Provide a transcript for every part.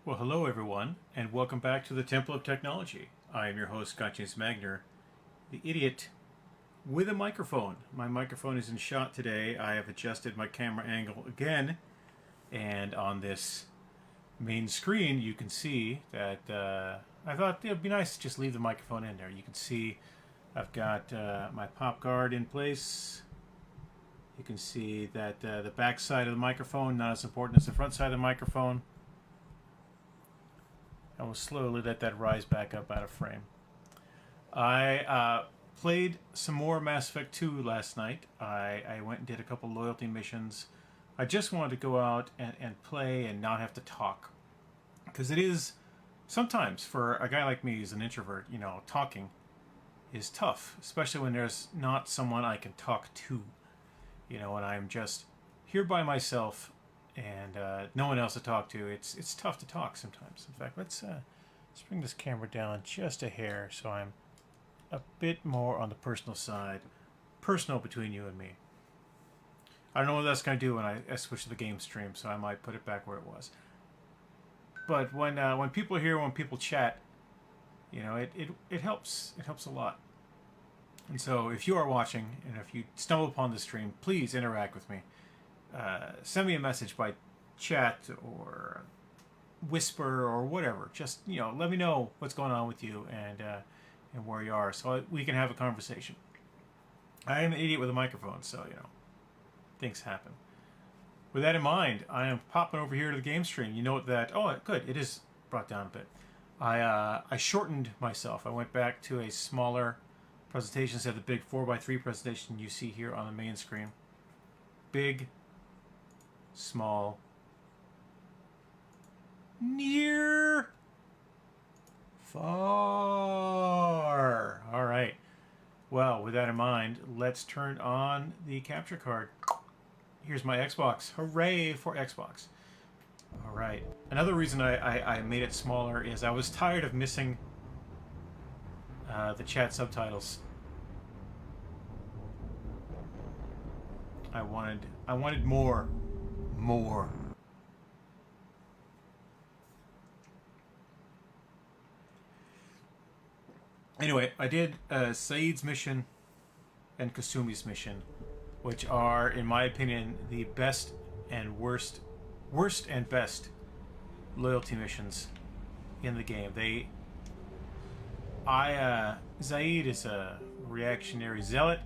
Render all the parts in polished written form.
Well, hello everyone, and welcome back to the Temple of Technology. I am your host, Scott James Magner, the idiot with a microphone. My microphone is in shot today. I have adjusted my camera angle again, and on this main screen you can see that I thought it would be nice to just leave the microphone in there. You can see I've got my pop guard in place. You can see that the back side of the microphone, not as important as the front side of the microphone. I will slowly let that rise back up out of frame. I played some more Mass Effect 2 last night. I went and did a couple loyalty missions. I just wanted to go out and play and not have to talk. Because it is, sometimes, for a guy like me who's an introvert, you know, talking is tough. Especially when there's not someone I can talk to. You know, when I'm just here by myself and no one else to talk to, it's tough to talk sometimes. In fact, let's bring this camera down just a hair so I'm a bit more on the personal side. Personal between you and me. I don't know what that's going to do when I switch to the game stream, so I might put it back where it was. But when people are here, when people chat, you know, it helps. It helps a lot. And so if you are watching, and if you stumble upon the stream, please interact with me. Send me a message by chat or whisper or whatever. Just, you know, let me know what's going on with you and where you are so we can have a conversation. I am an idiot with a microphone, so, you know, things happen. With that in mind, I am popping over here to the game stream. You know that, oh, good, it is brought down a bit. I shortened myself. I went back to a smaller presentation instead of the big 4x3 presentation you see here on the main screen. Big, small, near, far. All right. Well, with that in mind, let's turn on the capture card. Here's my Xbox. Hooray for Xbox. All right. Another reason I made it smaller is I was tired of missing the chat subtitles. I wanted more. Anyway, I did Saeed's mission and Kasumi's mission, which are, in my opinion, the best and worst and best loyalty missions in the game. Saeed is a reactionary zealot,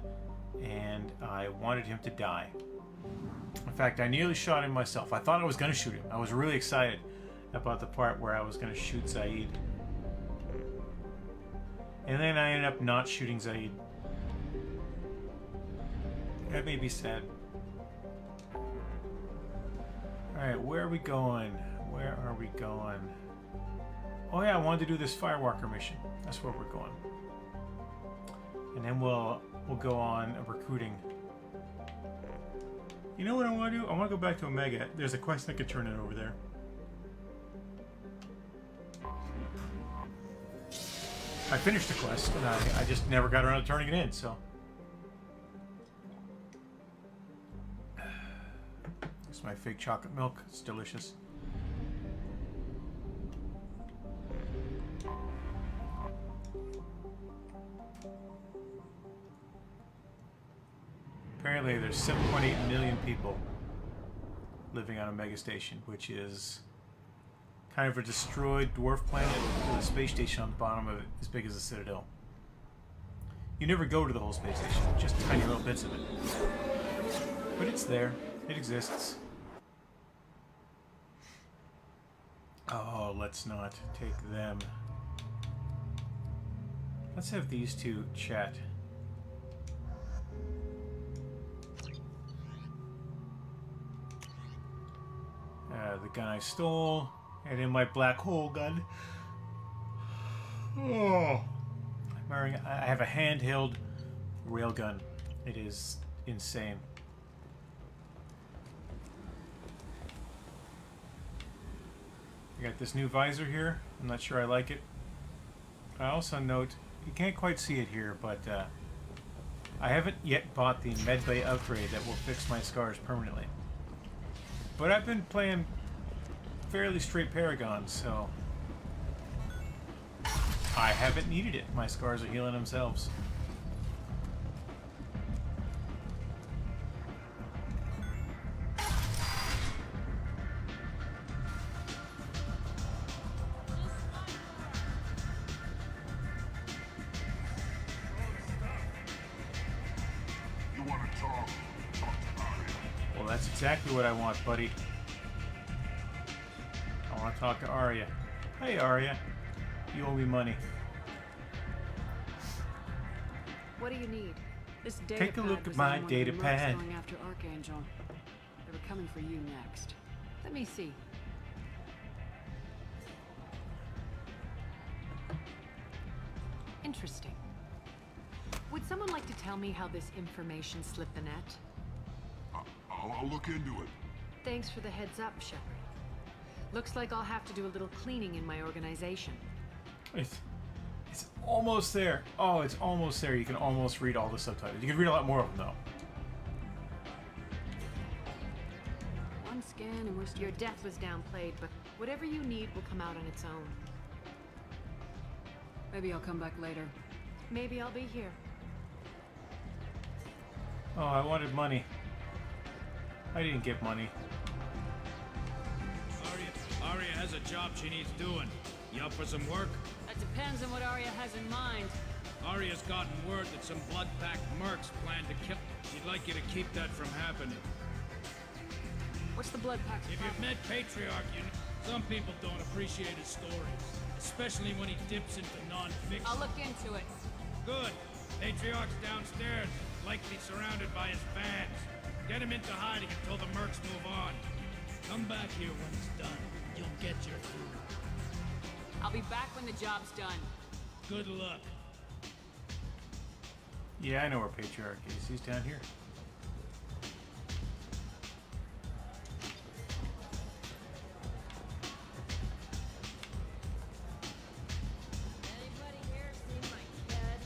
and I wanted him to die. In fact, I nearly shot him myself. I thought I was going to shoot him. I was really excited about the part where I was going to shoot Saeed. And then I ended up not shooting Saeed. That made me sad. Alright, where are we going? Where are we going? Oh yeah, I wanted to do this Firewalker mission. That's where we're going. And then we'll go on recruiting. You know what I want to do? I want to go back to Omega. There's a quest I could turn it over there. I finished the quest, and I just never got around to turning it in, so. It's my fake chocolate milk. It's delicious. Apparently there's 7.8 million people living on Omega Station, which is kind of a destroyed dwarf planet with a space station on the bottom of it as big as a citadel. You never go to the whole space station, just tiny little bits of it. But it's there. It exists. Oh, let's not take them. Let's have these two chat. The gun I stole, and in my black hole gun. Oh, I have a handheld railgun. It is insane. I got this new visor here. I'm not sure I like it. I also note, you can't quite see it here, but I haven't yet bought the medbay upgrade that will fix my scars permanently. But I've been playing fairly straight paragon, so I haven't needed it. My scars are healing themselves. Well, that's exactly what I want, buddy. I want to talk to Arya. Hey, Arya. You owe me money. What do you need? This data Take a look pad at was my on one data of the mercs pad. Going after Archangel. They were coming for you next. Let me see. Interesting. Would someone like to tell me how this information slipped the net? I'll look into it. Thanks for the heads up, Shepard. Looks like I'll have to do a little cleaning in my organization. It's almost there. Oh, it's almost there. You can almost read all the subtitles. You can read a lot more of them, though. One scan and we're still... Your death was downplayed, but whatever you need will come out on its own. Maybe I'll come back later. Maybe I'll be here. Oh, I wanted money. I didn't get money. Arya has a job she needs doing. You up for some work? That depends on what Arya has in mind. Arya's gotten word that some blood-packed mercs plan to kill. She'd like you to keep that from happening. What's the blood pact? If you've met Patriarch, you know some people don't appreciate his stories, especially when he dips into non-fiction. I'll look into it. Good. Patriarch's downstairs, likely surrounded by his fans. Get him into hiding until the mercs move on. Come back here when it's done. You'll get your food. I'll be back when the job's done. Good luck. Yeah, I know where Patriarch is. He's down here. Anybody here seen my kid?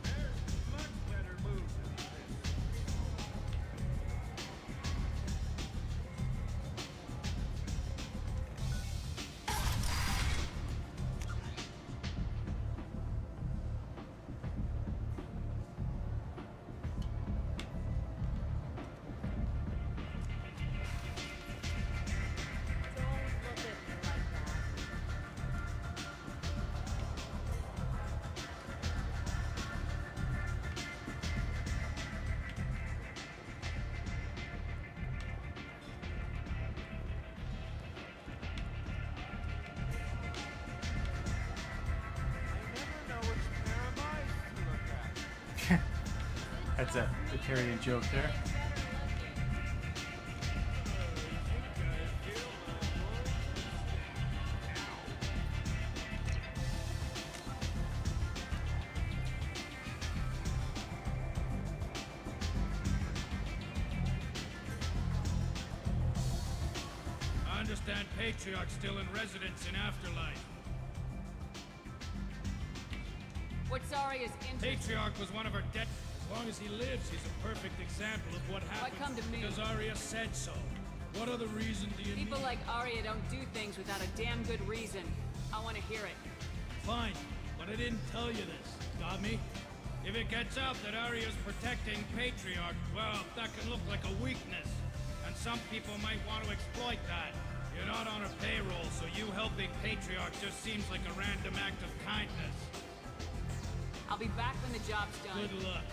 There's much better moves than this. Don't look at me like that. That's a Tyrion joke there. I understand Patriarch's still in residence in Afterlife. What's Arya's interest? Patriarch was one of her dead. As long as he lives, he's a perfect example of what happens. come to me? Because Arya said so. What other reason do you People need? like Arya don't do things without a damn good reason. I want to hear it. Fine, but I didn't tell you this. Got me? If it gets out that Arya's protecting Patriarch, well, that can look like a weakness. And some people might want to exploit that. You're not on her payroll, so you helping Patriarch just seems like a random act of kindness. I'll be back when the job's done. Good luck.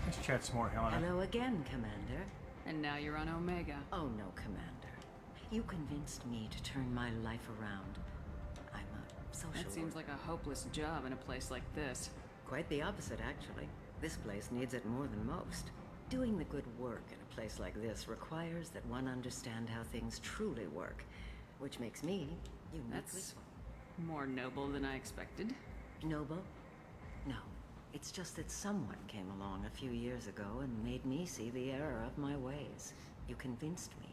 Let's chat some more, Helena. Hello again, Commander. And now you're on Omega. Oh no, Commander. You convinced me to turn my life around. I'm a social That seems worker. like a hopeless job in a place like this. Quite the opposite, actually. This place needs it more than most. Doing the good work in a place like this requires that one understand how things truly work, which makes me uniquely That's more noble than I expected. noble. No, it's just that someone came along a few years ago and made me see the error of my ways. You convinced me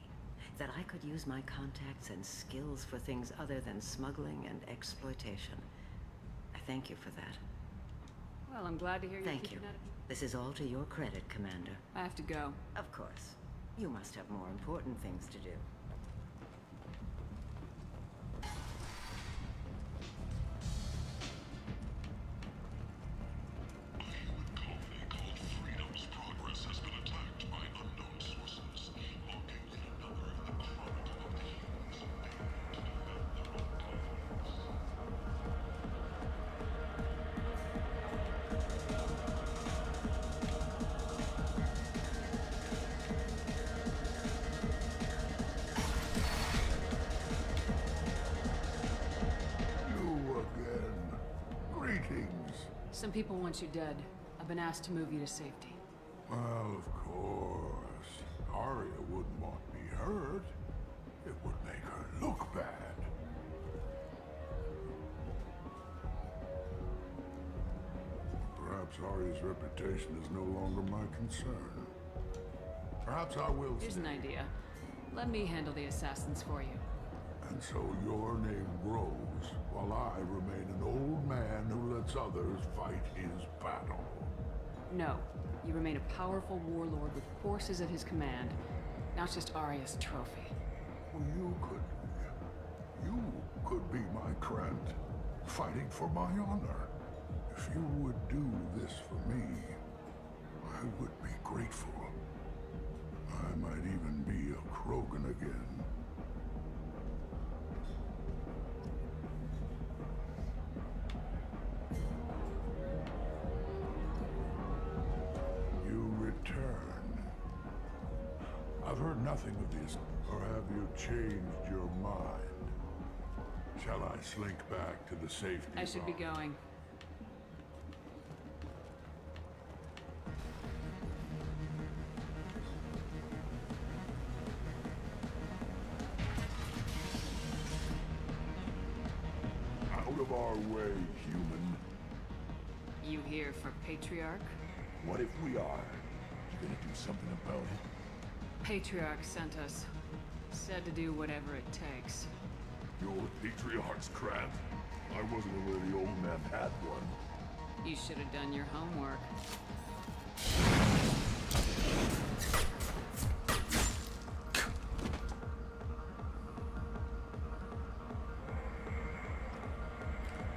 that I could use my contacts and skills for things other than smuggling and exploitation. I thank you for that. Well, I'm glad to hear you're Thank you. keeping at it. This is all to your credit, Commander. I have to go. Of course. You must have more important things to do. Freedom's progress has been attacked by unknown sources. Located another of the chronicle of the humans to defend their own cause. You again. Greetings. Some people want you dead. I've been asked to move you to safety. Well, of course. Arya wouldn't want me hurt. It would make her look bad. Perhaps Arya's reputation is no longer my concern. Perhaps I will Here's stay. an idea. Let me handle the assassins for you. And so your name grows, while I remain an old man who lets others fight his battle. No. You remain a powerful warlord with forces at his command, not just Arya's trophy. Well, you could be my Krent, fighting for my honor. If you would do this for me, I would be grateful. I might even be a Krogan again. You return. I've heard nothing of this, or have you changed your mind? Shall I slink back to the safety I should be valve? going. Out of our way, human. You here for Patriarch? What if we are? You gonna do something about it? Patriarch sent us. Said to do whatever it takes. Your patriarch's crap. I wasn't aware the old man had one. You should have done your homework.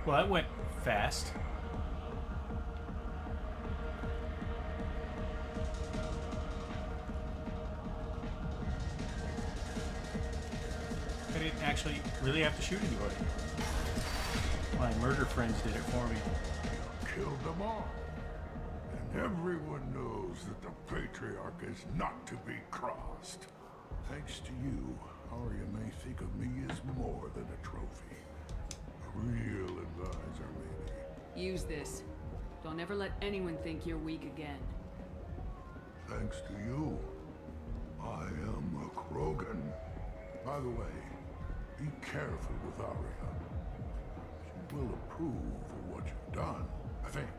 Well, that went fast. I didn't actually really have to shoot anybody. My murder friends did it for me. Killed them all. And everyone knows that the Patriarch is not to be crossed. Thanks to you, Arya may think of me as more than a trophy. A real advisor, maybe. Use this. Don't ever let anyone think you're weak again. Thanks to you, I am a Krogan. By the way, be careful with Arya. She will approve of what you've done, I think.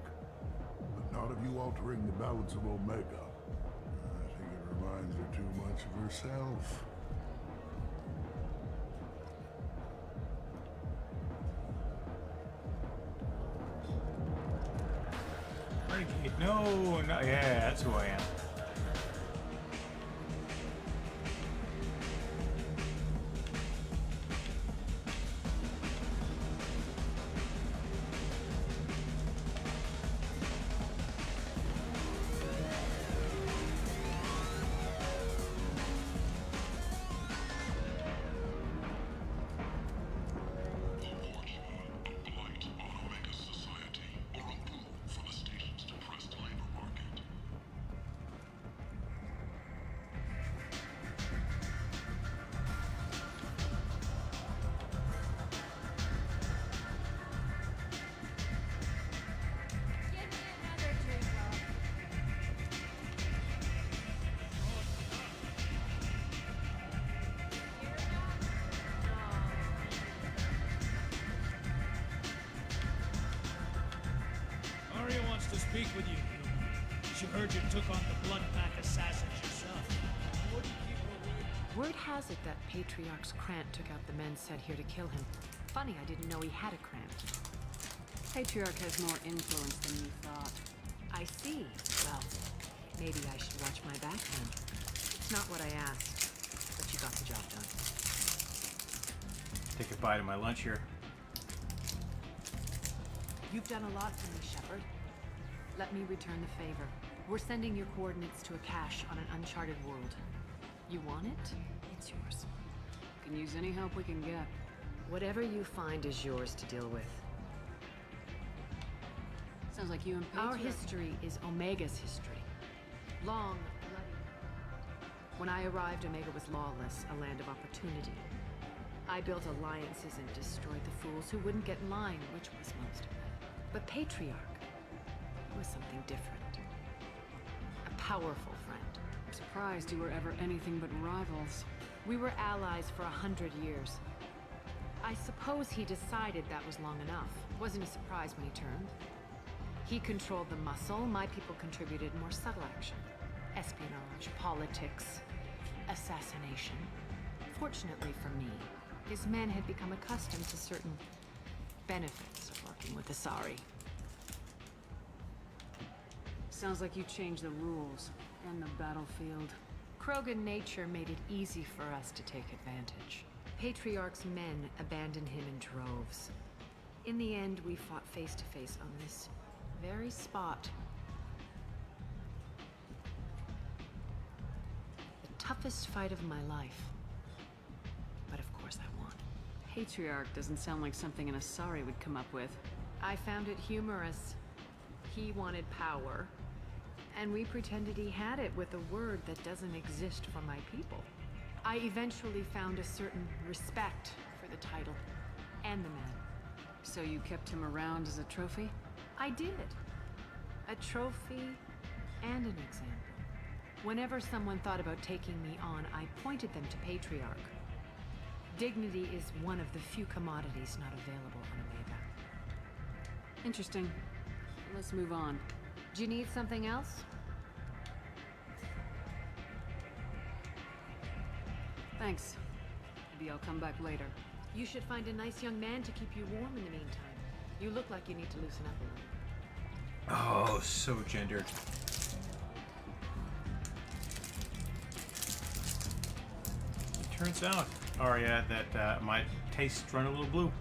But not of you altering the balance of Omega. I think it reminds her too much of herself. Renegade. No, no, yeah, that's who I am. Give me another drink, Rob. Arya wants to speak with you, human. She heard you took on the blood pack assassins yourself. Wouldn't keep her word. Word has it that Patriarch's Krant took out the men sent here to kill him. Funny, I didn't know he had a Krant. Patriarch has more influence than you thought. I see. Well, maybe I should watch my back then. It's not what I asked, but you got the job done. Take a bite of my lunch here. You've done a lot for me, Shepard. Let me return the favor. We're sending your coordinates to a cache on an uncharted world. You want it? It's yours. Can use any help we can get. Whatever you find is yours to deal with. Sounds like you and Patriarch... Our history is Omega's history. Long, bloody. When I arrived, Omega was lawless, a land of opportunity. I built alliances and destroyed the fools who wouldn't get in line, which was most of them. But Patriarch was something different. A powerful friend. I'm surprised you were ever anything but rivals. We were allies for 100 years. I suppose he decided that was long enough. Wasn't a surprise when he turned. He controlled the muscle, my people contributed more subtle action. Espionage, politics, assassination. Fortunately for me, his men had become accustomed to certain benefits of working with Asari. Sounds like you changed the rules and the battlefield. Krogan nature made it easy for us to take advantage. Patriarch's men abandoned him in droves. In the end, we fought face to face on this very spot. The toughest fight of my life. But of course I won. Patriarch doesn't sound like something an Asari would come up with. I found it humorous. He wanted power, and we pretended he had it with a word that doesn't exist for my people. I eventually found a certain respect for the title and the man. So you kept him around as a trophy? I did. A trophy and an example. Whenever someone thought about taking me on, I pointed them to Patriarch. Dignity is one of the few commodities not available on Omega. Interesting. Let's move on. Do you need something else? Thanks. Maybe I'll come back later. You should find a nice young man to keep you warm in the meantime. You look like you need to loosen up a little. Oh, so gendered. It turns out, Arya, that my tastes run a little blue.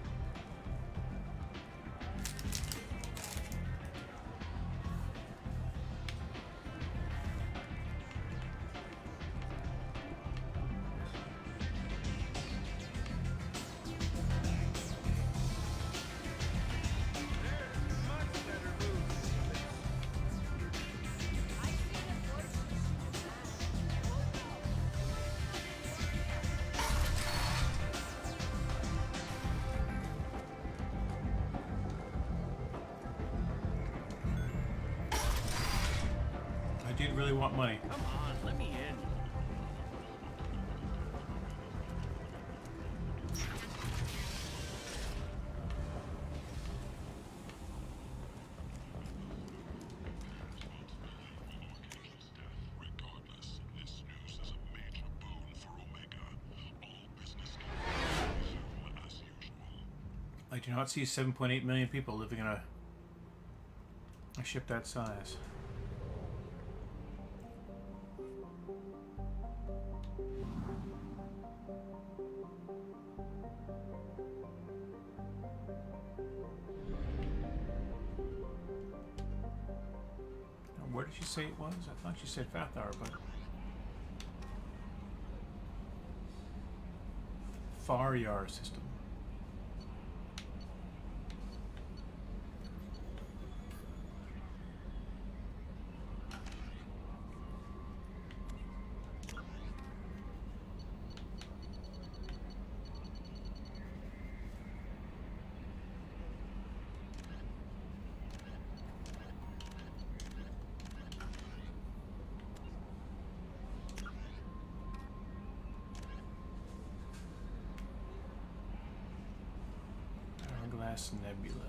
I did really want money. Come on, let me in. Regardless, this news is a major boon for Omega. All business can resume as usual. I do not see 7.8 million people living in a ship that size. Now, where did she say it was? I thought she said Fathar, but Faryar system. Hourglass Nebula.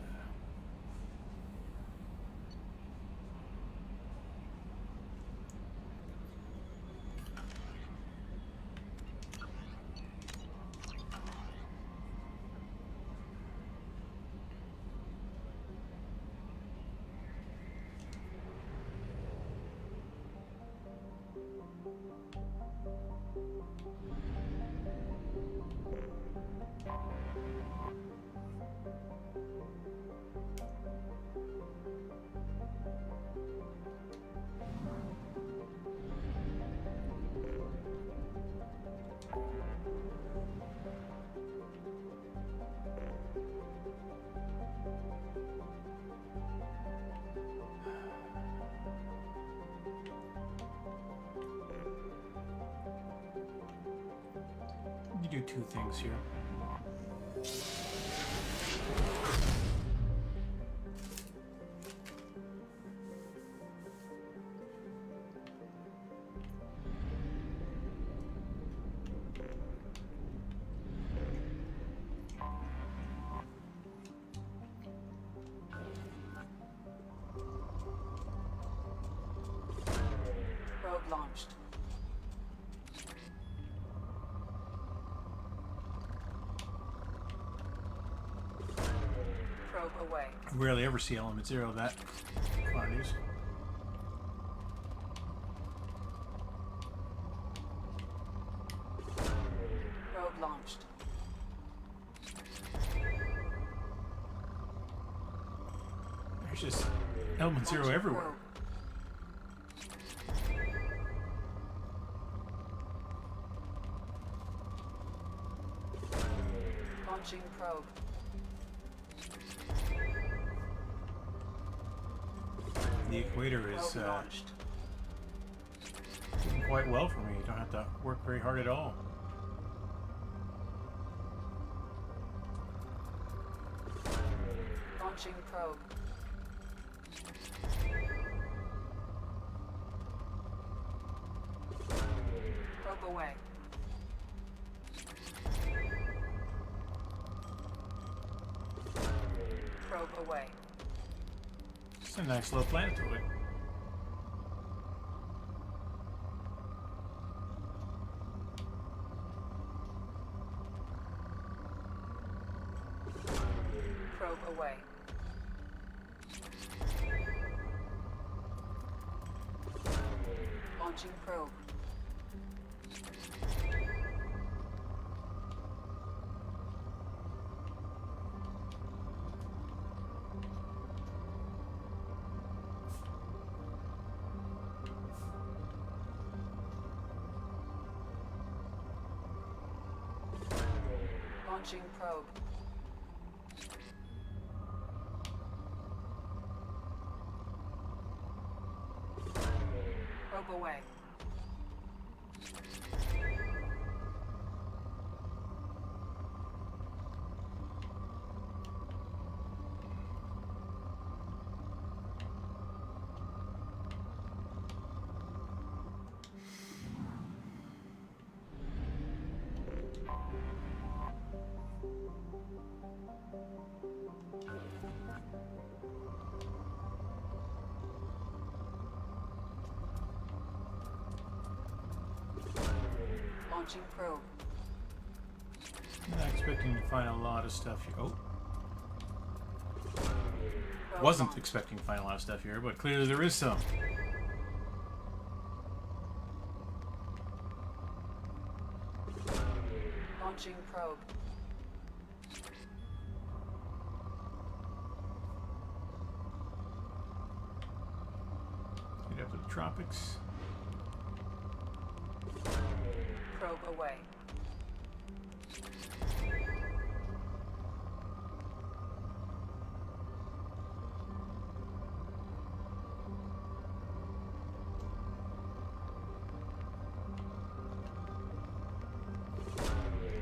You do two things here. Probe launched. Probe away. I rarely ever see element 0 that quantities. Probe launched. There's just element 0 everywhere. Probe. Launching probe. The equator is Probe launched. doing quite well for me. You don't have to work very hard at all. Launching probe. Probe away. Probe away. It's a nice little planetoid. Probe away. Launching probe. Launching probe. Probe away. Launching probe. Not expecting to find a lot of stuff here. Oh, Probe wasn't launched. expecting to find a lot of stuff here, but clearly there is some. Launching probe. Get up to the tropics. Probe away.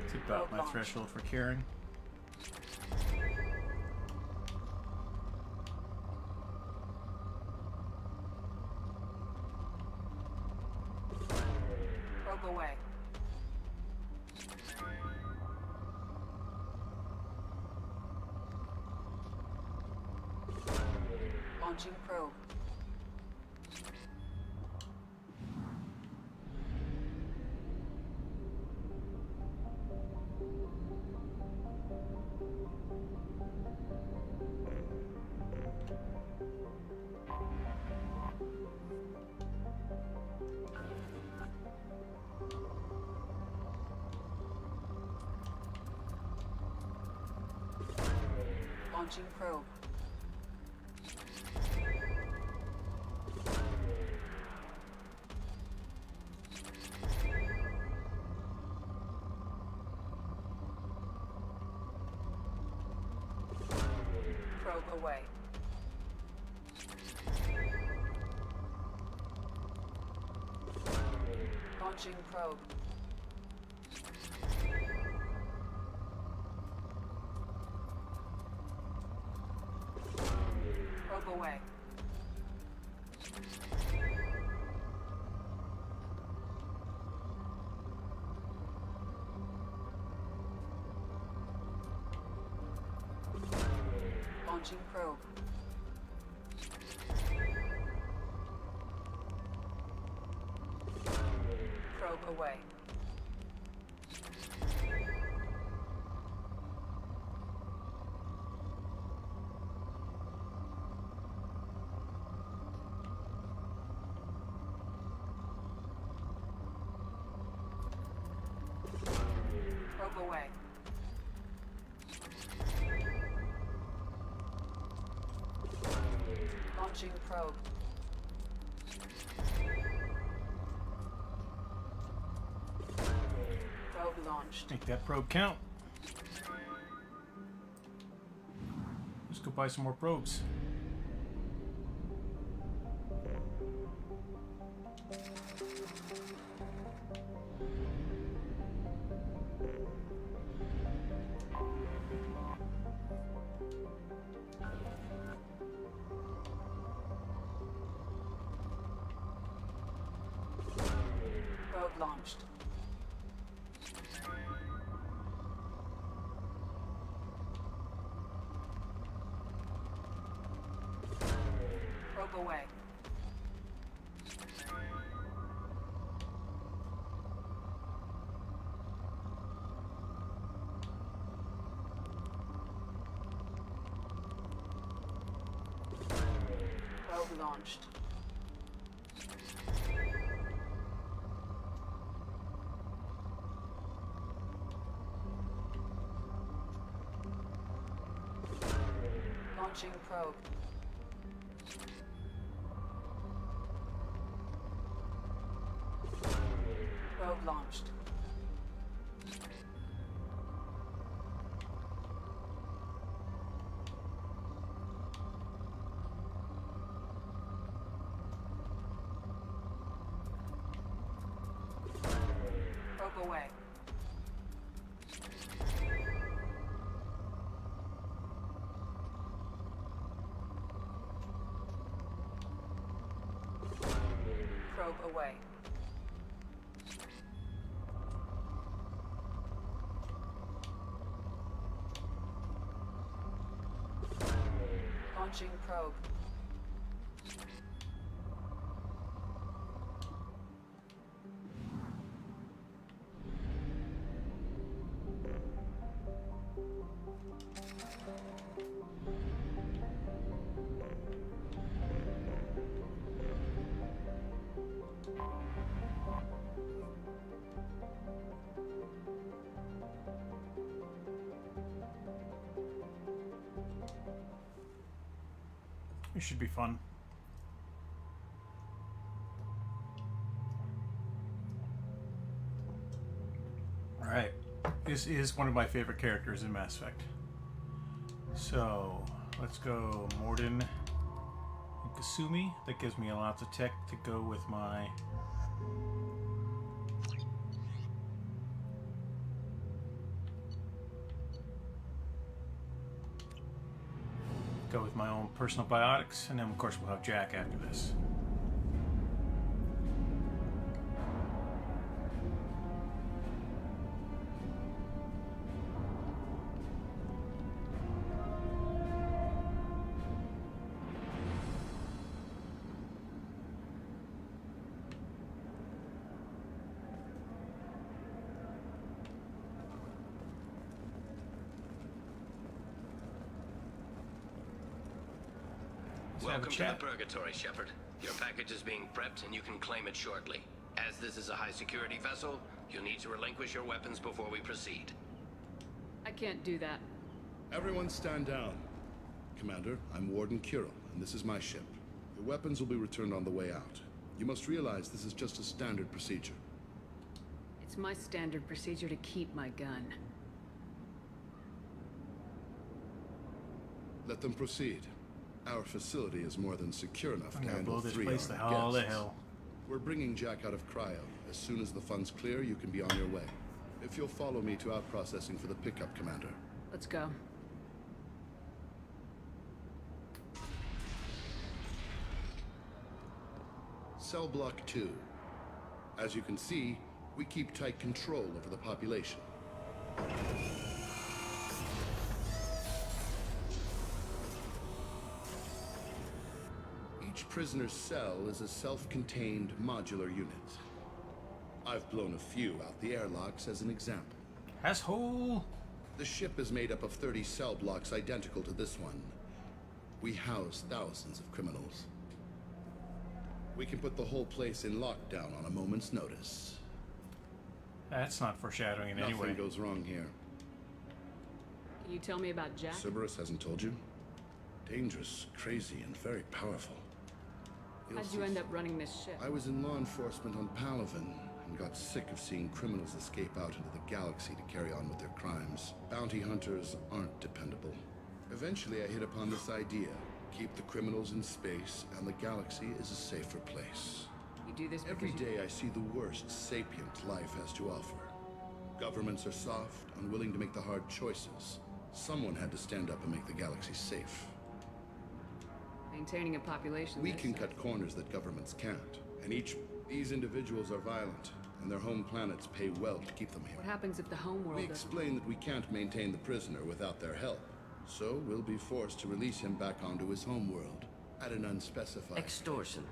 It's about my threshold for caring. Probe away. Launching probe. Launching probe. Probe away. Launching probe. Probe away. Launching probe. Probe away. Probe away. Launching probe. Probe launched. Make that probe count. Let's go buy some more probes. Probe launched. Probe away. Probe launched. Launching probe. Probe launched. Probe away. Probe away. Launching probe. It should be fun. Alright. This is one of my favorite characters in Mass Effect. So, let's go Mordin and Kasumi. That gives me lots of tech to go with my... go with my own personal biotics, and then of course we'll have Jack after this. Welcome to the Purgatory, Shepard. Your package is being prepped and you can claim it shortly. As this is a high-security vessel, you'll need to relinquish your weapons before we proceed. I can't do that. Everyone stand down. Commander. I'm Warden Kirill, and this is my ship. Your weapons will be returned on the way out. You must realize this is just a standard procedure. It's my standard procedure to keep my gun. Let them proceed. Our facility is more than secure enough I'm to gonna handle blow this 3 place the armed hell to guests. hell. We're bringing Jack out of cryo. As soon as the funds clear, you can be on your way. If you'll follow me to out processing for the pickup, Commander. Let's go. Cell Block 2. As you can see, we keep tight control over the population. Each prisoner's cell is a self-contained modular unit. I've blown a few out the airlocks as an example. Asshole! The ship is made up of 30 cell blocks identical to this one. We house thousands of criminals. We can put the whole place in lockdown on a moment's notice. That's not foreshadowing in any way. Nothing goes wrong here. Can you tell me about Jack? Cerberus hasn't told you? Dangerous, crazy, and very powerful. How'd you end up running this ship? I was in law enforcement on Palaven and got sick of seeing criminals escape out into the galaxy to carry on with their crimes. Bounty hunters aren't dependable. Eventually, I hit upon this idea. Keep the criminals in space, and the galaxy is a safer place. You do this Every because you... day I see the worst sapient life has to offer. Governments are soft, unwilling to make the hard choices. Someone had to stand up and make the galaxy safe. Maintaining a population We this can size. cut corners that governments can't. And these individuals are violent, and their home planets pay well to keep them here. What happens if the homeworld We doesn't... explain that we can't maintain the prisoner without their help. So we'll be forced to release him back onto his homeworld at an unspecified... Extortion.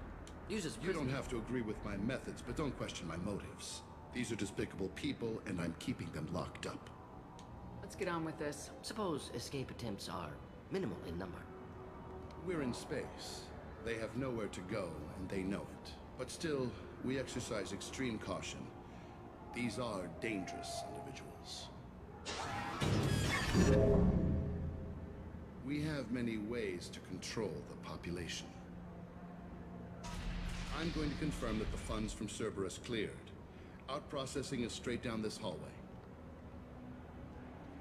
Uses You don't have to agree with my methods, but don't question my motives. These are despicable people, and I'm keeping them locked up. Let's get on with this. Suppose escape attempts are minimal in number. We're in space. They have nowhere to go, and they know it. But still, we exercise extreme caution. These are dangerous individuals. We have many ways to control the population. I'm going to confirm that the funds from Cerberus cleared. Out-processing is straight down this hallway.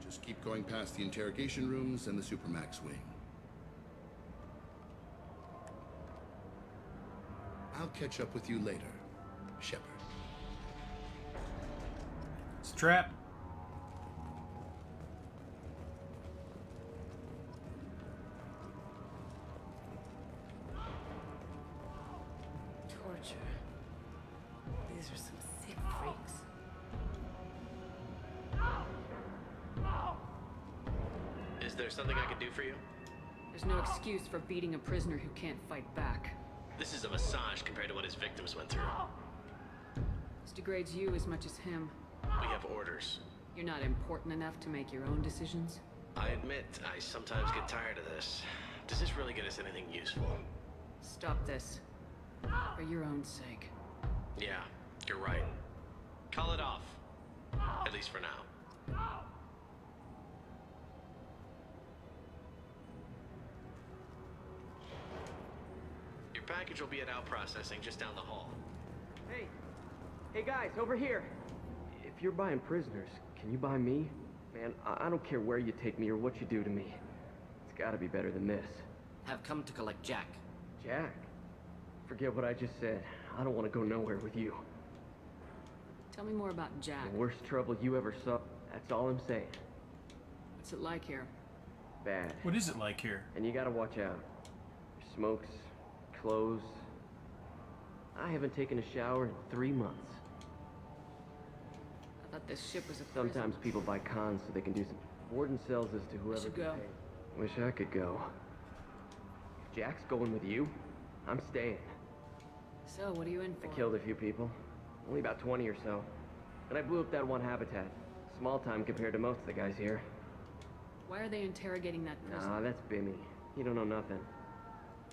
Just keep going past the interrogation rooms and the Supermax wing. I'll catch up with you later, Shepard. It's a trap. Torture. These are some sick freaks. Is there something I can do for you? There's no excuse for beating a prisoner who can't fight back. This is a massage compared to what his victims went through. This degrades you as much as him. We have orders. You're not important enough to make your own decisions. I admit, I sometimes get tired of this. Does this really get us anything useful? Stop this. For your own sake. Yeah, you're right. Call it off. At least for now. Your package will be at out processing just down the hall. Hey! Hey guys, over here! If you're buying prisoners, can you buy me? Man, I don't care where you take me or what you do to me. It's gotta be better than this. Have come to collect Jack. Jack? Forget what I just said. I don't want to go nowhere with you. Tell me more about Jack. The worst trouble you ever saw, that's all I'm saying. What's it like here? Bad. What is it like here? And you gotta watch out. Smokes, clothes. I haven't taken a shower in 3 months. I thought this ship was a prison. Sometimes people buy cons so they can do some... Warden sells this to whoever should can go. pay. Wish I could go. If Jack's going with you, I'm staying. So, what are you in for? I killed a few people. Only about 20 or so. And I blew up that one habitat. Small time compared to most of the guys here. Why are they interrogating that prisoner? Nah, that's Bimmy. He don't know nothing.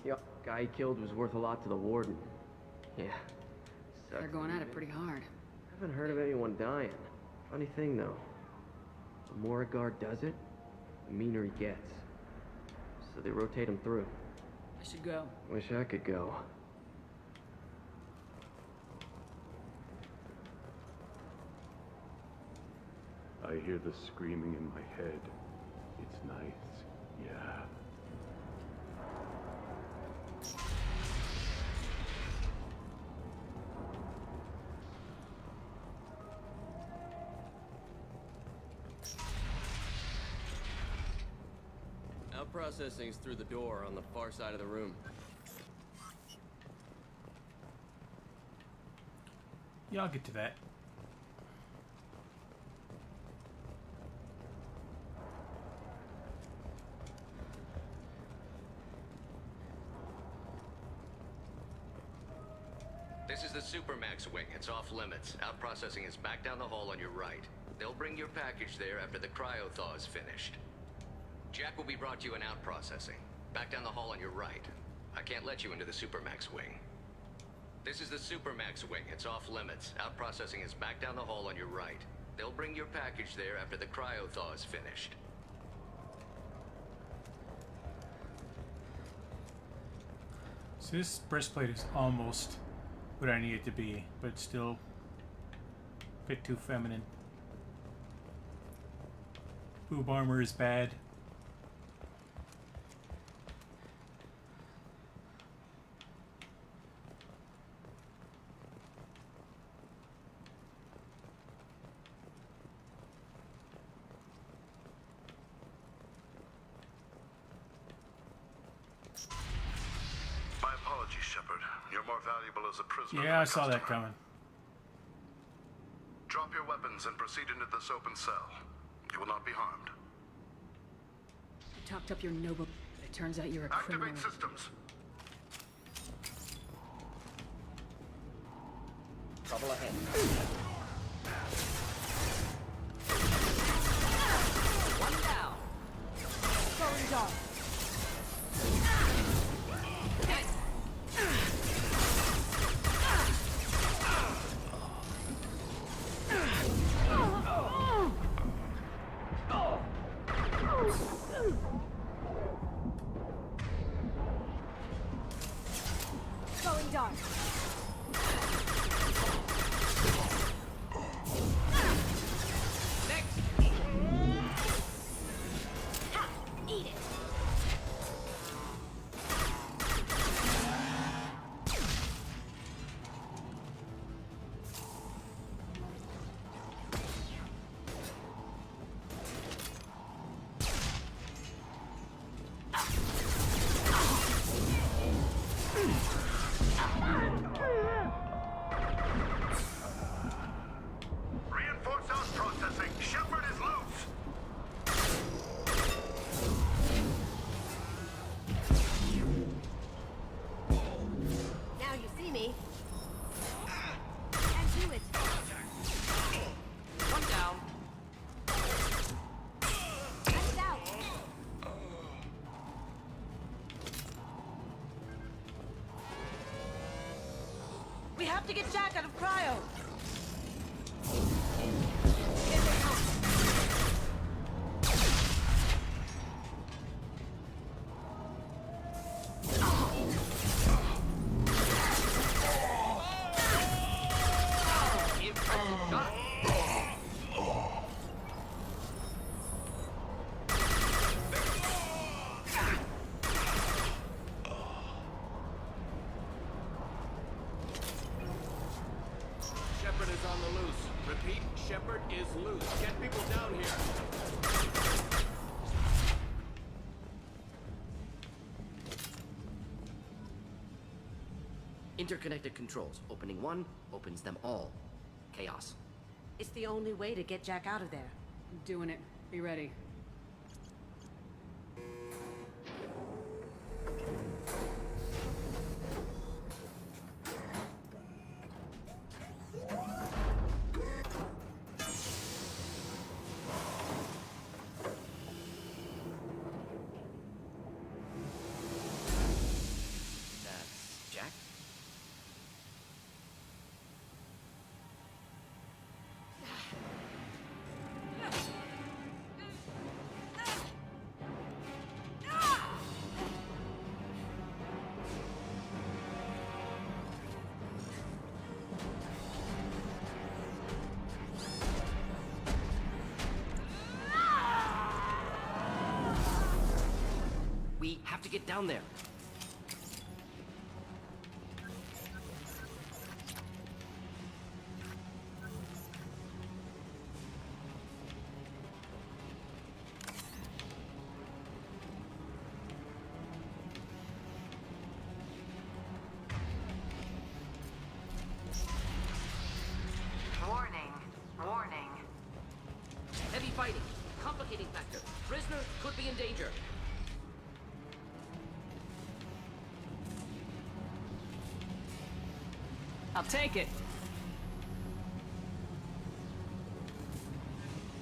The guy he killed was worth a lot to the warden. Yeah. Sucks. They're going at it pretty hard. Haven't heard of anyone dying. Funny thing, though. The more a guard does it, the meaner he gets. so they rotate them through. I should go. Wish I could go. I hear the screaming in my head. It's nice, yeah. Out processing's through the door on the far side of the room. Yeah, I'll get to that. This is the Supermax wing. It's off limits. Out processing is back down the hall on your right. They'll bring your package there after the cryo-thaw is finished. Jack will be brought to you in out processing. Back down the hall on your right. I can't let you into the Supermax wing. This is the Supermax wing. It's off limits. Out processing is back down the hall on your right. They'll bring your package there after the cryo-thaw is finished. So this breastplate is almost what I need it to be, but it's still a bit too feminine. Boob armor is bad. My apologies, Shepard. You're more valuable as a prisoner. Yeah, I saw that coming. Drop your weapons and proceed into this open cell. You will not be harmed. You talked up your noble. It turns out you're a criminal. Activate systems. Trouble ahead. One down. Going dark. Going dark. Eat it. Reinforce out processing. Shepard is loose. Now you see me. And do it. One down. Lights out. We have to get Jack out of cryo. Impressive shot. Shepard is on the loose. Repeat, Shepard is loose. Get people down here. Interconnected controls. Opening one opens them all. Chaos. It's the only way to get Jack out of there. I'm doing it. Be ready. That's Jack. have to get down there. Warning. Heavy fighting. Complicating factor. Prisoner could be in danger. I'll take it.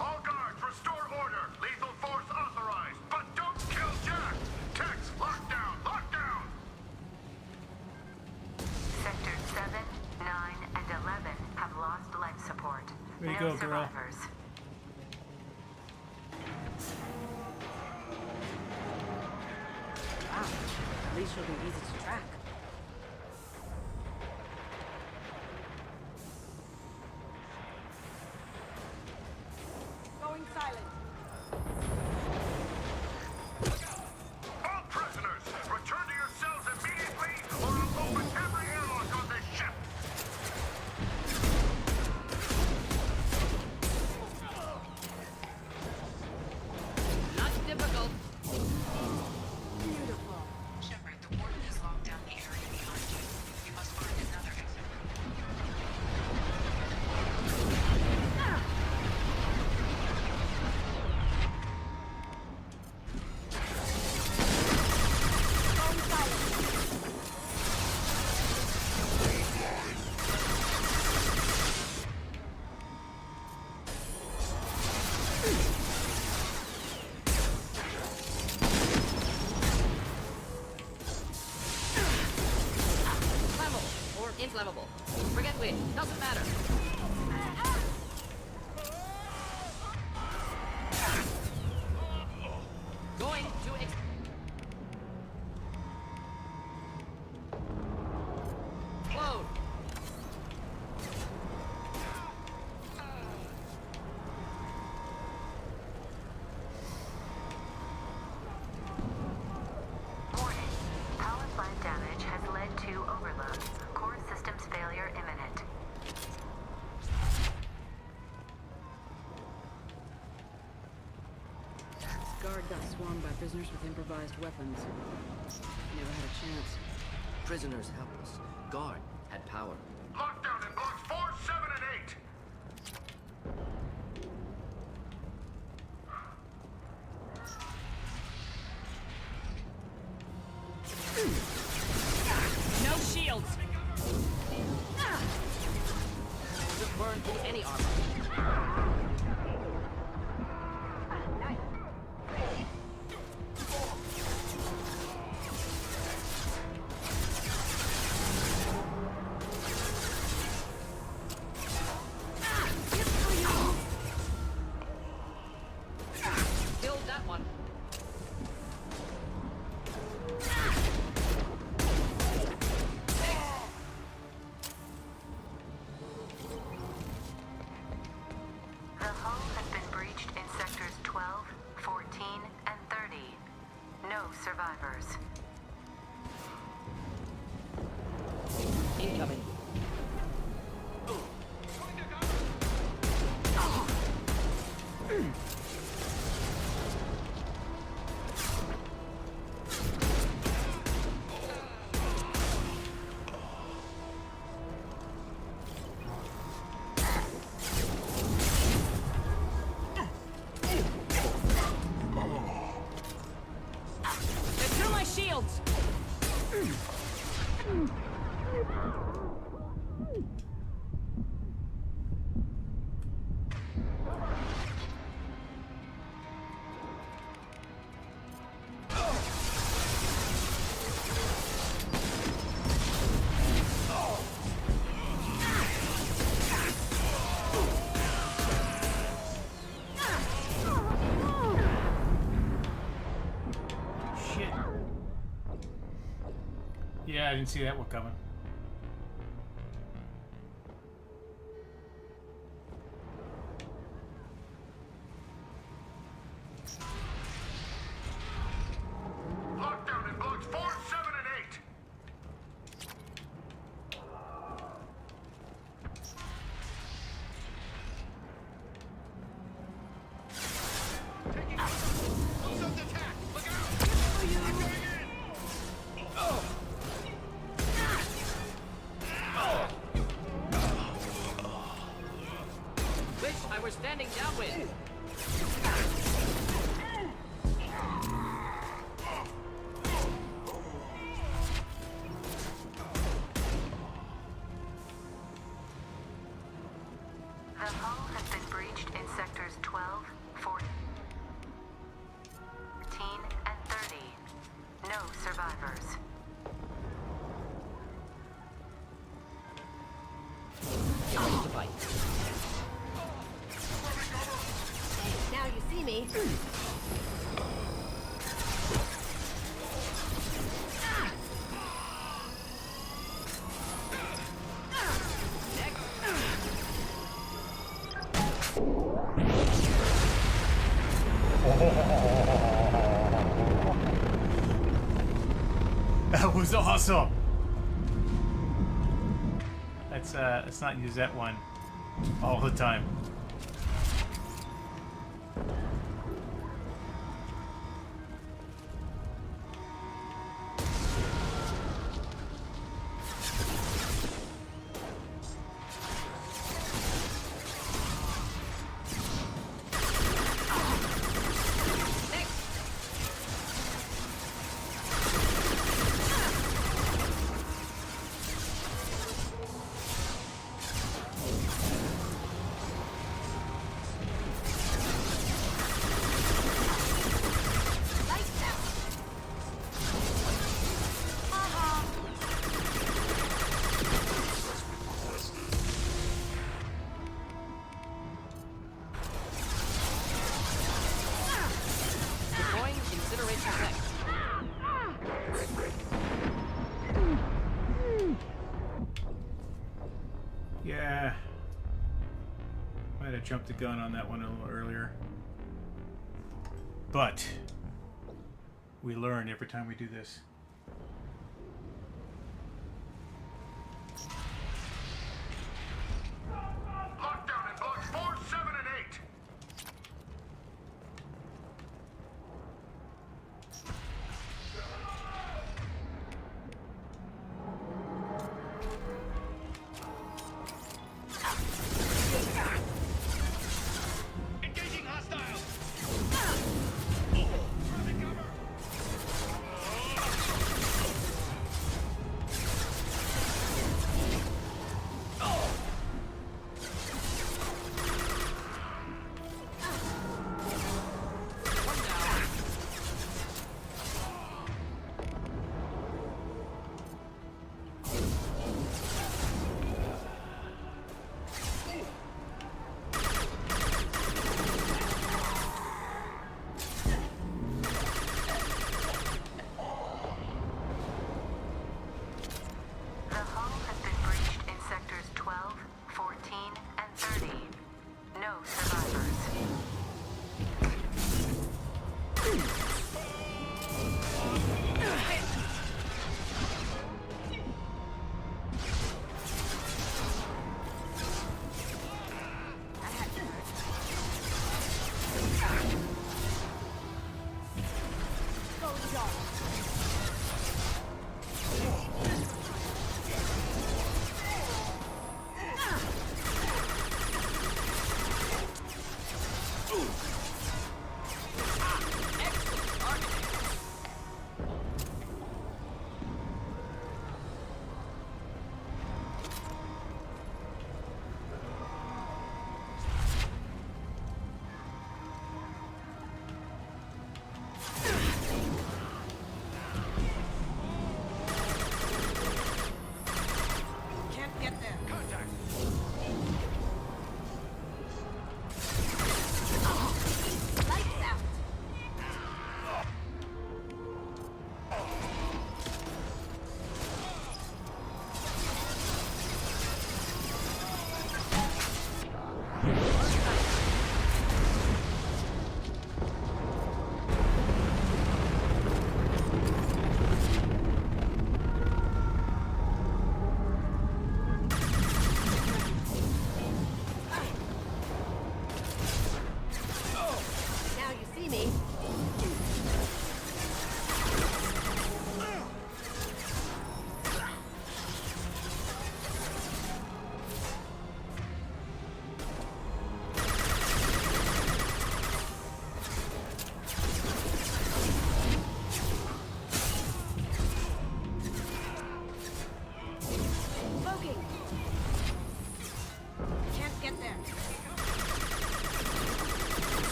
All guards, restore order. Lethal force authorized. But don't kill Jack. Tex, lockdown, lockdown. Sectors 7, 9, and 11 have lost life support. There you No go, girl. survivors. Wow. At least she'll be easy to track. Going silent. All prisoners, return to your cells immediately, or I'll open every airlock on this ship. Not difficult. Beautiful. Shepard, the warden has locked down the area behind you. You must find another exit. Going silent. Flammable or inflammable. Forget which. Doesn't matter. Going to explode. Warning. Power plant damage has led to overload. Core systems failure imminent. This guard got swarmed by prisoners with improvised weapons. Never had a chance. Prisoners helpless. Guard had power. Lockdown in blocks 4, 7, and 8. No shields. Just burn through any armor. Killed that one. The hull has been breached in sectors 12, 14, and 30. No survivors. Incoming. They threw my shields. Shit. Yeah, I didn't see that one coming. Lockdown Now you see me. That was awesome. Let's not use that one all the time. Deploying incineration tech. Yeah. Might have jumped the gun on that one a little earlier. But we learn every time we do this. Lockdown in blocks 4, 7, and 8. Engaging hostiles.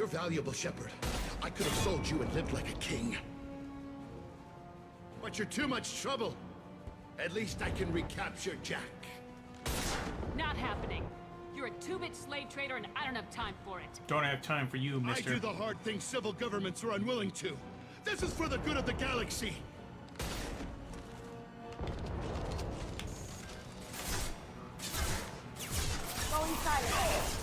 valuable, Shepard. I could have sold you and lived like a king. But you're too much trouble. At least I can recapture Jack. Not happening. You're a two-bit slave trader and I don't have time for it. Don't have time for you, mister. I do the hard things civil governments are unwilling to. This is for the good of the galaxy. Going silent.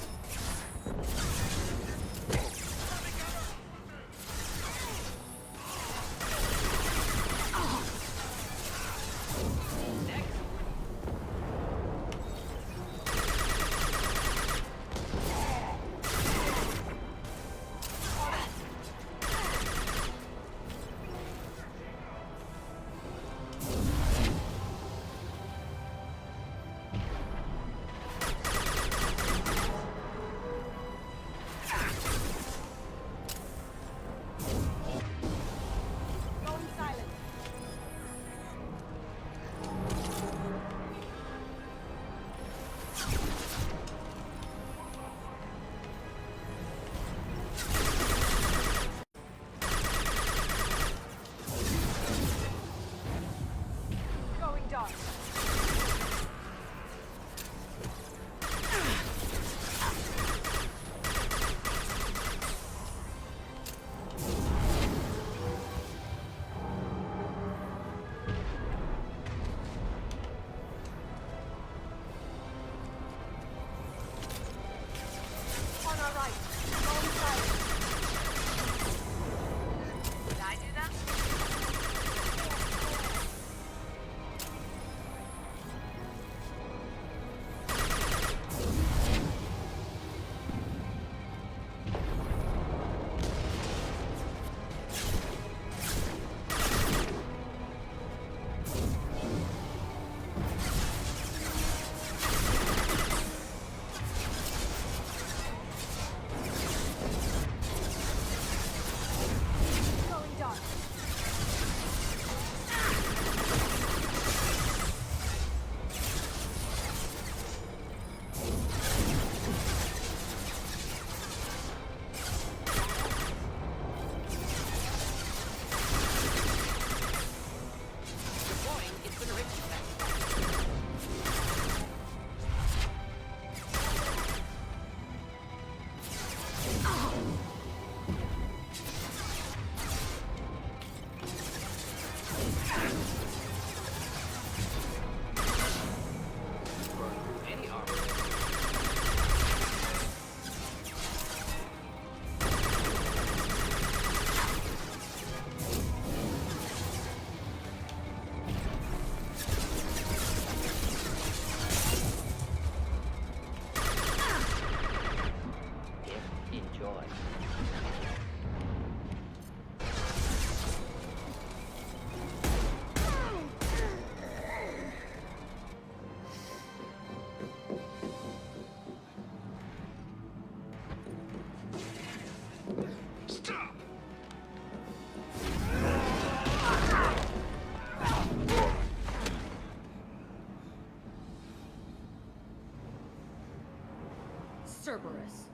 Cerberus.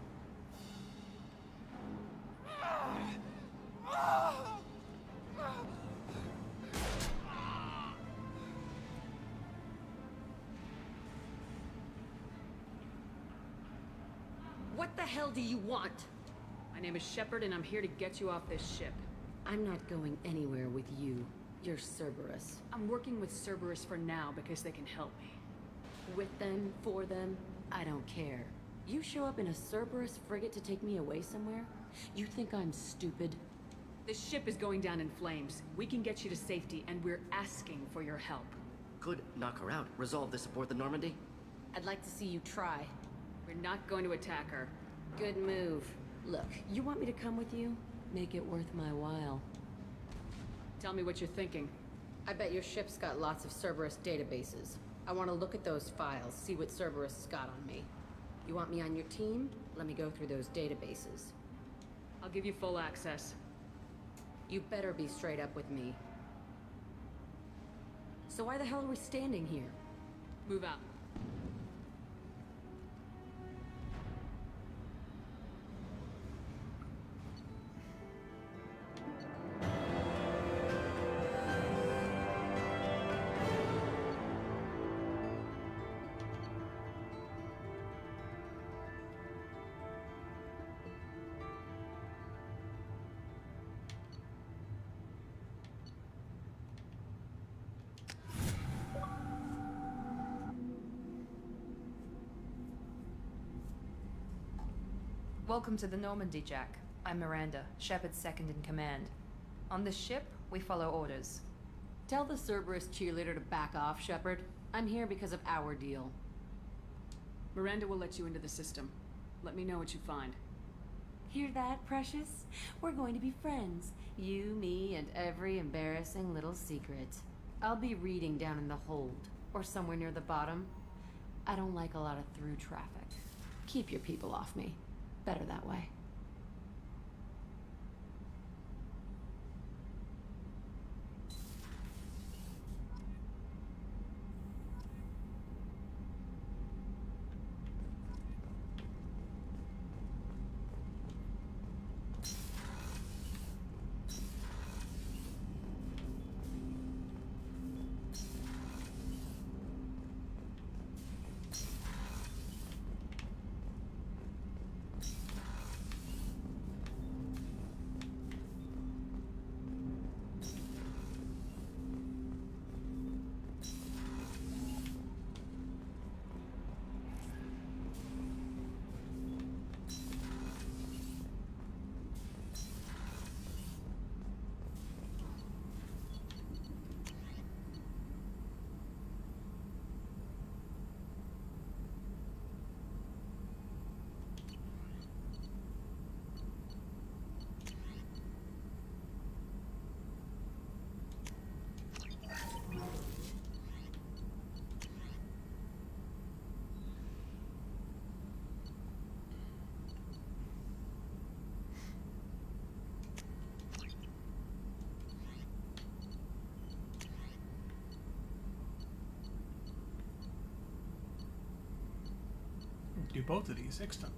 What the hell do you want? My name is Shepard and I'm here to get you off this ship. I'm not going anywhere with you. You're Cerberus. I'm working with Cerberus for now because they can help me. With them, for them, I don't care. You show up in a Cerberus frigate to take me away somewhere? You think I'm stupid? The ship is going down in flames. We can get you to safety and we're asking for your help. Could knock her out. Resolve this aboard the Normandy? I'd like to see you try. We're not going to attack her. Good move. Look, you want me to come with you? Make it worth my while. Tell me what you're thinking. I bet your ship's got lots of Cerberus databases. I want to look at those files, see what Cerberus has got on me. You want me on your team? Let me go through those databases. I'll give you full access. You better be straight up with me. So why the hell are we standing here? Move out. Welcome to the Normandy, Jack. I'm Miranda, Shepard's second in command. On this ship, we follow orders. Tell the Cerberus cheerleader to back off, Shepard. I'm here because of our deal. Miranda will let you into the system. Let me know what you find. Hear that, Precious? We're going to be friends. You, me, and every embarrassing little secret. I'll be reading down in the hold, or somewhere near the bottom. I don't like a lot of through traffic. Keep your people off me. Better that way. Do both of these next time.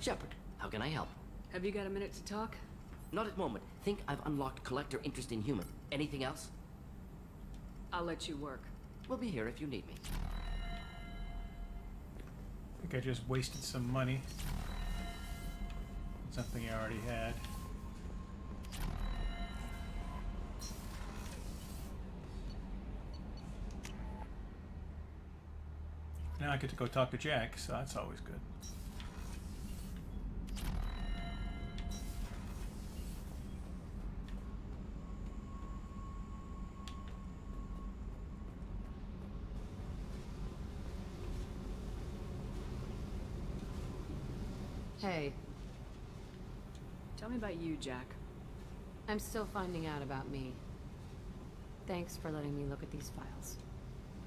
Shepard, how can I help? Have you got a minute to talk? Not at the moment. Think I've unlocked collector interest in human. Anything else? I'll let you work. We'll be here if you need me. I think I just wasted some money. Something I already had. Now I get to go talk to Jack, so that's always good. Hey. Tell me about you, Jack. I'm still finding out about me. Thanks for letting me look at these files.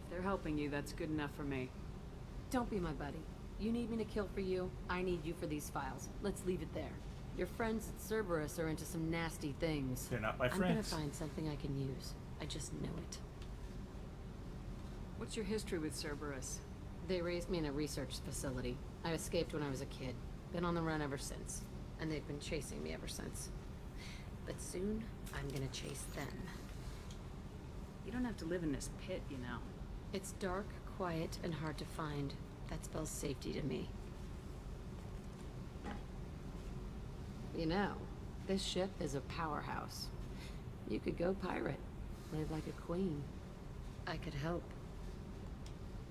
If they're helping you, that's good enough for me. Don't be my buddy. You need me to kill for you, I need you for these files. Let's leave it there. Your friends at Cerberus are into some nasty things. They're not my I'm gonna friends. find something I can use. I just know it. What's your history with Cerberus? They raised me in a research facility. I escaped when I was a kid. Been on the run ever since. And they've been chasing me ever since. But soon, I'm gonna chase them. You don't have to live in this pit, you know. It's dark, quiet, and hard to find. That spells safety to me. You know, This ship is a powerhouse. You could go pirate. Live like a queen. I could help.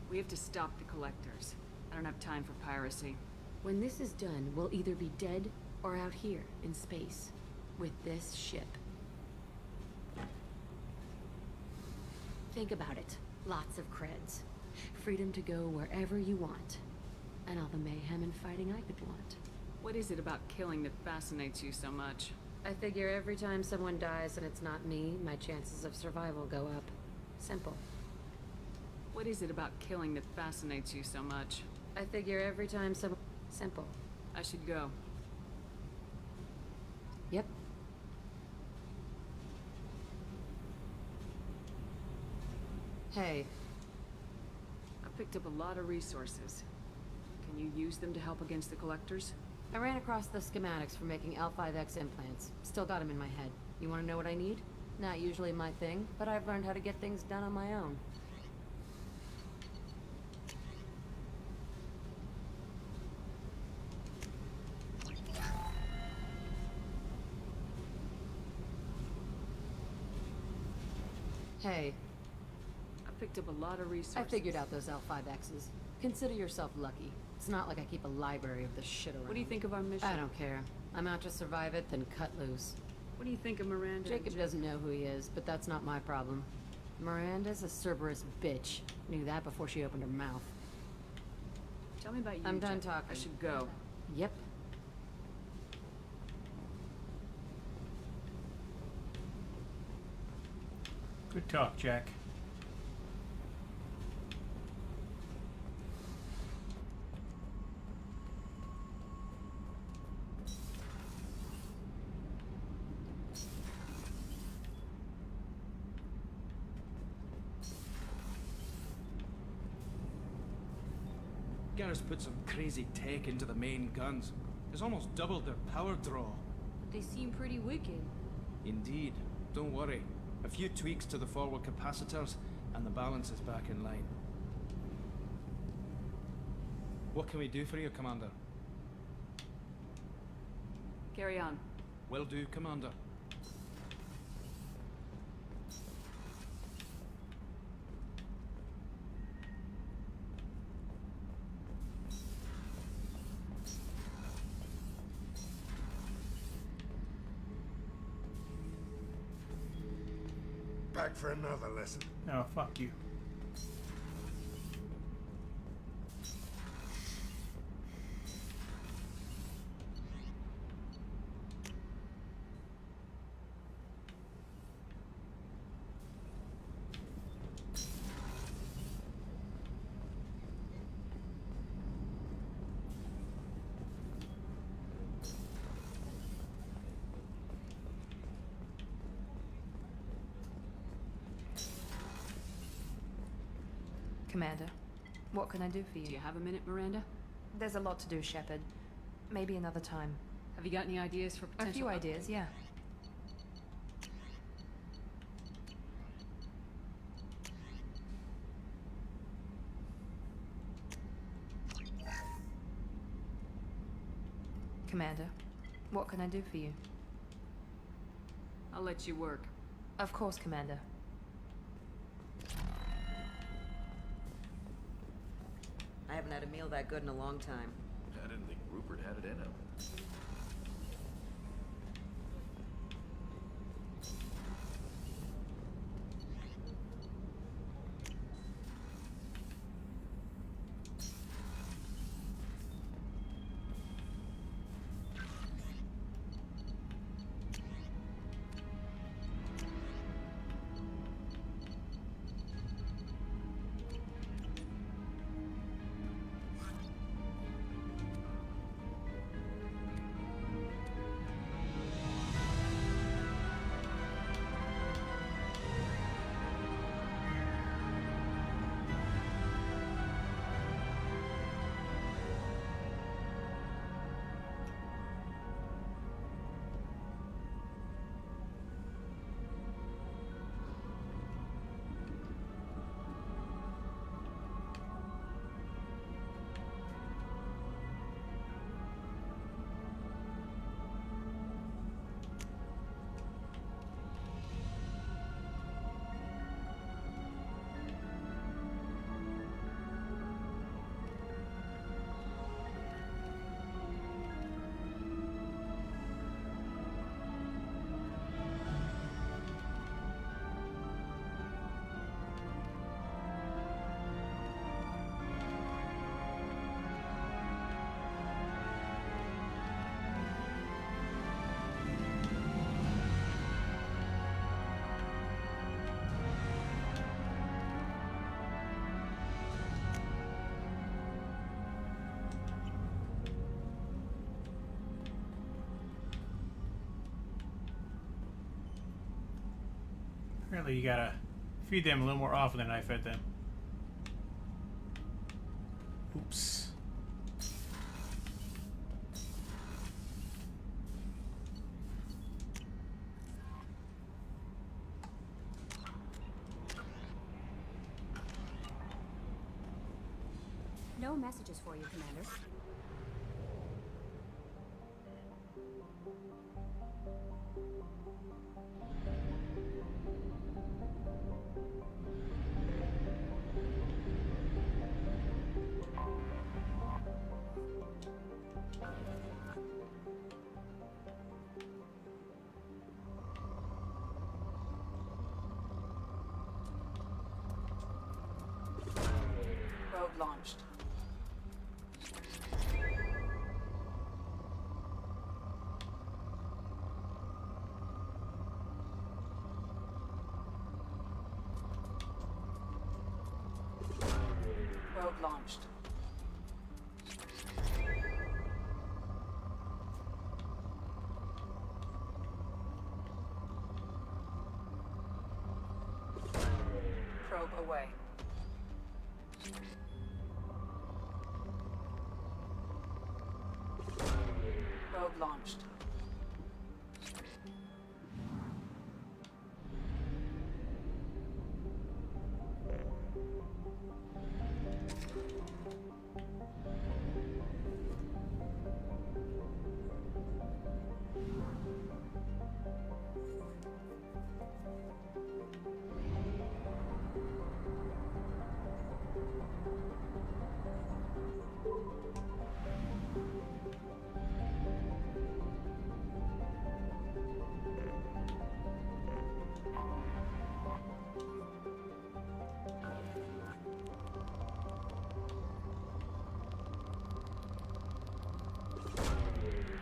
We have to stop the collectors. I don't have time for piracy. When this is done, we'll either be dead or out here in space with this ship. Think about it. Lots of creds. Freedom to go wherever you want. And all the mayhem and fighting I could want. What is it about killing that fascinates you so much? I figure every time someone dies and it's not me, my chances of survival go up. Simple. What is it about killing that fascinates you so much? I figure every time someone... Simple. I should go. Yep. Hey. I picked up a lot of resources. Can you use them to help against the collectors? I ran across the schematics for making L5X implants. Still got them in my head. You want to know what I need? Not usually my thing, but I've learned how to get things done on my own. Hey. I picked up a lot of resources. I figured out those L5Xs. Consider yourself lucky. It's not like I keep a library of this shit around. What do you think of our mission? I don't care. I'm out to survive it, then cut loose. What do you think of Miranda? Jacob doesn't know who he is, but that's not my problem. Miranda's a Cerberus bitch. Knew that before she opened her mouth. Tell me about you. I'm done Jack. talking. I should go. Yep. Good talk, Jack. Garrus put some crazy tech into the main guns. It's almost doubled their power draw. They seem pretty wicked. Indeed. Don't worry. A few tweaks to the forward capacitors, and the balance is back in line. What can we do for you, Commander? Carry on. Will do, Commander. Back for another lesson. No, fuck you. Commander, what can I do for you? Do you have a minute, Miranda? There's a lot to do, Shepard. Maybe another time. Have you got any ideas for potential... A few ideas, yeah. Commander, what can I do for you? I'll let you work. Of course, Commander. I haven't had a meal that good in a long time. I didn't think Rupert had it in him. Apparently you gotta feed them a little more often than I fed them. Oops. No messages for you, Commander. Probe launched. Probe launched. Probe away. Probe launched.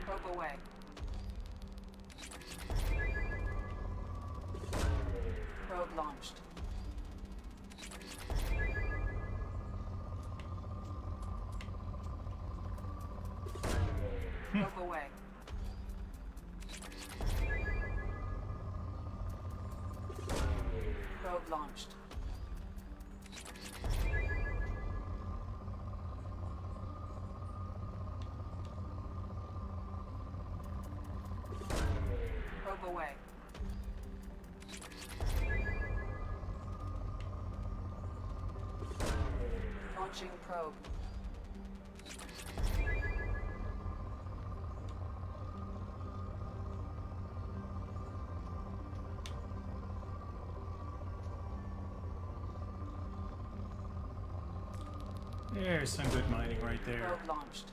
Probe away. Probe launched. Probe away. Probe launched. Probe away. Launching probe. There's some good mining right there. Probe launched.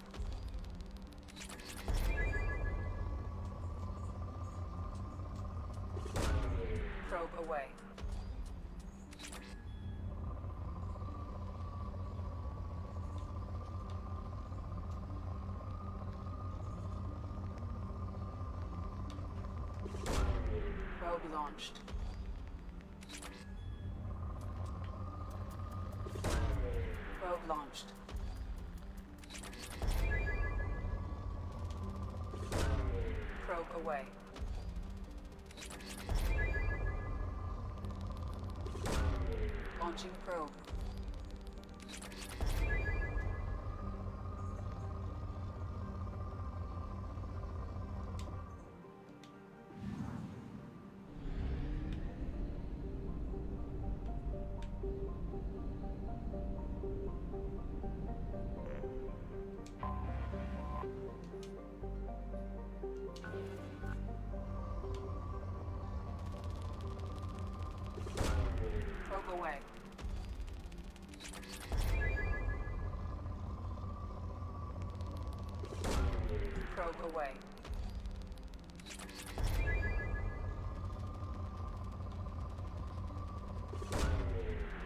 Probe away. Probe launched. Probe launched. Probe away. Launching probe. Probe away. Probe away.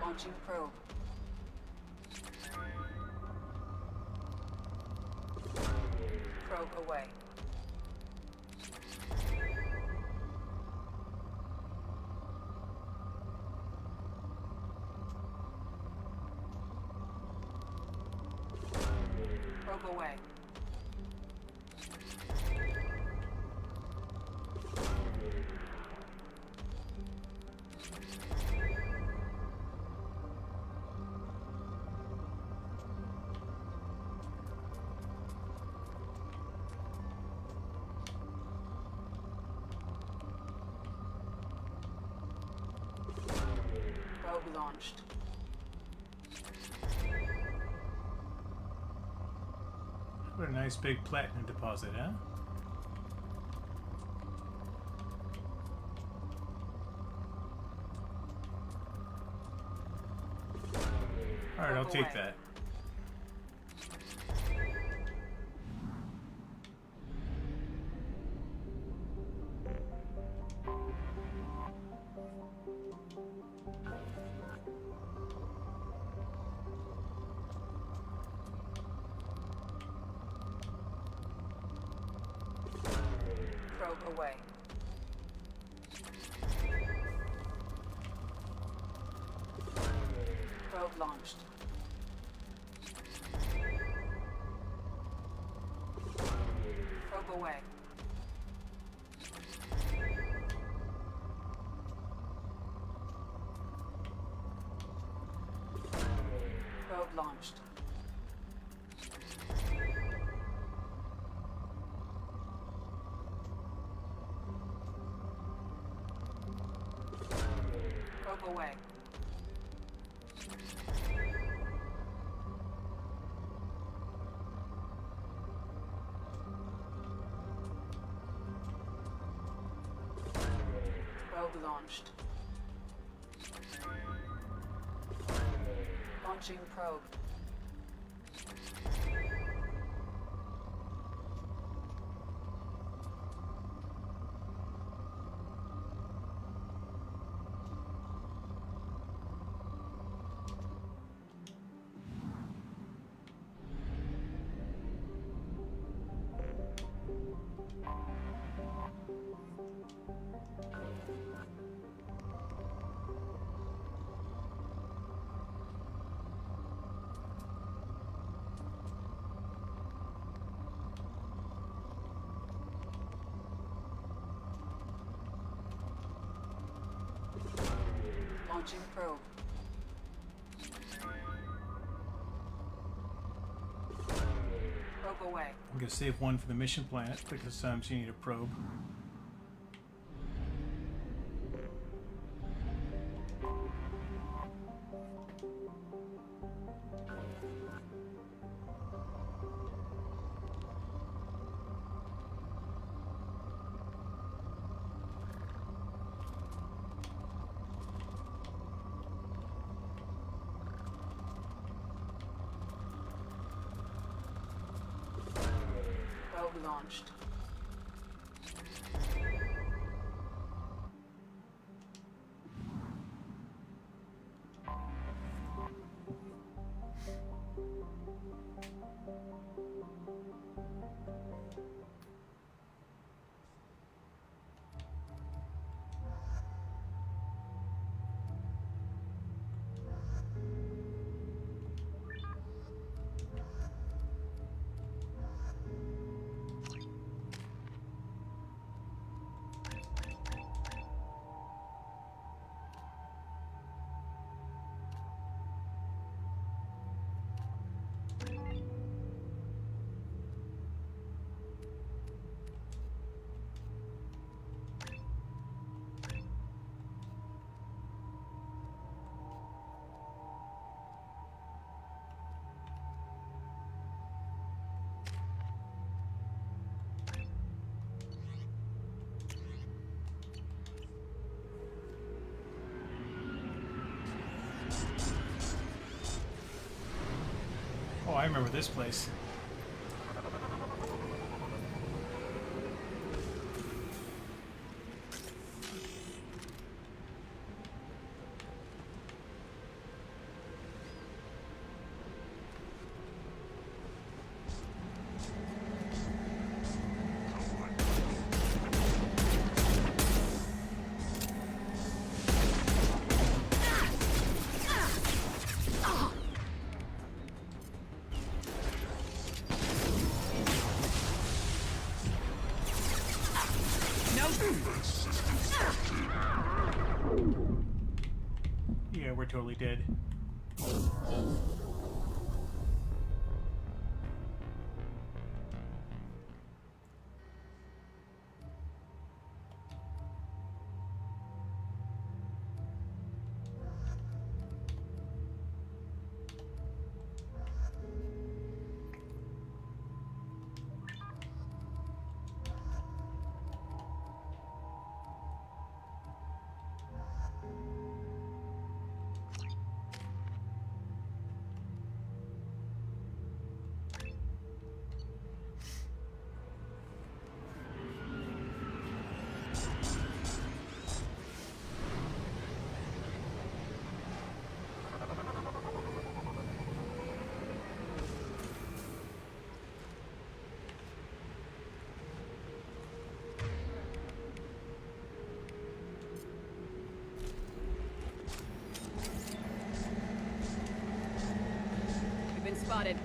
Launching probe. Probe away. Probe away. Probe launched. What a nice big platinum deposit, huh? Alright, I'll take that. Probe away. Probe launched. Probe away. Probe launched. Probe away. Probe launched. Launching probe. Launching probe. Probe away. I'm going to save one for the mission planet because sometimes you need a probe. Probe launched. Oh, I remember this place. Yeah, we're totally dead. been spotted.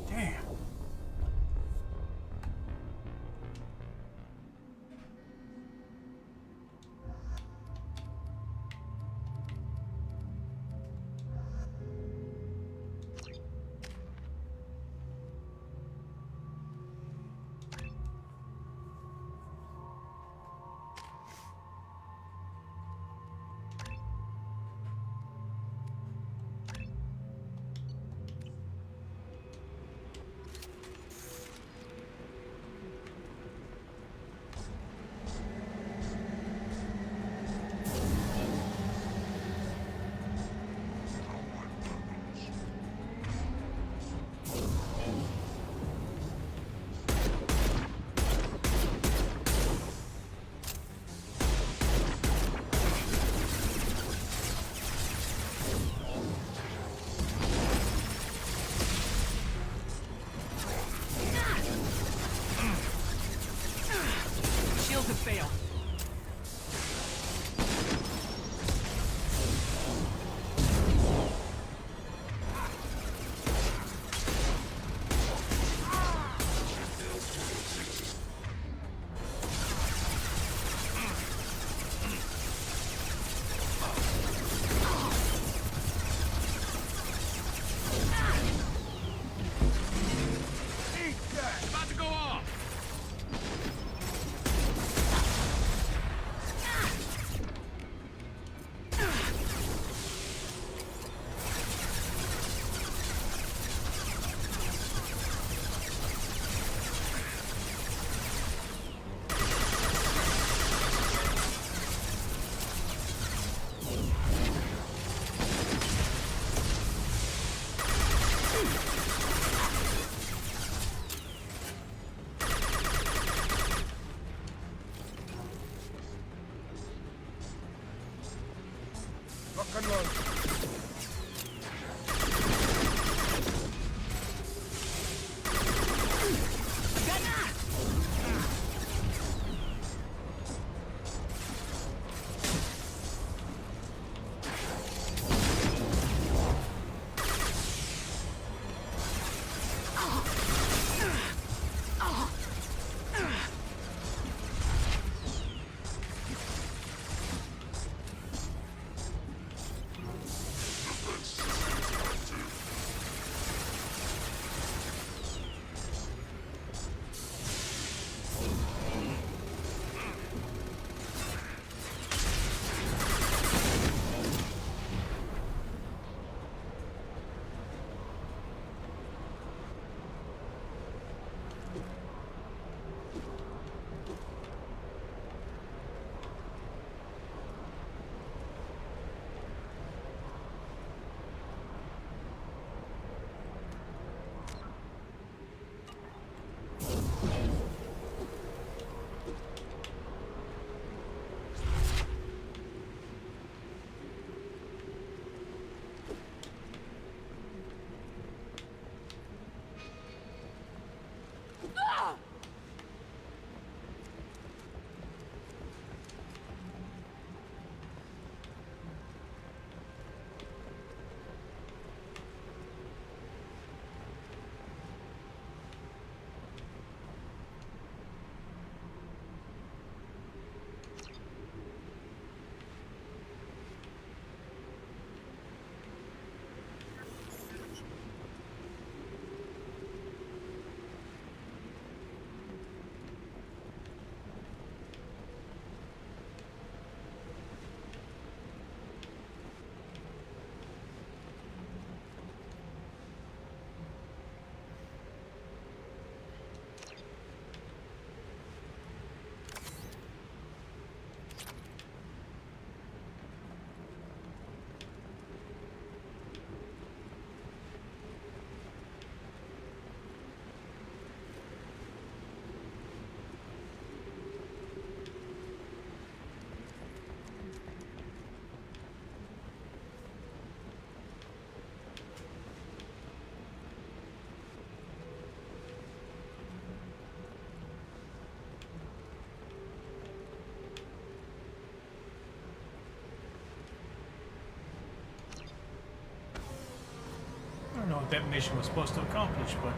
Damn. Shields have failed. About to go off. Lock and load. what that mission was supposed to accomplish, but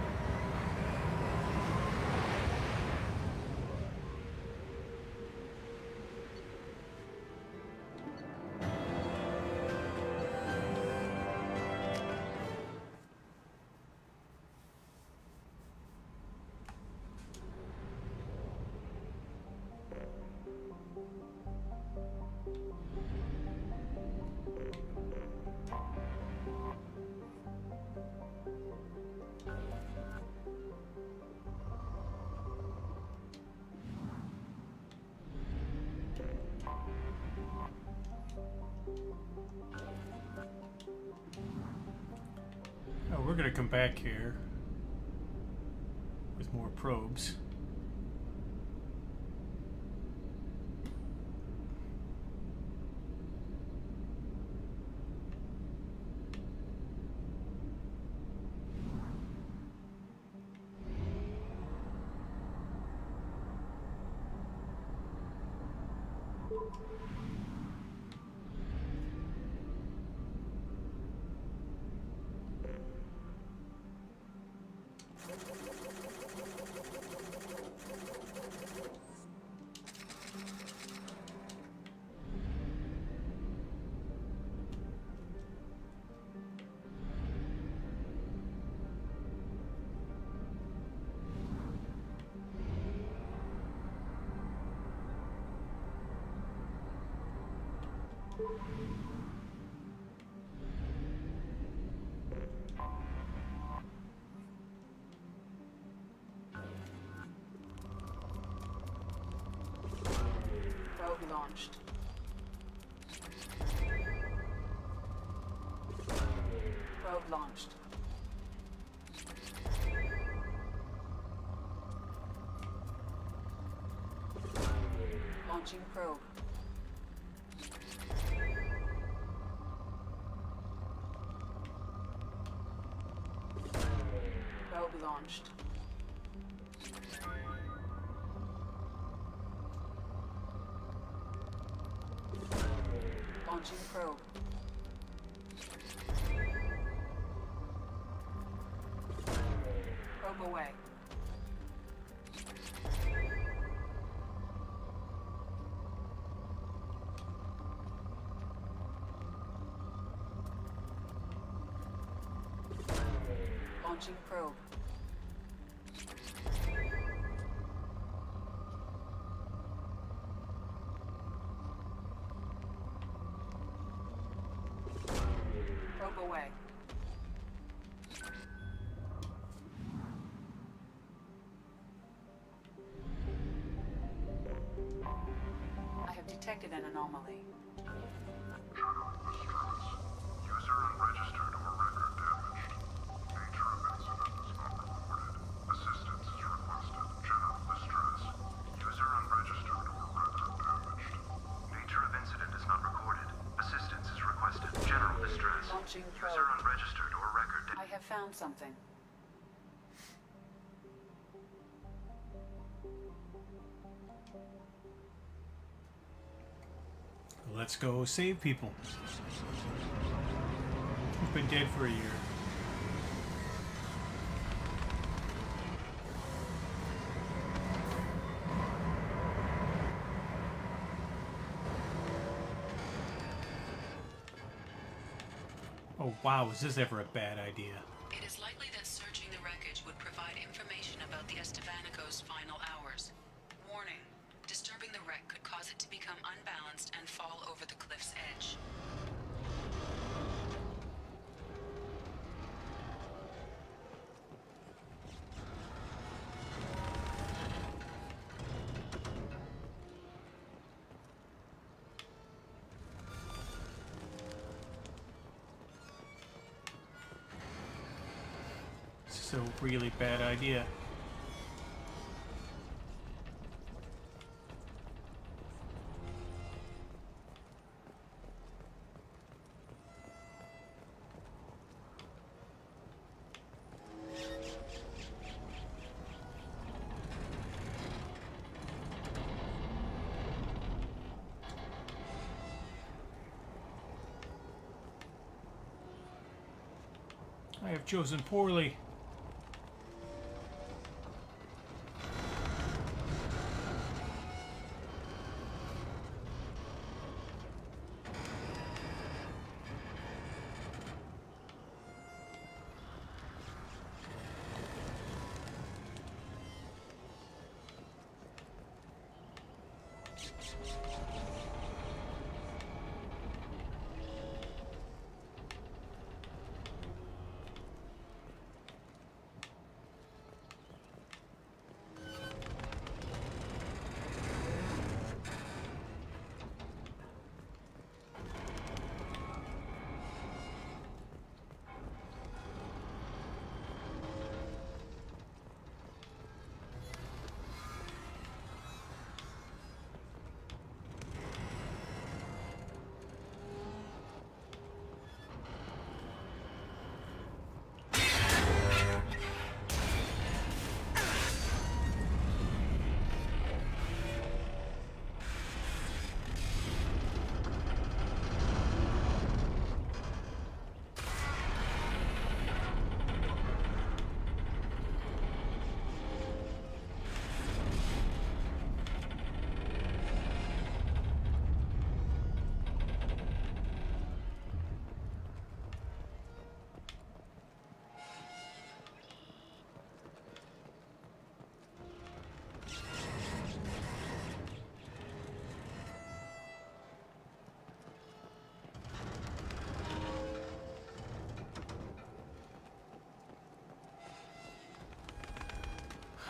we're going to come back here with more probes. Probe launched. Probe launched. Launching probe. Probe launched. Launching probe. Probe away. Launching probe. Probe away. I have detected an anomaly. User unregistered or record damaged. Nature of incident is not reported. Assistance is requested. General distress. User unregistered or record damaged. Nature of incident is not recorded. Assistance is requested. General distress. Launching probe. User unregistered or record damaged. I have found something. Let's go save people. We've been dead for a year. Oh wow, was this ever a bad idea? It is likely that searching the wreckage would provide information about the Estevanico's final hours. Warning, disturbing the wreck could cause it to become unbalanced and fall over the cliff's edge. This is a really bad idea. I have chosen poorly.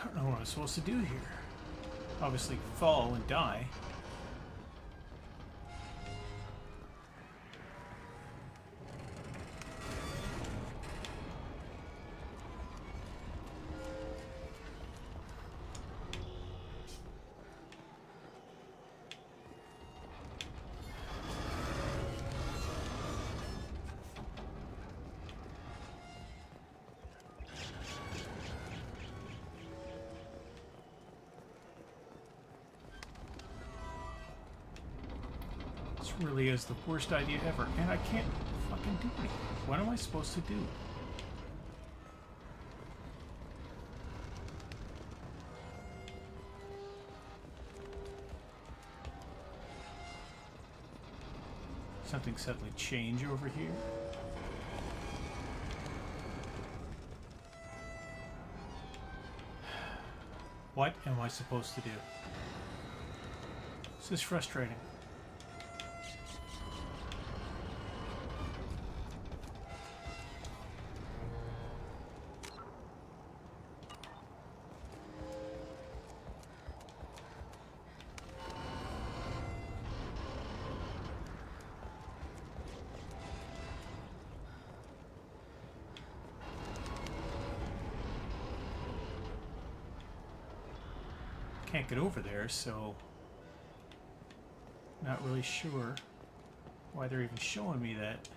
I don't know what I'm supposed to do here. Obviously fall and die. Really is the worst idea ever, and I can't fucking do anything. What am I supposed to do? Something suddenly change over here? What am I supposed to do? This is frustrating. Can't get over there, so not really sure why they're even showing me that.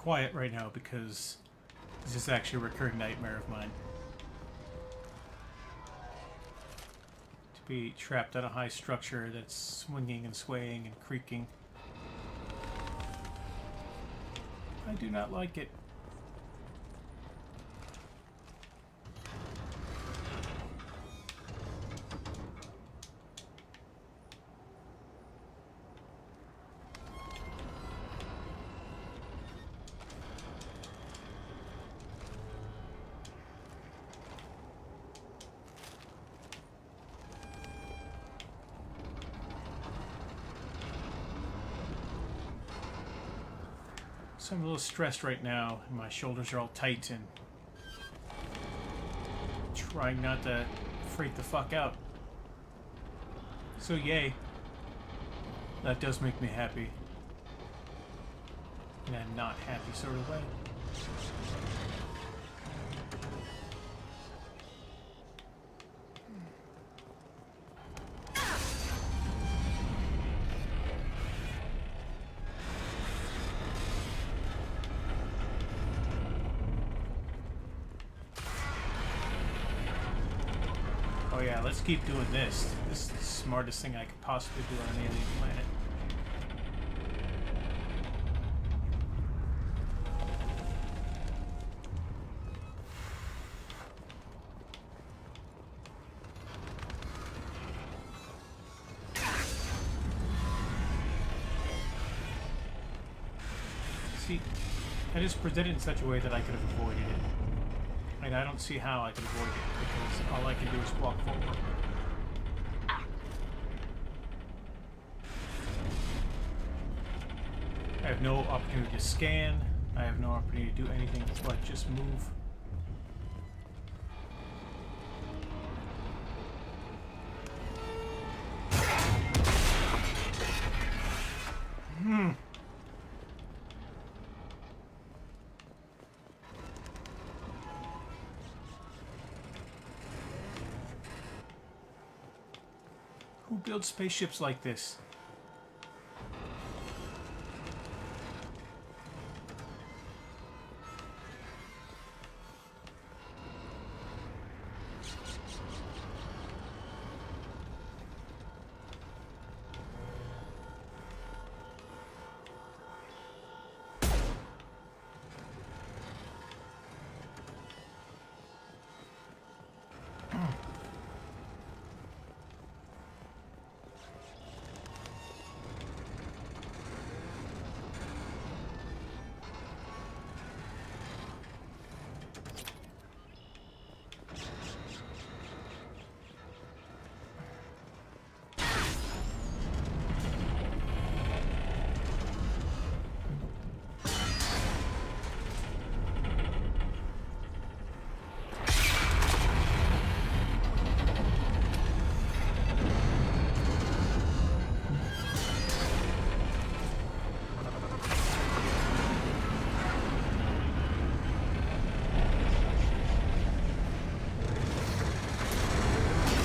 quiet right now because this is actually a recurring nightmare of mine. To be trapped on a high structure that's swinging and swaying and creaking. I do not like it. So I'm a little stressed right now, and my shoulders are all tight and trying not to freak the fuck out. So yay. That does make me happy. In a not happy sort of way. Oh yeah, let's keep doing this. This is the smartest thing I could possibly do on an alien planet. See, it is presented in such a way that I could have avoided it. And I don't see how I can avoid it, because all I can do is walk forward. I have no opportunity to scan. I have no opportunity to do anything but just move. Who builds spaceships like this?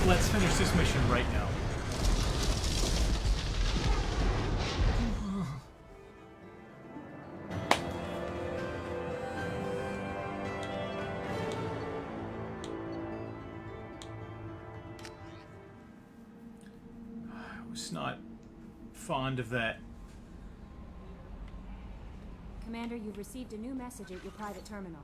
Let's finish this mission right now. I was not fond of that. Commander, you've received a new message at your private terminal.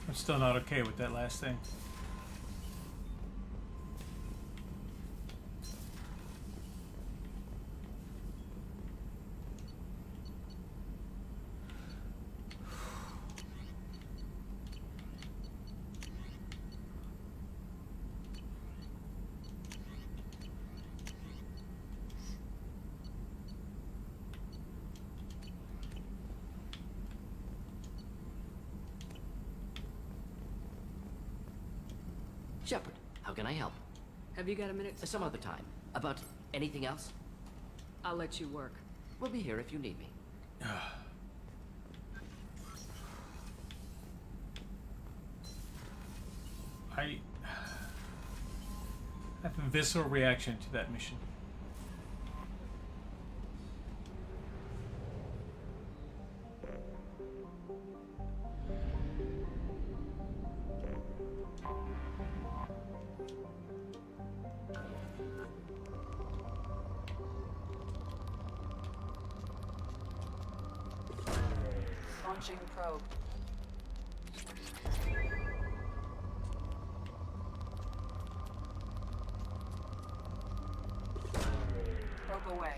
I'm still not okay with that last thing. Shepard, how can I help? Have you got a minute? Some other time. About anything else? I'll let you work. We'll be here if you need me. I have a visceral reaction to that mission. Launching probe. Probe away.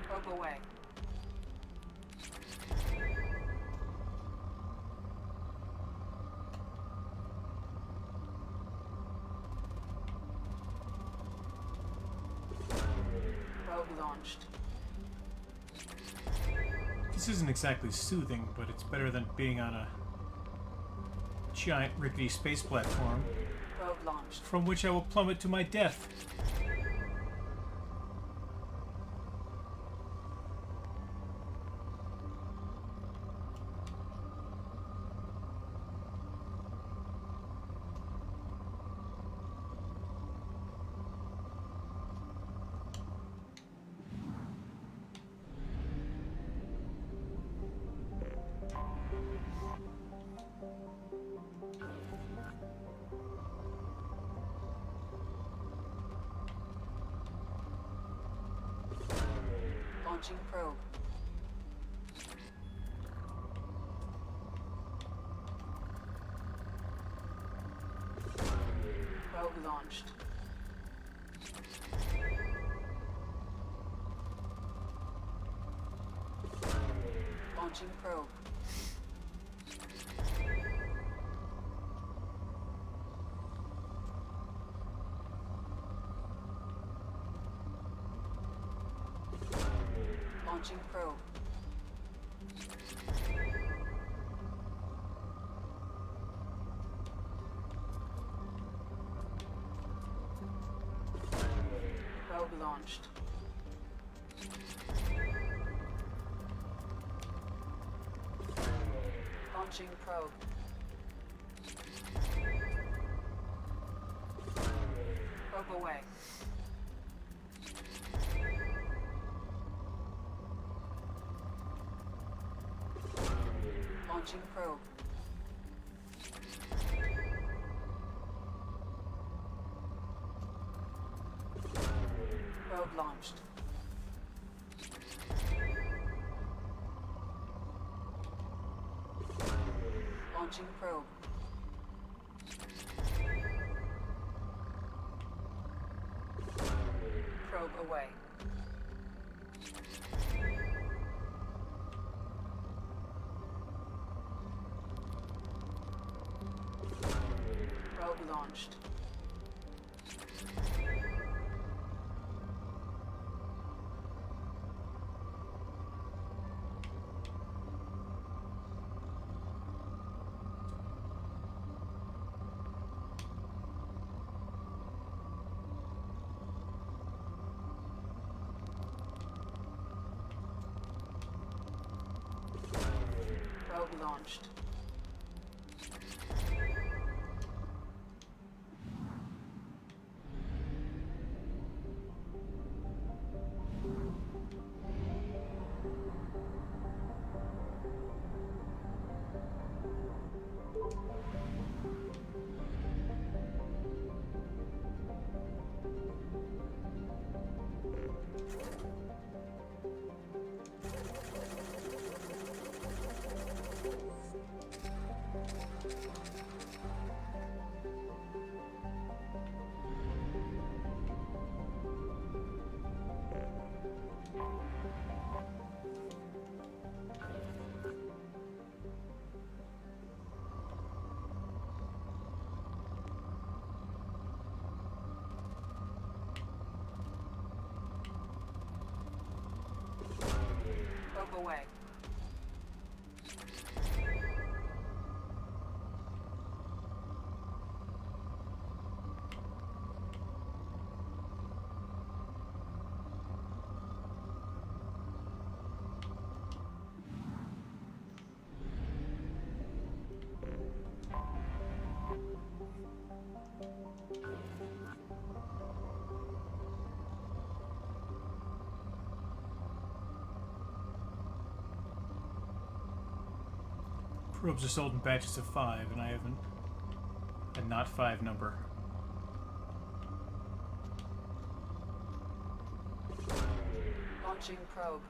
Probe away. Probe launched. This isn't exactly soothing, but it's better than being on a giant rickety space platform Probe launched. from which I will plummet to my death. Launching probe. Probe launched. Launching probe. Launching probe. Probe launched. Launching probe. Probe away. Launching probe. Probe launched. Launching probe. Probe away. Probe launched. Probe launched. Probe away. Probes are sold in batches of 5, and I haven't a not 5 number. Launching probe.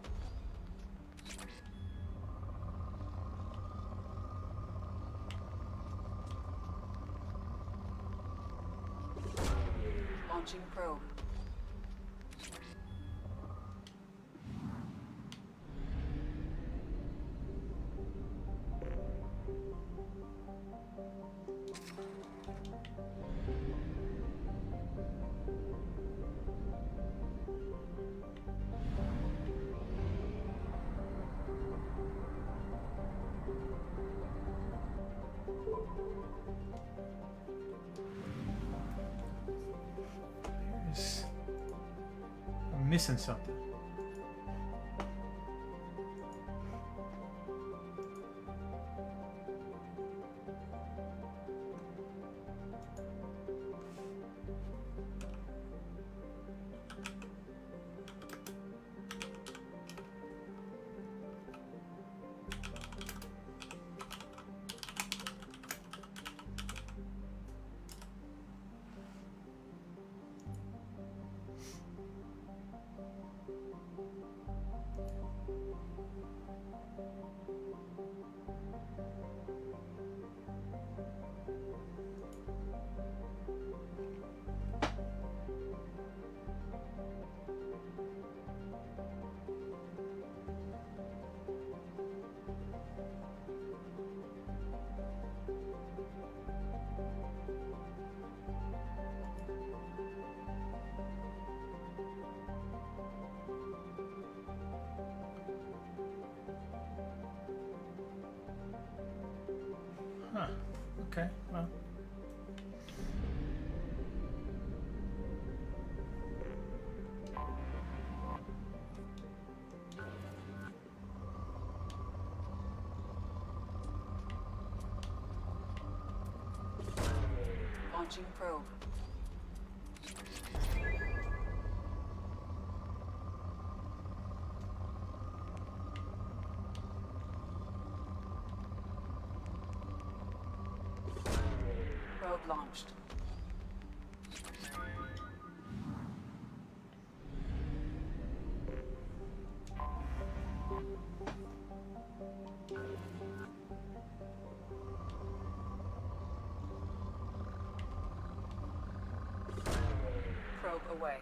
Launching probe. I'm missing something. Huh. Okay, well. Launching probe. Probe launched. Probe away.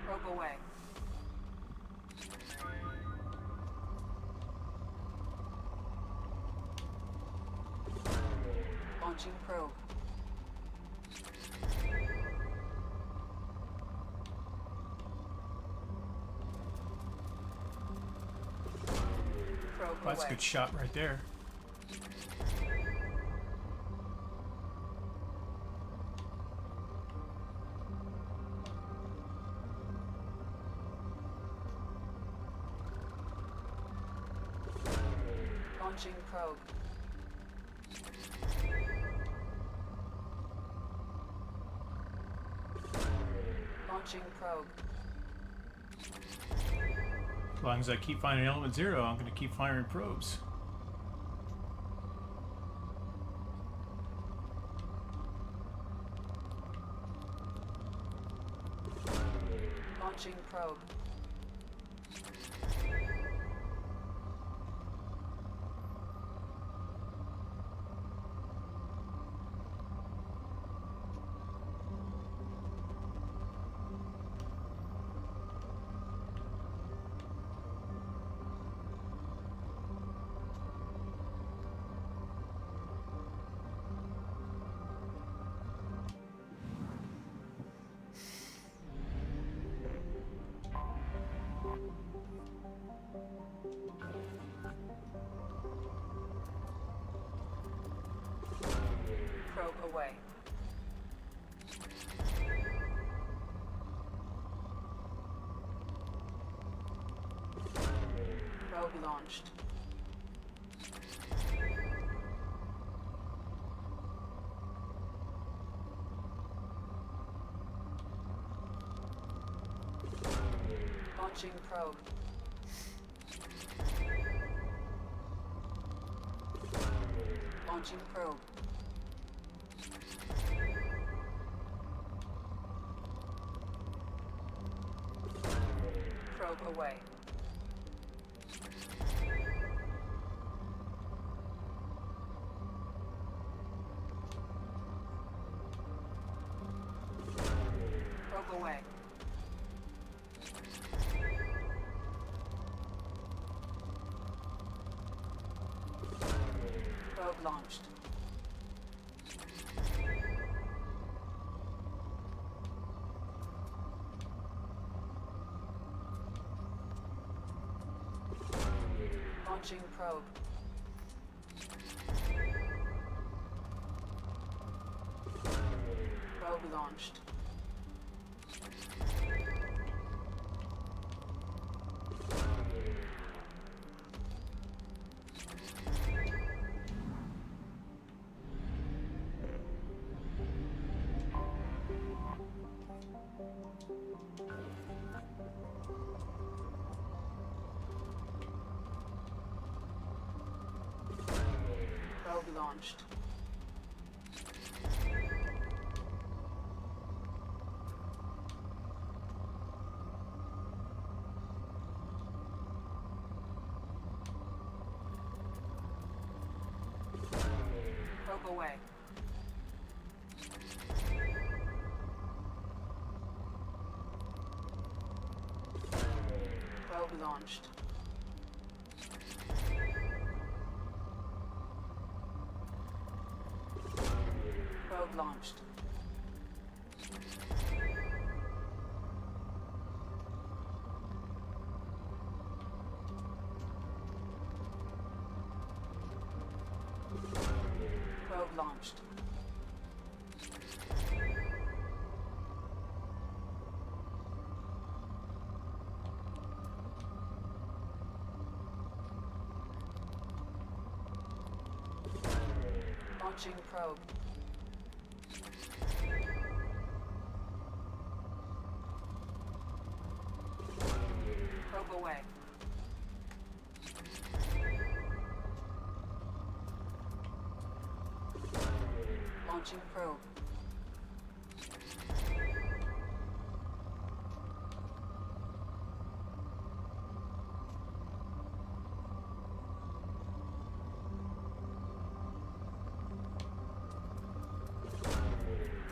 Probe away. Launching probe. Probe Well, that's a away. good shot right there. Launching probe. Launching probe. As long as I keep finding element 0, I'm going to keep firing probes. Launching probe. Probe away. Probe launched. Launching probe. Launching probe. Probe away. Probe away. Probe launched. Launching probe. Probe launched. Probe launched. Probe away. Probe launched. Probe launched. Probe launched. Launching probe. Probe away. Launching probe.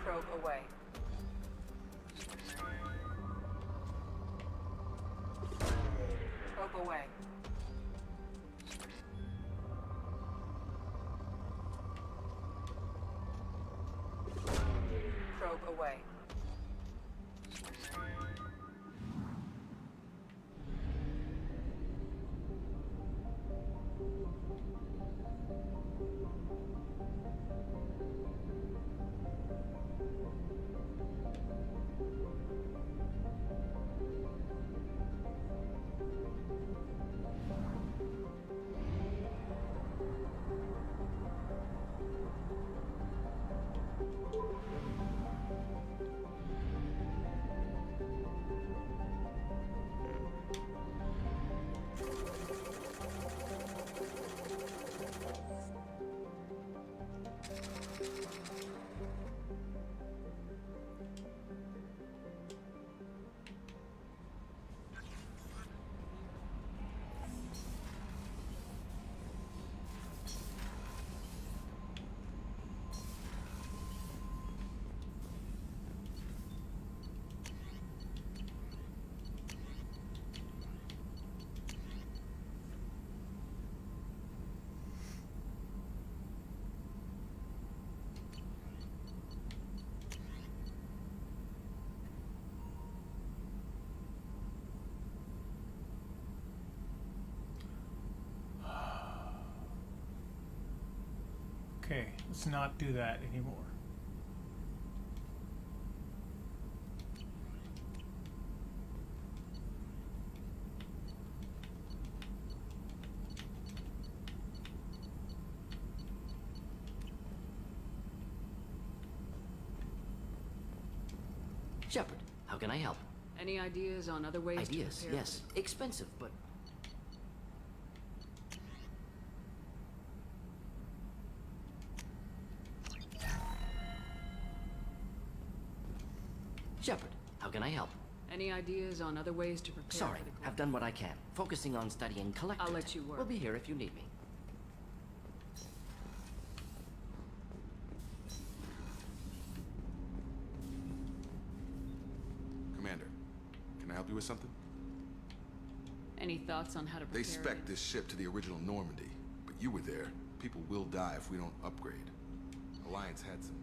Probe away. Probe away. Probe away. Okay, let's not do that anymore. Shepard, how can I help? Any ideas on other ways to Ideas, prepare? yes. Expensive, but... Shepard, how can I help? Any ideas on other ways to prepare Sorry, for the I've done what I can. Focusing on studying collector. I'll let you work. We'll be here if you need me. Commander, can I help you with something? Any thoughts on how to prepare? They spec'd this ship to the original Normandy, but you were there. People will die if we don't upgrade. Alliance had some...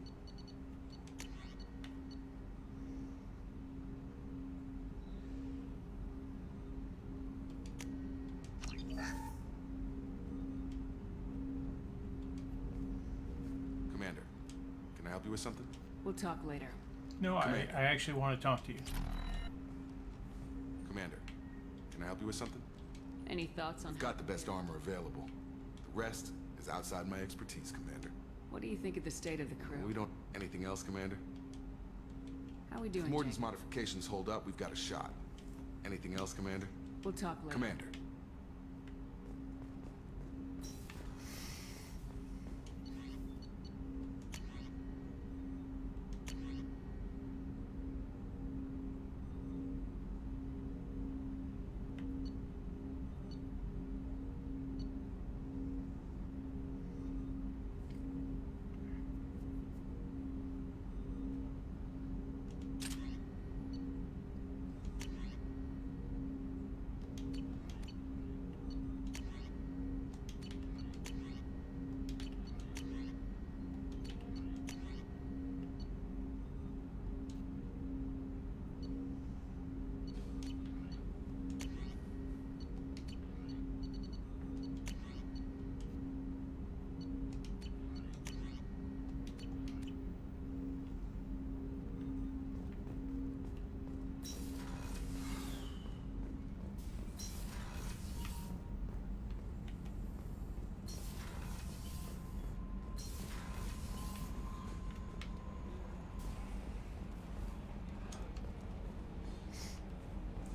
Commander, can I help you with something? We'll talk later. No, I actually want to talk to you. Commander, can I help you with something? Any thoughts on I've got the best armor available. The rest is outside my expertise, Commander. What do you think of the state of the crew? We don't... Anything else, Commander? How we If doing, Morden's Jake? modifications hold up, we've got a shot. Anything else, Commander? We'll talk later. Commander.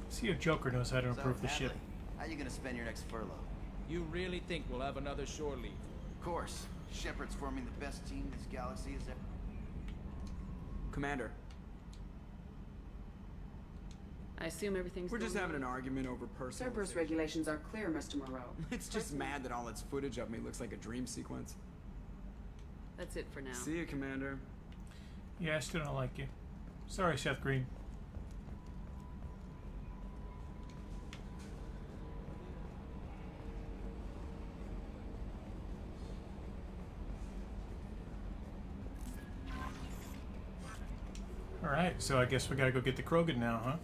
See if Joker knows how to improve the ship. How you gonna spend your next furlough? You really think we'll have another shore leave? Of course. Shepard's forming the best team this galaxy has ever... Commander, I assume everything's we're just going having an well? argument over personal... Cerberus regulations are clear, Mr. Moreau. It's just mad that all its footage of me looks like a dream sequence. That's it for now. See you, Commander. Yeah, I still don't like you. Sorry, Seth Green. Alright, so I guess we gotta go get the Krogan now, huh?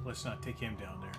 Let's not take him down there.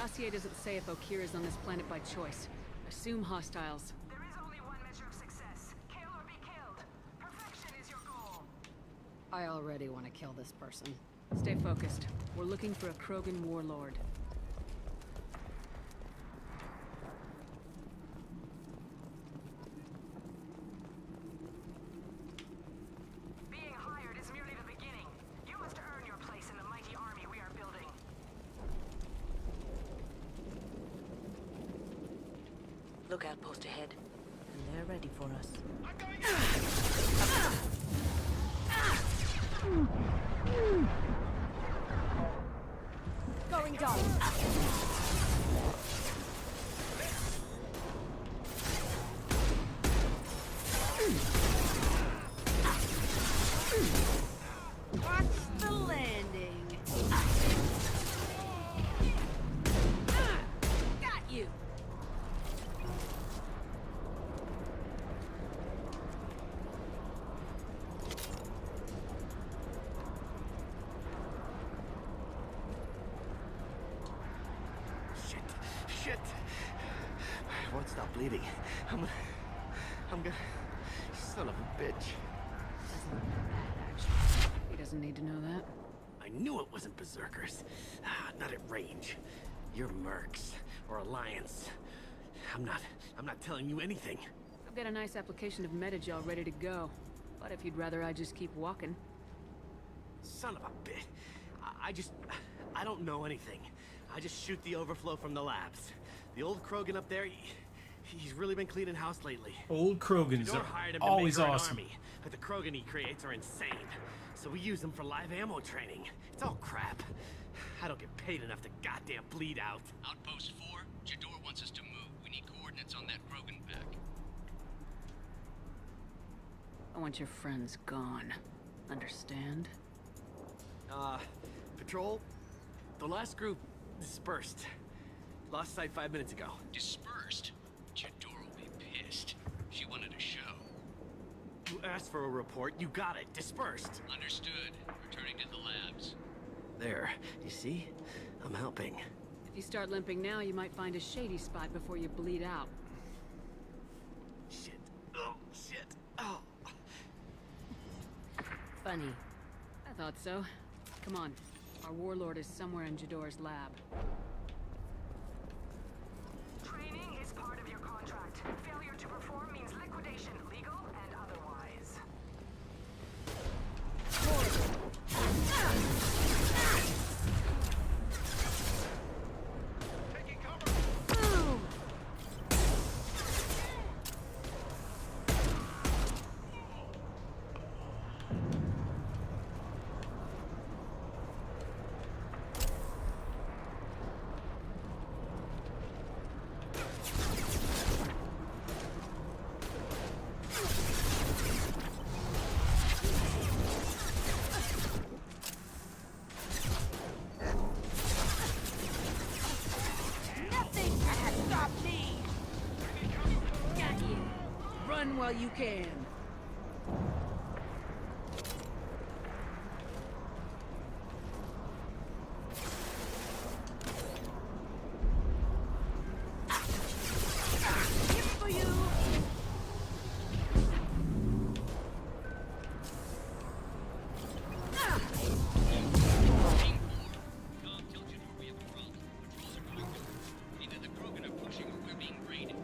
dossier doesn't say if Okir is on this planet by choice. Assume hostiles. There is only one measure of success. Kill or be killed. Perfection is your goal. I already want to kill this person. Stay focused. We're looking for a Krogan warlord. Being hired is merely the beginning. You must earn your place in the mighty army we are building. Lookout post ahead. And they're ready for us. Going down. Watch the landing. Got you. Shit! I won't stop bleeding. I'm gonna... Son of a bitch. He doesn't need to know that. I knew it wasn't Berserkers. Not at range. You're Mercs, or Alliance. I'm not telling you anything. I've got a nice application of metagel ready to go. But if you'd rather I just keep walking. Son of a bitch. I don't know anything. I just shoot the overflow from the labs. The old Krogan up there, he's really been cleaning house lately. Old Krogans Fedor are hired him to always make her an awesome. army, but the Krogan he creates are insane. So we use them for live ammo training. It's all crap. I don't get paid enough to goddamn bleed out. Outpost 4, Jador wants us to move. We need coordinates on that Krogan pack. I want your friends gone. Understand? Patrol? The last group dispersed. Lost sight 5 minutes ago. Dispersed? Jador will be pissed. She wanted a show. You asked for a report, you got it. Dispersed. Understood. Returning to the labs. There. You see? I'm helping. If you start limping now, you might find a shady spot before you bleed out. Shit. Oh, shit. Oh. Funny. I thought so. Come on. Our warlord is somewhere in Jador's lab. Training is part of your contract. Failure to perform means liquidation, legal and otherwise. Taking cover! Nothing can stop me. Got you. Run while you can. Here for you. Team 4. Come, tell Jador we have a problem. Patrols are going through. Either the Krogan are pushing or we're being raided.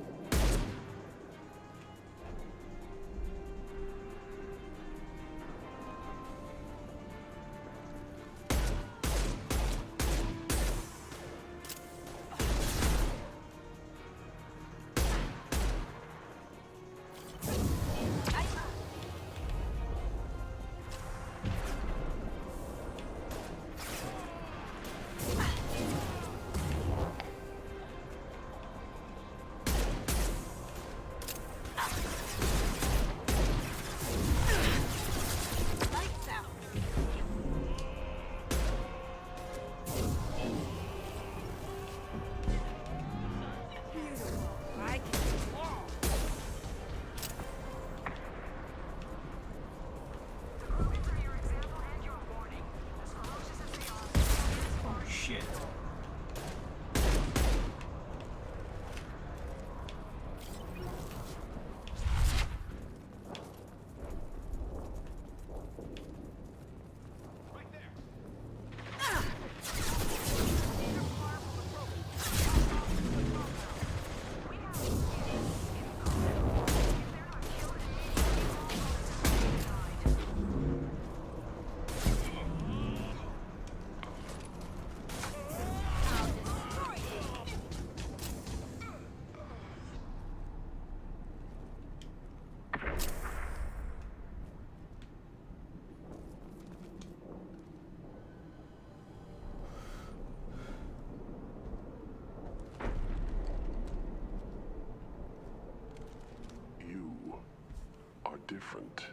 different.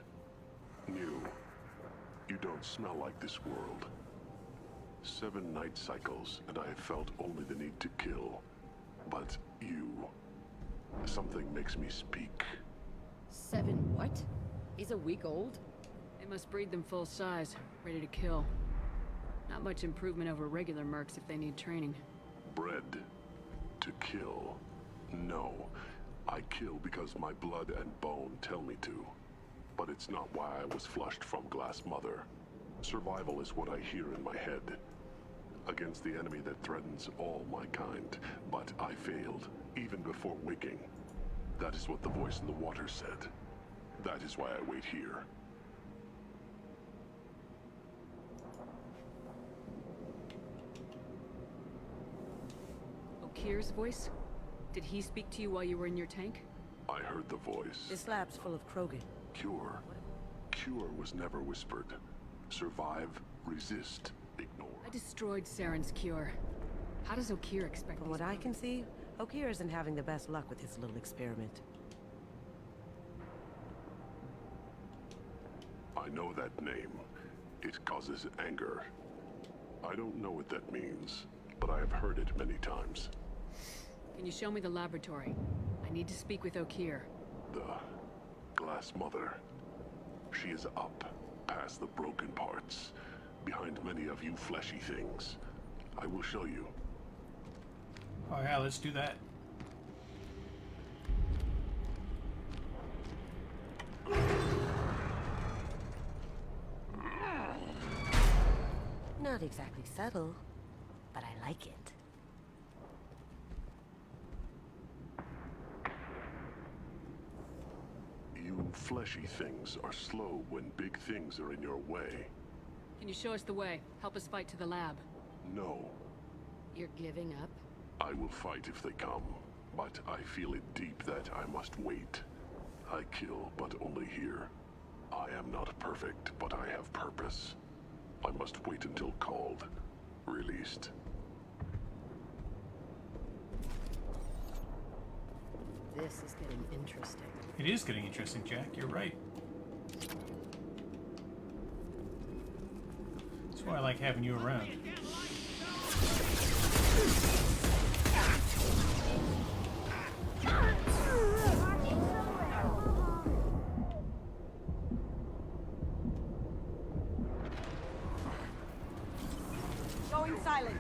New. You don't smell like this world. 7 night cycles, and I have felt only the need to kill. But you... something makes me speak. 7 what? He's a week old? They must breed them full size, ready to kill. Not much improvement over regular mercs if they need training. Bred to kill. No. I kill because my blood and bone tell me to. But it's not why I was flushed from Glass Mother. Survival is what I hear in my head. Against the enemy that threatens all my kind. But I failed, even before waking. That is what the voice in the water said. That is why I wait here. Okir's voice? Did he speak to you while you were in your tank? I heard the voice. This lab's full of Krogan. Cure. Cure was never whispered. Survive, resist, ignore. I destroyed Saren's cure. How does Okir expect From these what I can see, Okir isn't having the best luck with his little experiment. I know that name. It causes anger. I don't know what that means, but I have heard it many times. Can you show me the laboratory? I need to speak with Okir. The Glass Mother. She is up, past the broken parts, behind many of you fleshy things. I will show you. Oh yeah, let's do that. Not exactly subtle, but I like it. You fleshy things are slow when big things are in your way. Can you show us the way? Help us fight to the lab. No. You're giving up? I will fight if they come, but I feel it deep that I must wait. I kill, but only here. I am not perfect, but I have purpose. I must wait until called, released. This is getting interesting. It is getting interesting, Jack. You're right. That's why I like having you around. Going silent.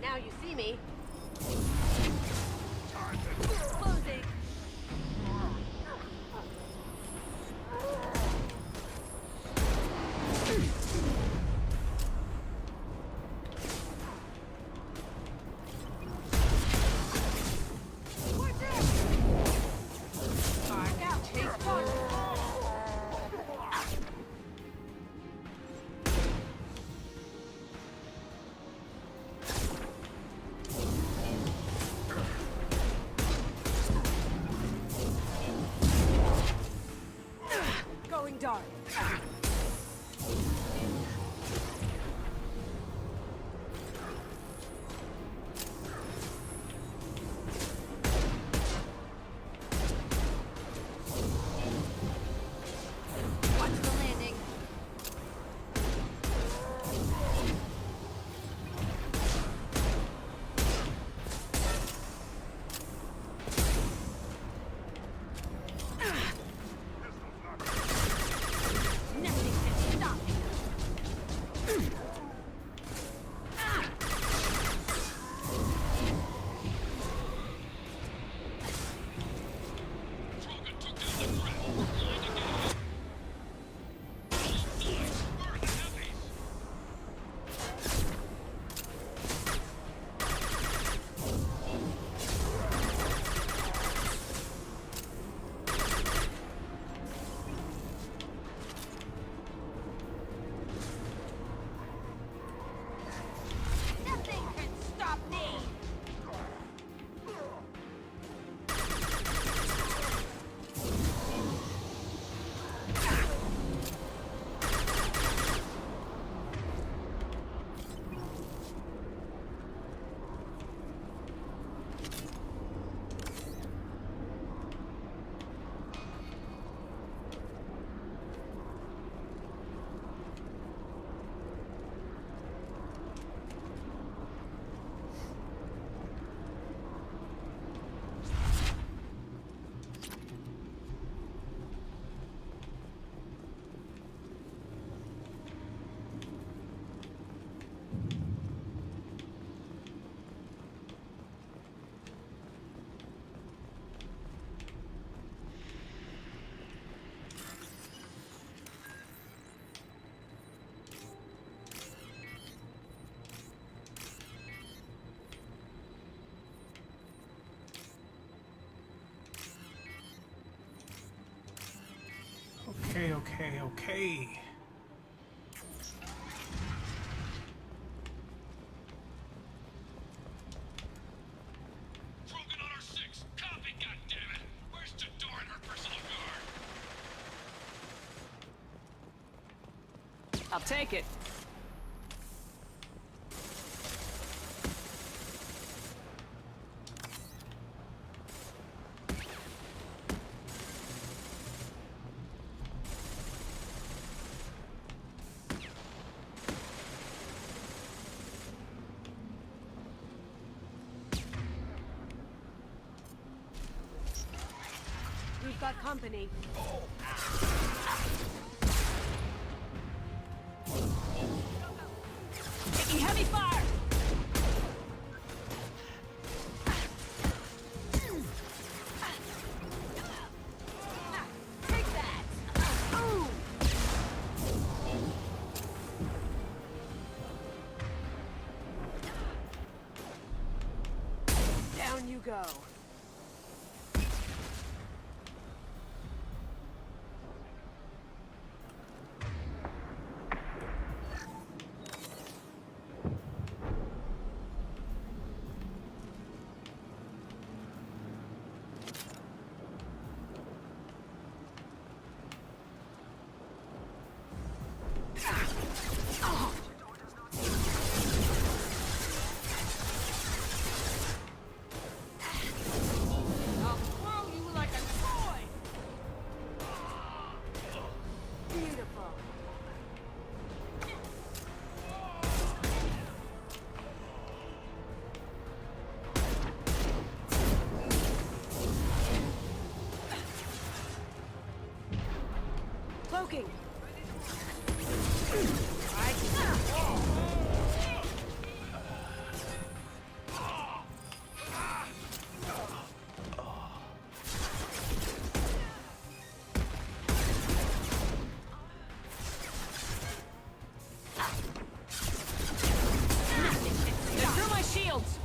Now you see me. Closing. Okay. Krogan on our 6. Copy, goddammit. Where's Tador and her personal guard? I'll take it. We've got company. Taking heavy fire! Take that! Ooh. Down you go. I'll throw you like a toy! Beautiful. Cloaking. They're through my shields!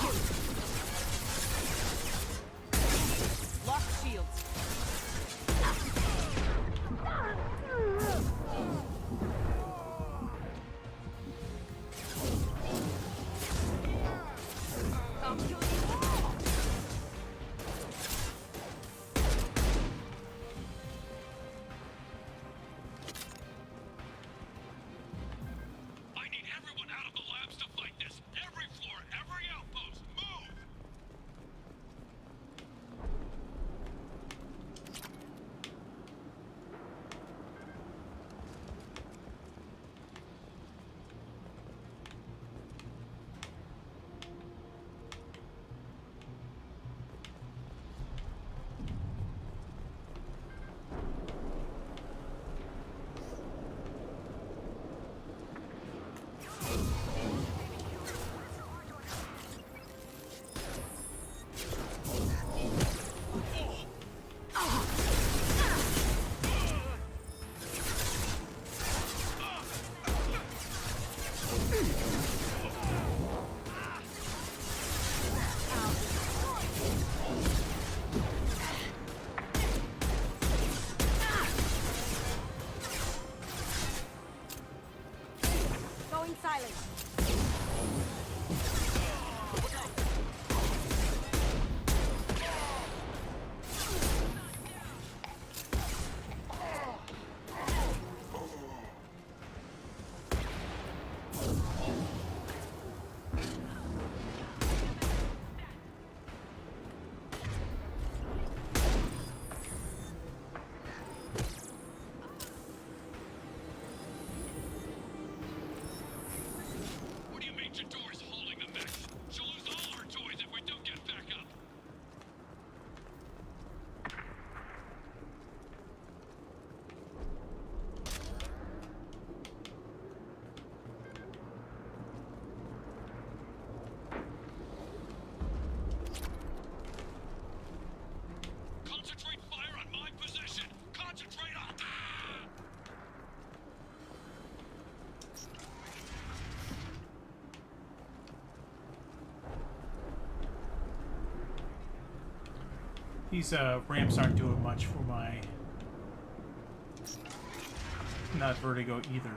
Lock shields. I need everyone out of the labs to fight this. Every floor, every outpost, move! Going silent. What do you mean Jador's holding the mech? She'll lose all her toys if we don't get back up. Concentrate fire on my position! Concentrate on... These ramps aren't doing much for my... not vertigo either.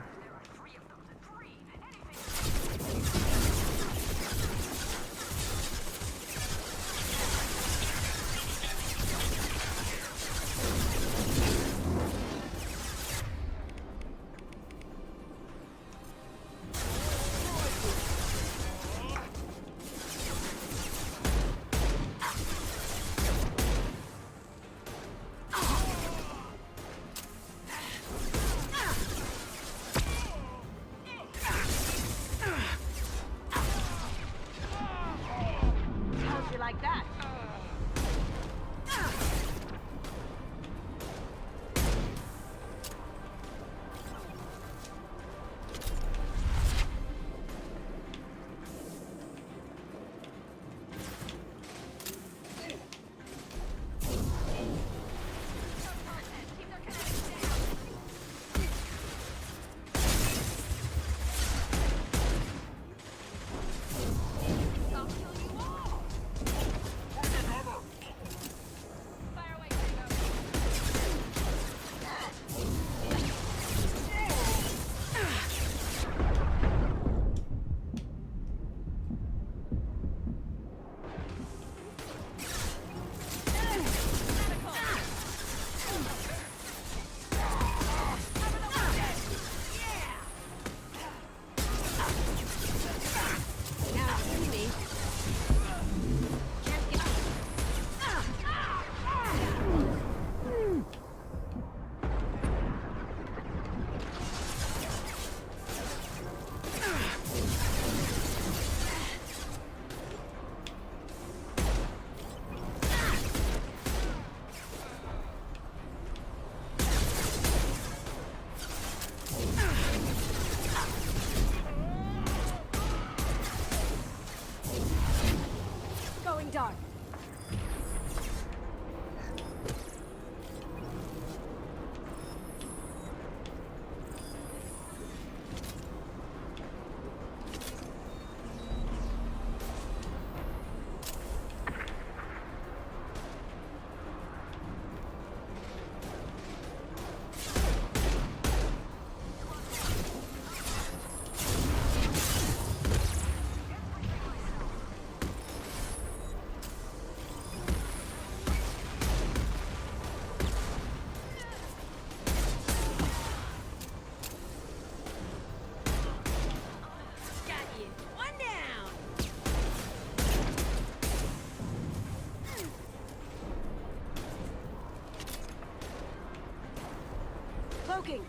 smoking!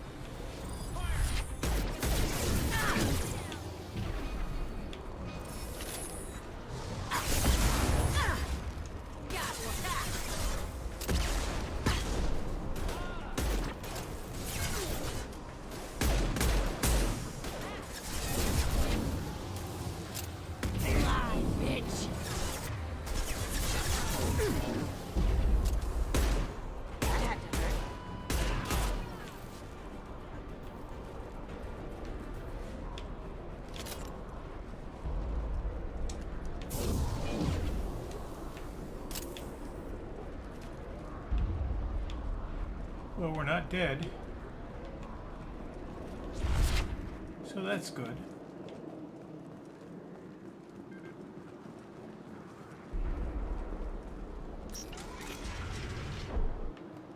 Well, we're not dead. So that's good.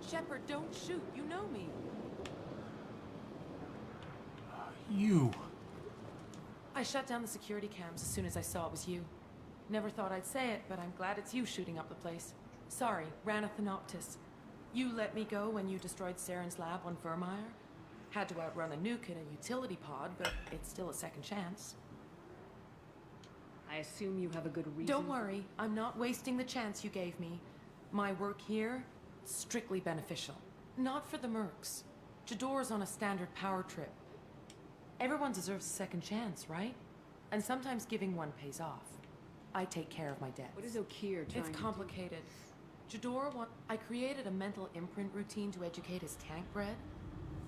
Shepard, don't shoot. You know me. You. I shut down the security cams as soon as I saw it was you. Never thought I'd say it, but I'm glad it's you shooting up the place. Sorry, ran a Thanoptis. You let me go when you destroyed Saren's lab on Vermeer. Had to outrun a nuke in a utility pod, but it's still a second chance. I assume you have a good reason. Don't worry, I'm not wasting the chance you gave me. My work here, strictly beneficial. Not for the mercs. Jador's on a standard power trip. Everyone deserves a second chance, right? And sometimes giving one pays off. I take care of my debts. What is Okeer trying It's complicated. I created a mental imprint routine to educate his tank bred.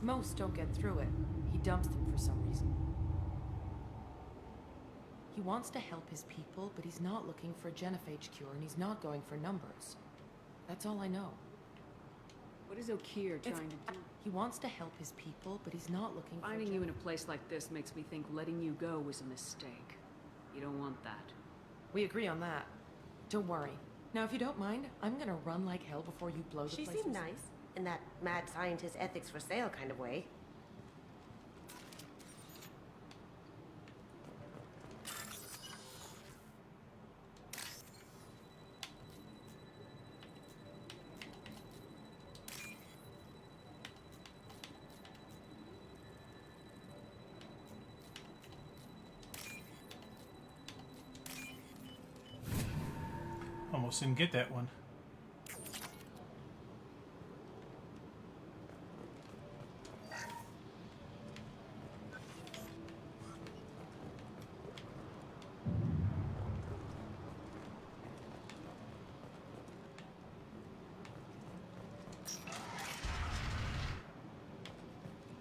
Most don't get through it. He dumps them for some reason. He wants to help his people, but he's not looking for a genophage cure, and he's not going for numbers. That's all I know. What is Okeer trying to do? He wants to help his people, but he's not looking for Finding you in a place like this makes me think letting you go was a mistake. You don't want that. We agree on that. Don't worry. Now, if you don't mind, I'm gonna run like hell before you blow the She place. seemed nice, in that mad scientist ethics for sale kind of way. Almost didn't get that one.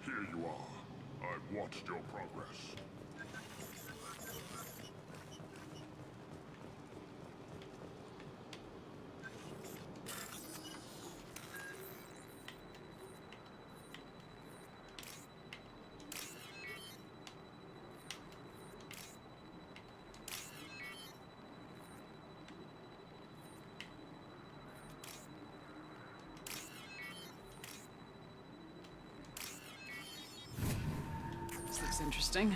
Here you are. I've watched your progress. This looks interesting.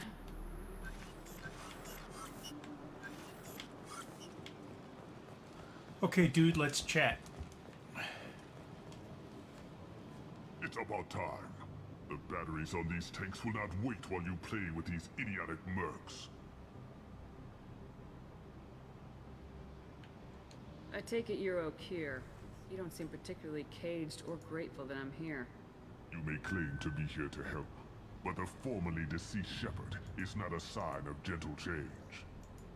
Okay, dude, let's chat. It's about time. The batteries on these tanks will not wait while you play with these idiotic mercs. I take it you're Okeer. You don't seem particularly caged or grateful that I'm here. You may claim to be here to help, but the formerly deceased Shepard is not a sign of gentle change.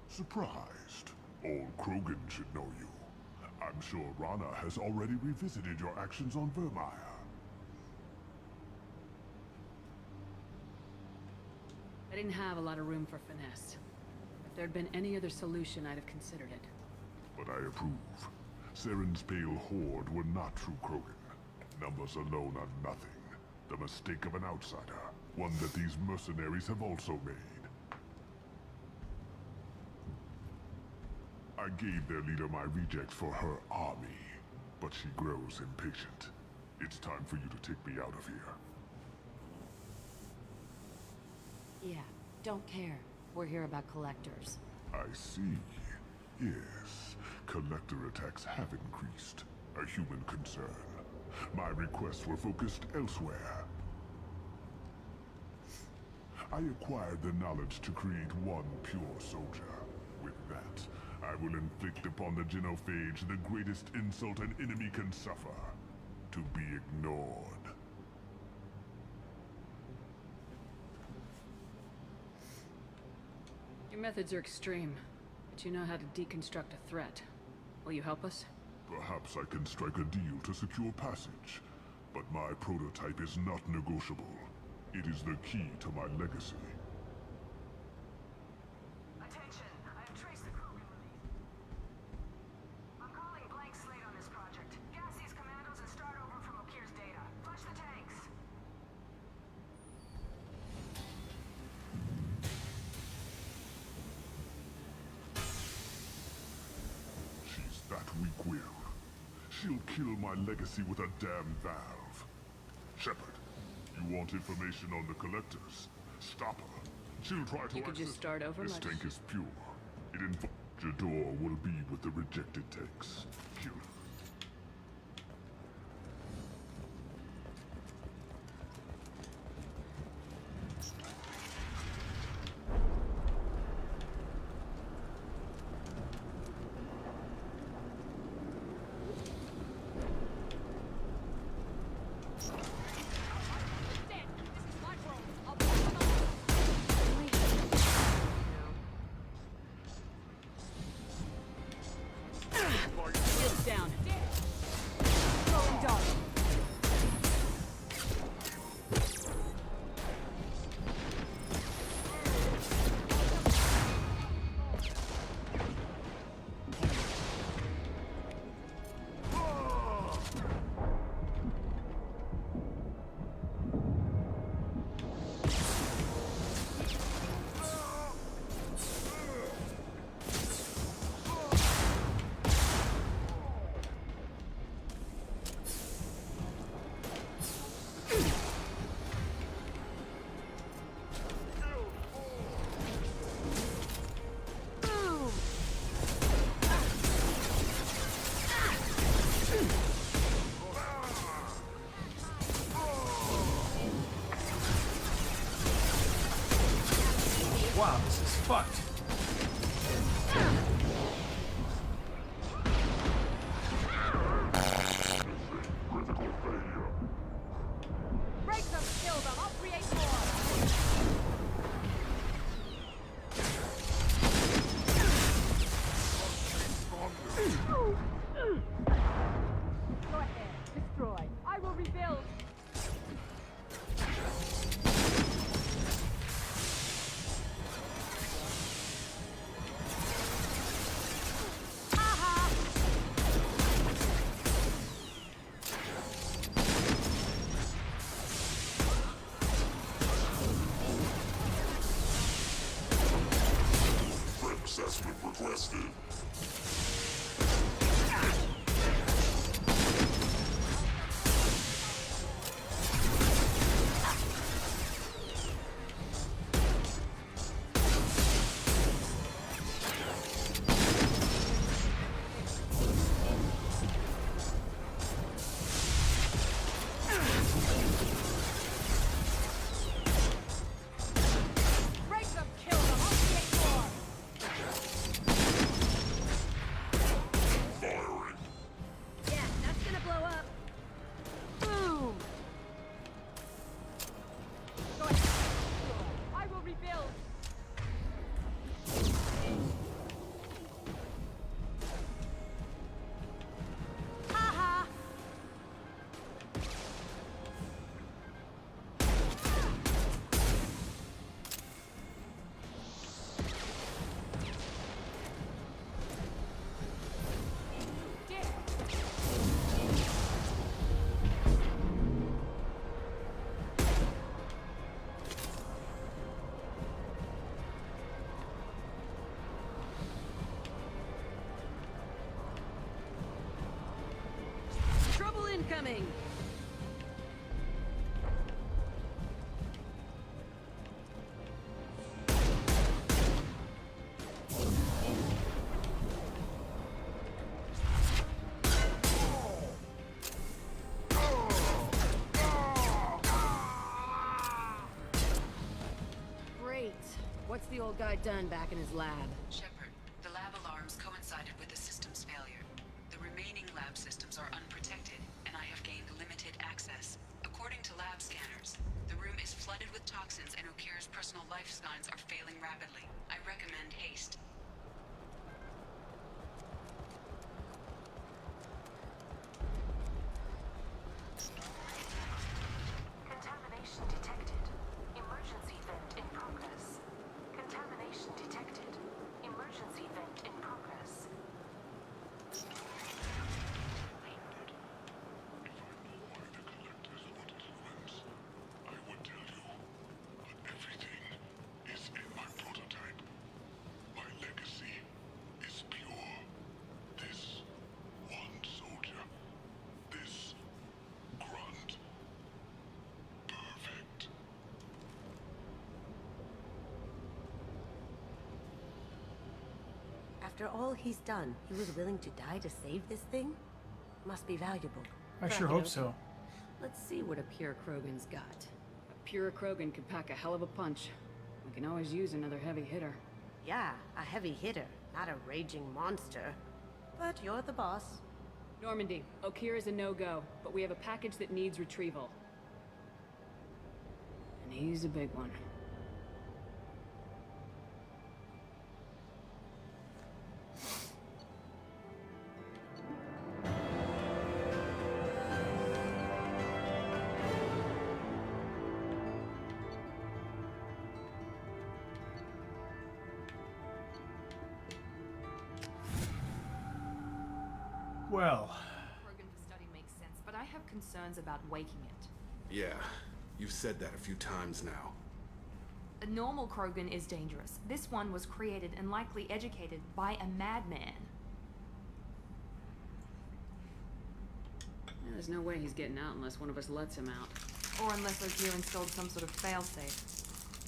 Surprised? Old Krogan should know you. I'm sure Rana has already revisited your actions on Vermeer. I didn't have a lot of room for finesse. If there'd been any other solution, I'd have considered it. But I approve. Saren's pale horde were not true Krogan. Numbers alone are nothing. The mistake of an outsider. One that these mercenaries have also made. I gave their leader my rejects for her army, but she grows impatient. It's time for you to take me out of here. Yeah, don't care. We're here about collectors. I see. Yes, collector attacks have increased. A human concern. My requests were focused elsewhere. I acquired the knowledge to create one pure soldier. With that, I will inflict upon the genophage the greatest insult an enemy can suffer. To be ignored. Your methods are extreme, but you know how to deconstruct a threat. Will you help us? Perhaps I can strike a deal to secure passage, but my prototype is not negotiable. It is the key to my legacy. Attention, I have traced the Krogan release. I'm calling blank slate on this project. Gas these commandos and start over from Okir's data. Flush the tanks. She's that weak-willed. She'll kill my legacy with a damn valve. Shepard, you want information on the collectors? Stop her. She'll try to You could just start over, This much. tank is pure. It involves your door will be with the rejected tanks. Kill her. Shields down. Throwing dart. Wow, this is fucked. Break them, kill them, I'll create more! Go ahead, destroy. I will rebuild. Assessment requested. Break them, kill them, I'll create more! Firing. Yeah, that's gonna blow up. Boom! Go ahead, destroy. I will rebuild. Ha-ha! Trouble incoming. guy done back in his lab? Shepard, the lab alarms coincided with the system's failure. The remaining lab systems are unprotected, and I have gained limited access. According to lab scanners, the room is flooded with toxins and Okir's personal life signs are failing rapidly. I recommend haste. Contamination detected. Emergency vent in progress. Contamination detected. Emergency vent in progress. I would tell you, but everything is in my prototype. My legacy is pure. This one soldier, this grunt, perfect. After all he's done, he was willing to die to save this thing? Must be valuable. I sure hope so. Let's see what a pure Krogan's got. A pure Krogan could pack a hell of a punch. We can always use another heavy hitter. Yeah, a heavy hitter, not a raging monster. But you're the boss. Normandy, Okir is a no-go, but we have a package that needs retrieval. And he's a big one. Well, Krogan for study makes sense, but I have concerns about waking it. Yeah, you've said that a few times now. A normal Krogan is dangerous. This one was created and likely educated by a madman. There's no way he's getting out unless one of us lets him out. Or unless Okir installed some sort of failsafe.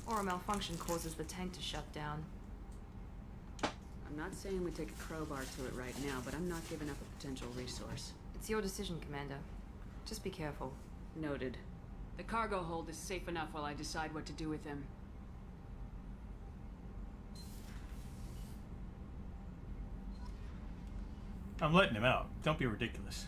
Or a malfunction causes the tank to shut down. I'm not saying we take a crowbar to it right now, but I'm not giving up a potential resource. It's your decision, Commander. Just be careful. Noted. The cargo hold is safe enough while I decide what to do with him. I'm letting him out. Don't be ridiculous.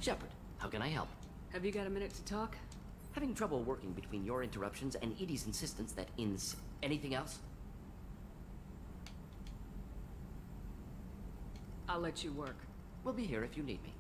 Shepard, how can I help? Have you got a minute to talk? Having trouble working between your interruptions and Edie's insistence that anything else? I'll let you work. We'll be here if you need me.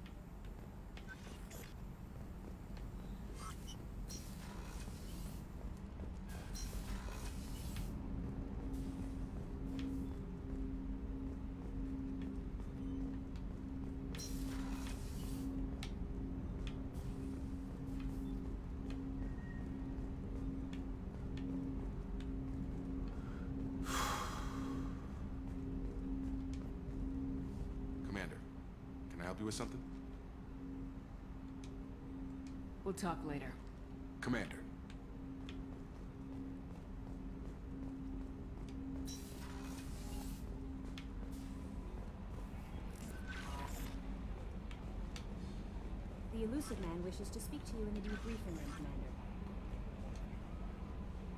Commander, can I help you with something? We'll talk later. Commander. The Elusive Man wishes to speak to you in the debriefing room, Commander.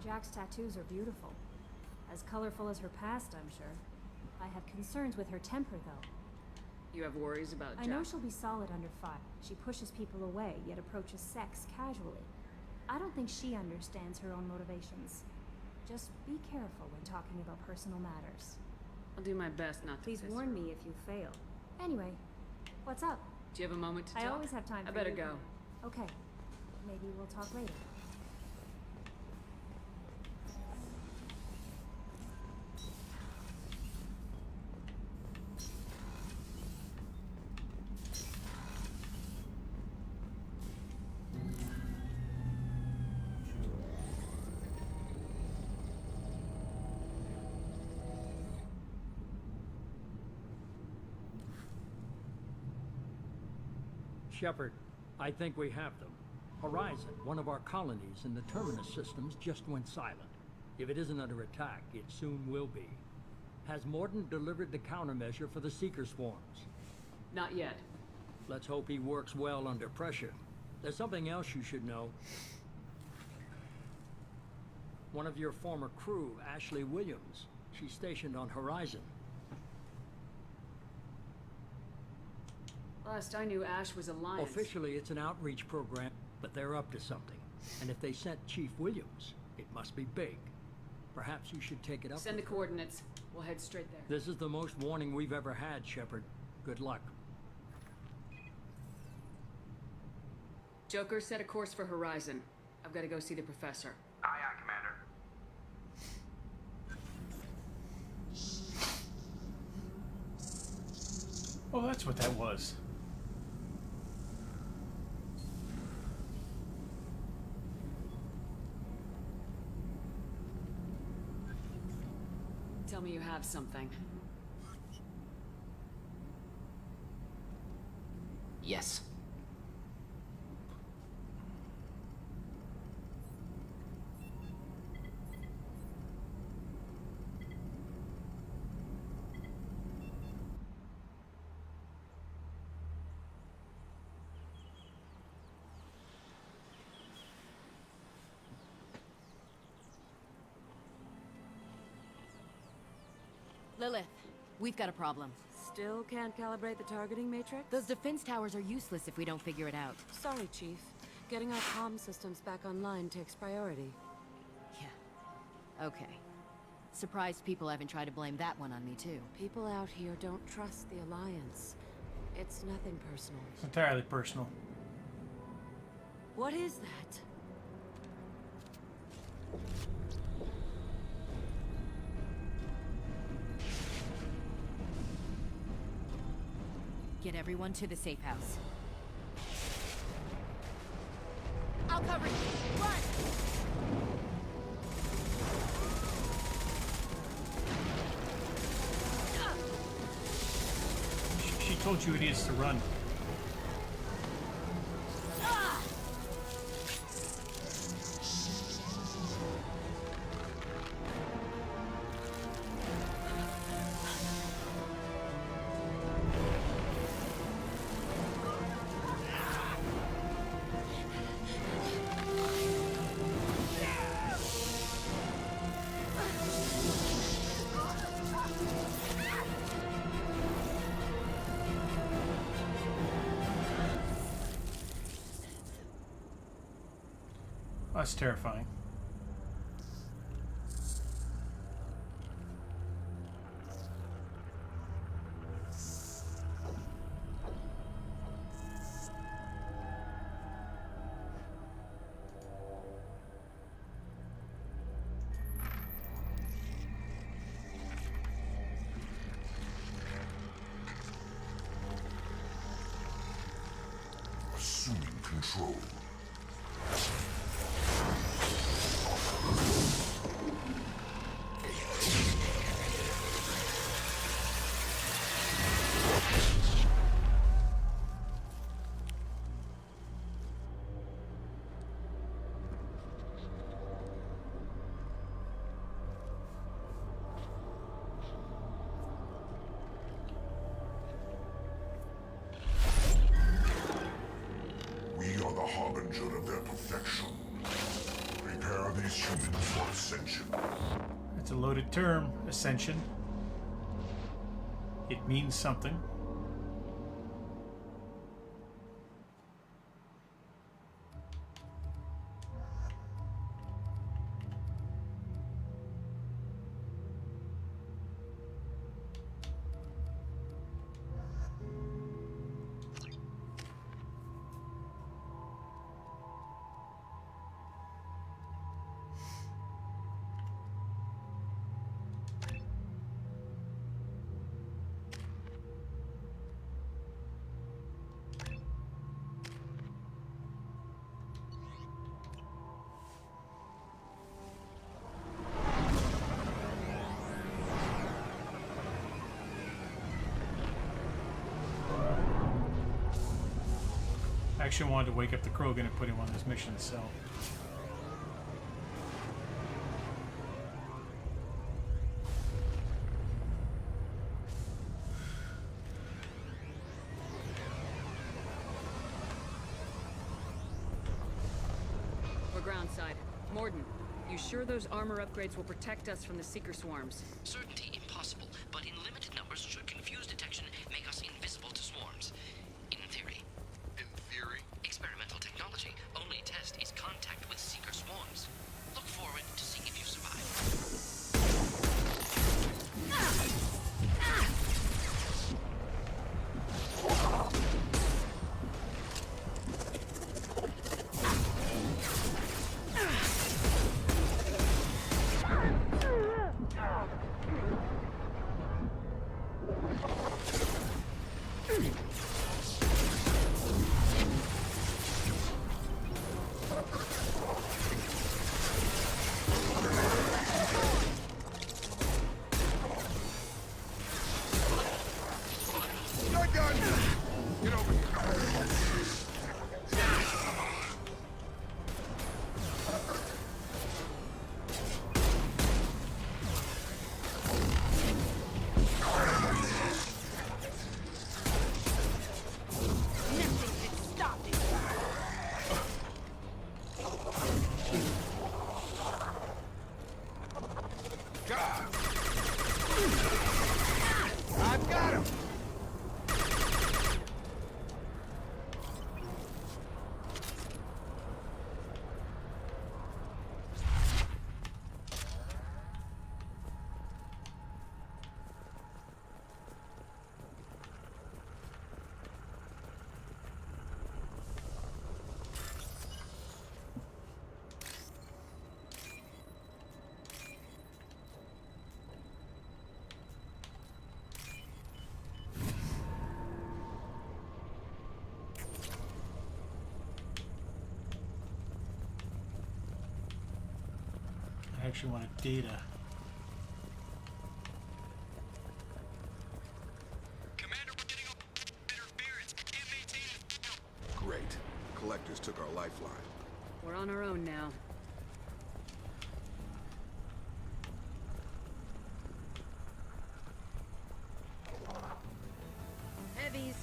Jack's tattoos are beautiful. As colorful as her past, I'm sure. I have concerns with her temper, though. You have worries about Jack? I know she'll be solid under fire. She pushes people away, yet approaches sex casually. I don't think she understands her own motivations. Just be careful when talking about personal matters. I'll do my best not to Please piss warn her. me if you fail. Anyway, what's up? Do you have a moment to talk? I always have time for I better you. go. Okay. Maybe we'll talk later. Shepard, I think we have them. Horizon, one of our colonies in the Terminus systems, just went silent. If it isn't under attack, it soon will be. Has Mordin delivered the countermeasure for the Seeker swarms? Not yet. Let's hope he works well under pressure. There's something else you should know. One of your former crew, Ashley Williams, she's stationed on Horizon. Last I knew, Ash was Alliance. Officially, it's an outreach program, but they're up to something. And if they sent Chief Williams, it must be big. Perhaps you should take it up. Send the coordinates. We'll head straight there. This is the most warning we've ever had, Shepard. Good luck. Joker, set a course for Horizon. I've got to go see the professor. Aye, aye, Commander. Oh, that's what that was. Tell me you have something. Yes. Lilith, we've got a problem. Still can't calibrate the targeting matrix? Those defense towers are useless if we don't figure it out. Sorry, Chief. Getting our comm systems back online takes priority. Yeah. Okay. Surprised people haven't tried to blame that one on me, too. People out here don't trust the Alliance. It's nothing personal. It's entirely personal. What is that? Get everyone to the safe house. I'll cover you. Run! She told you idiots to run. That's terrifying. Assuming control. Harbinger of their perfection. Prepare these humans for ascension. It's a loaded term, ascension. It means something. actually wanted to wake up the Krogan and put him on this mission, so... We're groundside. Morden, you sure those armor upgrades will protect us from the Seeker swarms? Certainty impossible, but in limited numbers should confuse detection, make us invisible to swarms. In theory. In theory? Experimental technology. Only test is contact with Seeker swarms. Look forward to see if you survive. I've got him! I actually wanted data. Commander, we're getting interference. Can't maintain it. Great. Collectors took our lifeline. We're on our own now. Heavies.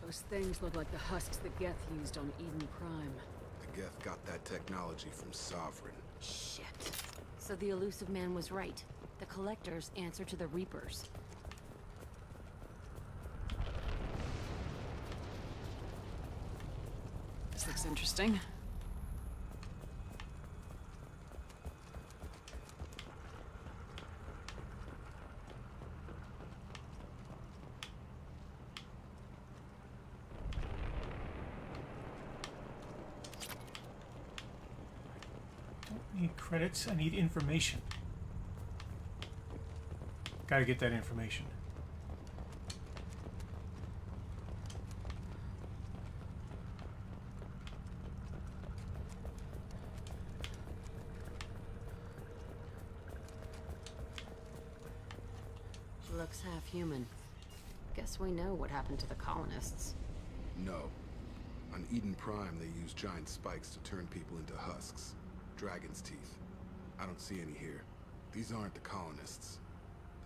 Those things look like the husks that Geth used on Eden Prime. The Geth got that technology from Sovereign. Shit. So the elusive man was right. The Collectors answer to the Reapers. This looks interesting. I need credits, I need information. Gotta get that information. She looks half human. Guess we know what happened to the colonists. No. On Eden Prime, they use giant spikes to turn people into husks. Dragon's teeth. I don't see any here. These aren't the colonists.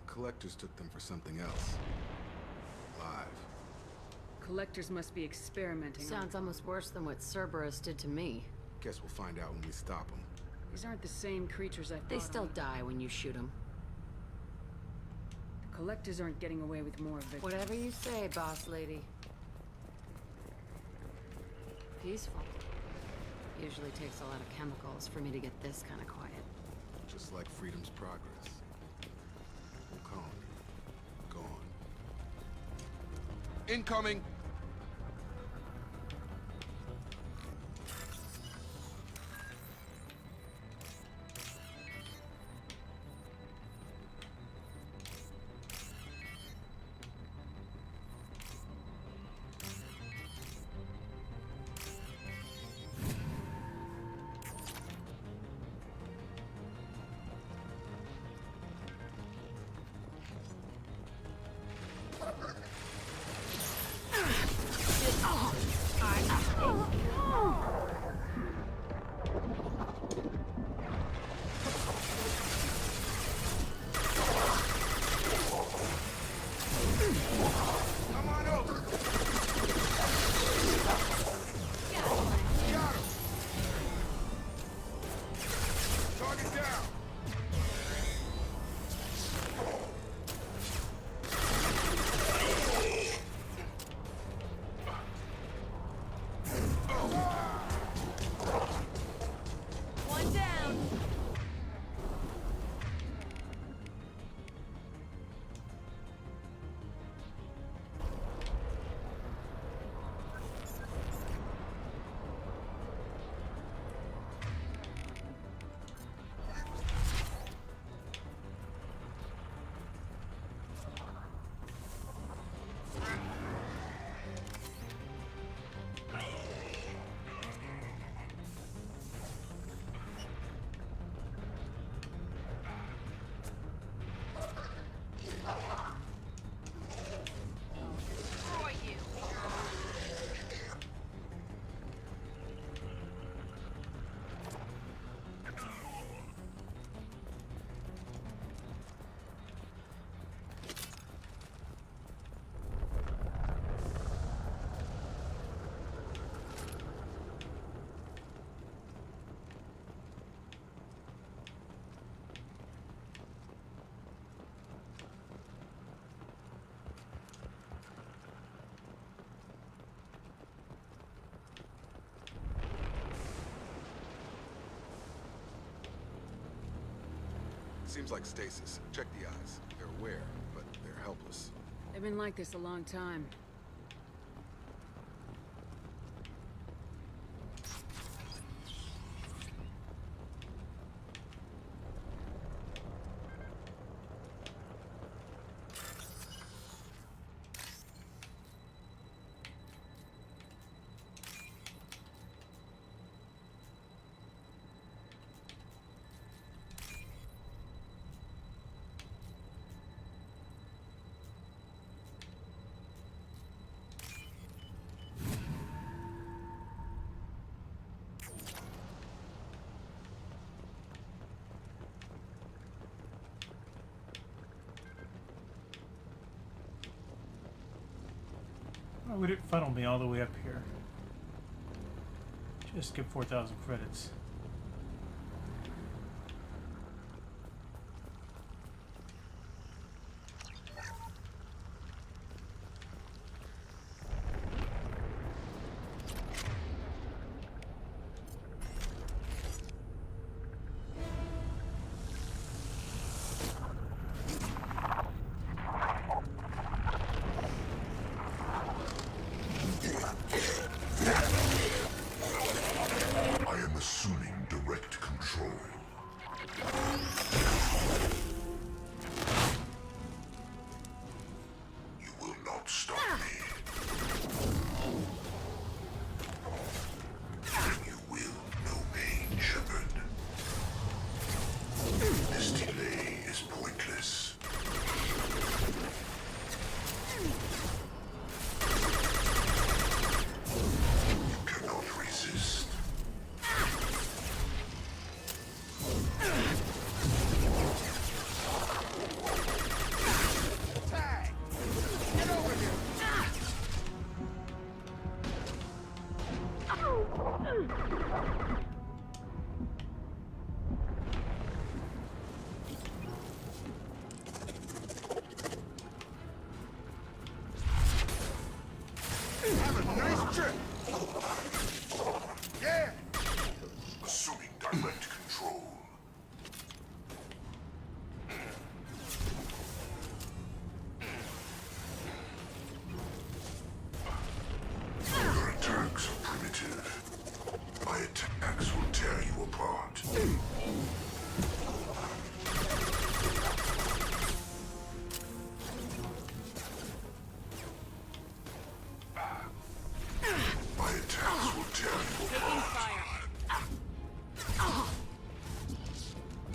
The Collectors took them for something else. Live. Collectors must be experimenting on... Sounds almost worse than what Cerberus did to me. Guess we'll find out when we stop them. These aren't the same creatures I thought They still of. die when you shoot them. Collectors aren't getting away with more of it. Whatever you say, boss lady. Peaceful. Usually takes a lot of chemicals for me to get this kind of quiet. Just like freedom's progress. Whole colony. Gone. Incoming! Seems like stasis. Check the eyes. They're aware, but they're helpless. They've been like this a long time. Why would it funnel me all the way up here? Just get 4,000 credits. I am assuming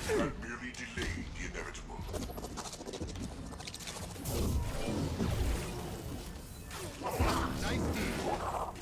That merely delayed the inevitable. Nice deal.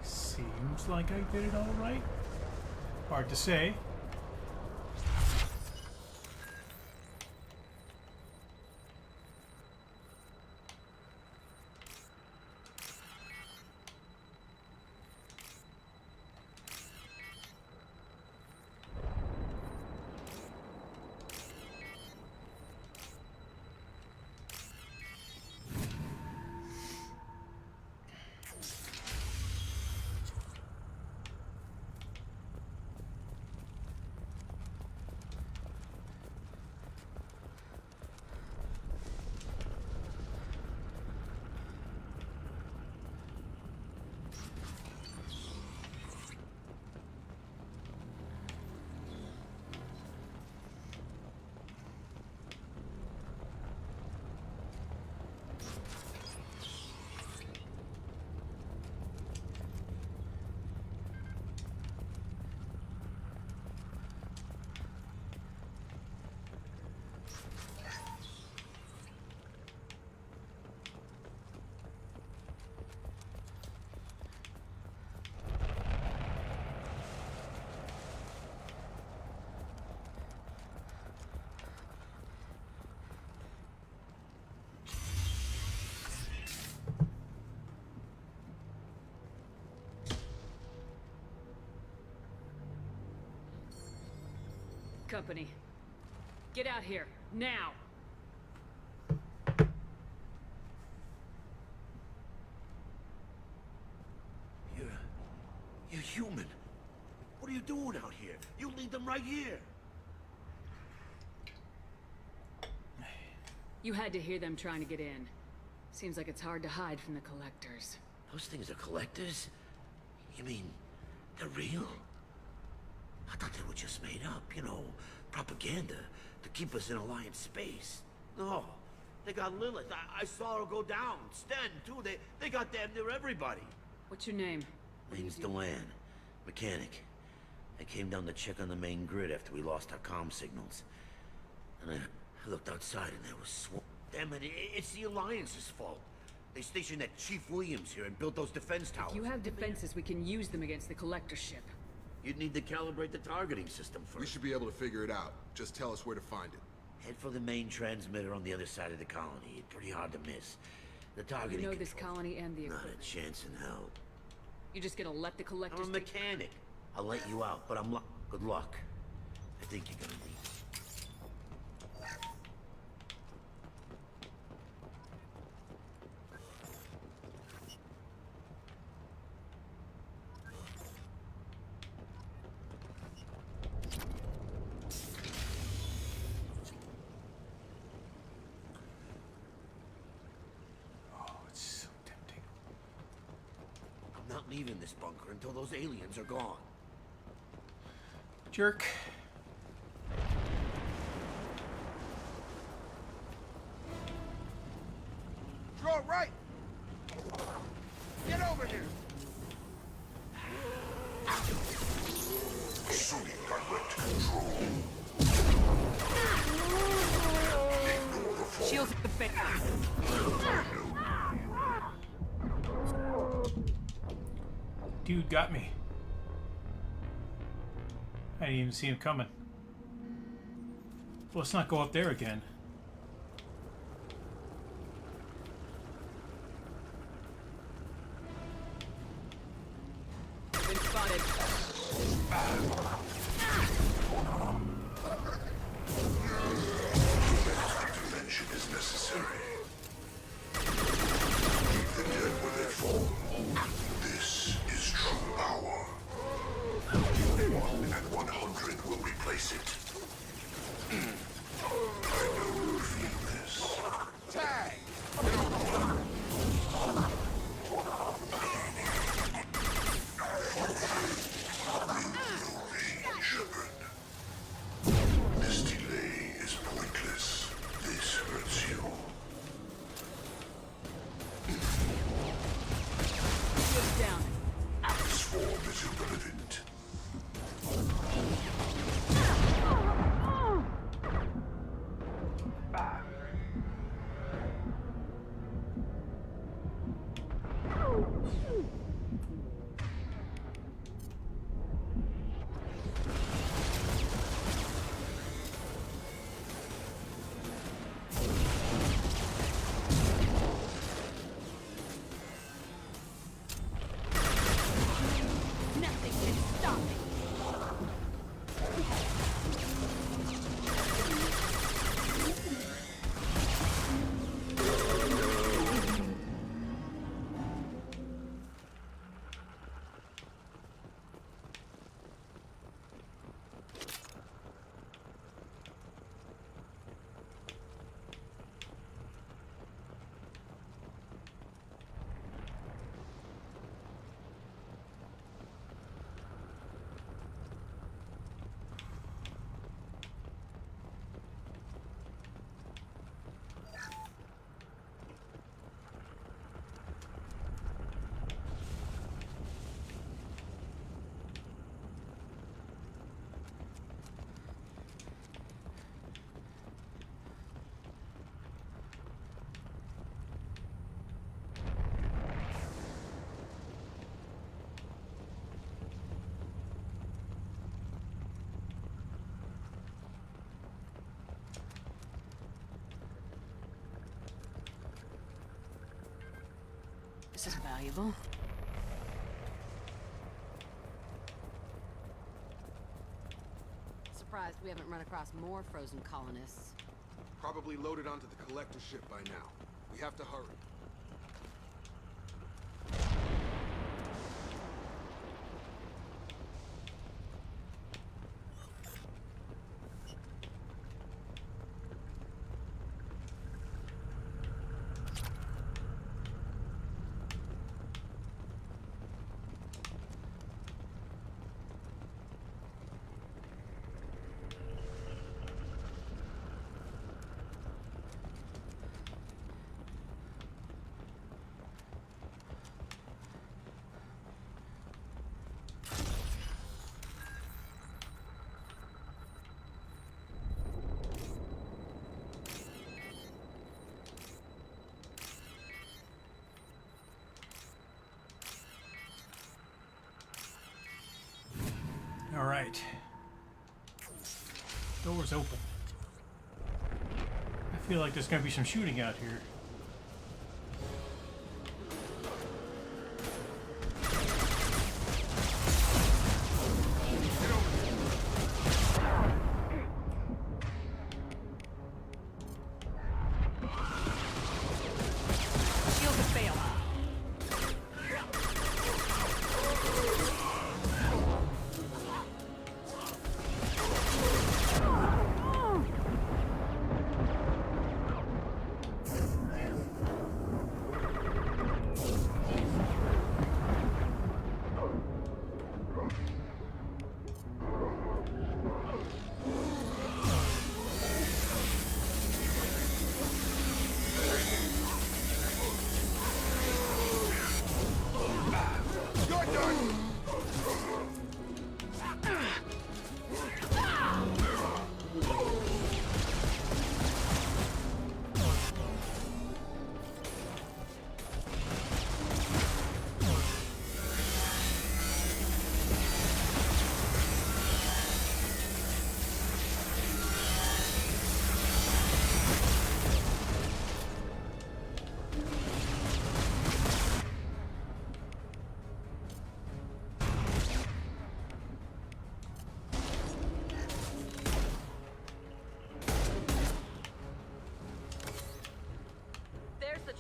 Seems like I did it all right. Hard to say. Company. Get out here, now! You're human. What are you doing out here? You lead them right here. You had to hear them trying to get in. Seems like it's hard to hide from the collectors. Those things are collectors? You mean, they're real? I thought they were just made up, you know, propaganda to keep us in Alliance space. No, they got Lilith. I saw her go down. Sten, too. They got damn near everybody. What's your name? Name's Delan. Mechanic. I came down to check on the main grid after we lost our comm signals. And I looked outside and there was Damn it, it's the Alliance's fault. They stationed that Chief Williams here and built those defense towers. If you have defenses, we can use them against the collector ship. You'd need to calibrate the targeting system first. We should be able to figure it out. Just tell us where to find it. Head for the main transmitter on the other side of the colony. It's pretty hard to miss. The targeting You know this colony and the Not equipment. a chance in hell. You're just gonna let the collectors I'm a mechanic. I'll let you out, but good luck. I think you're gonna need it. I'm not leaving this bunker until those aliens are gone. Jerk. Draw right! Get over here! Assuming direct control. Shields at the face. Dude got me. I didn't even see him coming. Well, let's not go up there again. Been spotted. Intervention is necessary. Keep the dead where they fall. This is true power. 1 and 100 will replace it. This is valuable. Surprised we haven't run across more frozen colonists. Probably loaded onto the collector ship by now. We have to hurry. All right. Door's open. I feel like there's gonna be some shooting out here. Shields have failed.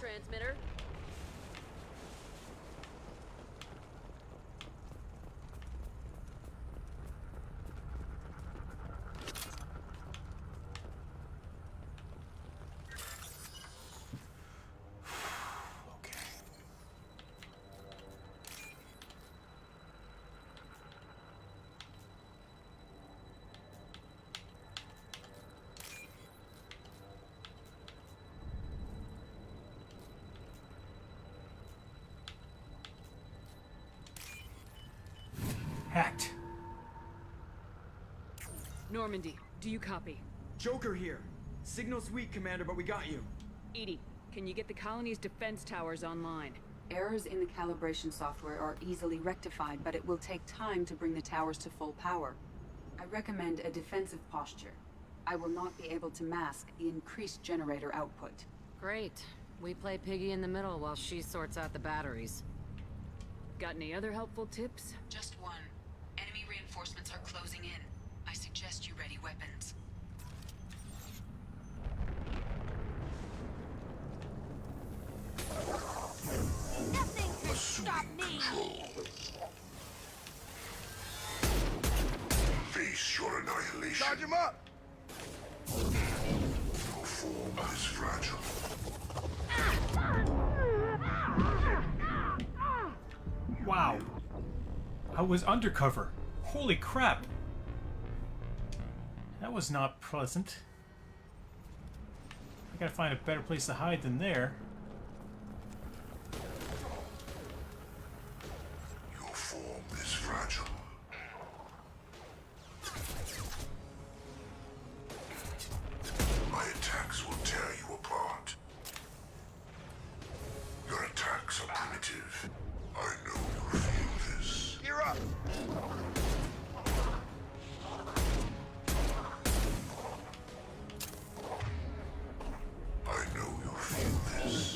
Transmitter. Hacked. Normandy, do you copy? Joker here. Signal's weak, Commander, but we got you. Edie, can you get the colony's defense towers online? Errors in the calibration software are easily rectified, but it will take time to bring the towers to full power. I recommend a defensive posture. I will not be able to mask the increased generator output. Great. We play piggy in the middle while she sorts out the batteries. Got any other helpful tips? Just one. Enemy reinforcements are closing in. I suggest you ready weapons. Nothing can stop me! Face your annihilation. Charge him up! Your form is fragile. Wow. I was undercover. Holy crap. That was not pleasant. I gotta find a better place to hide than there. Your form is fragile. My attacks will tear you apart. Your attacks are primitive. I know you feel this. Gear up! I know you feel this.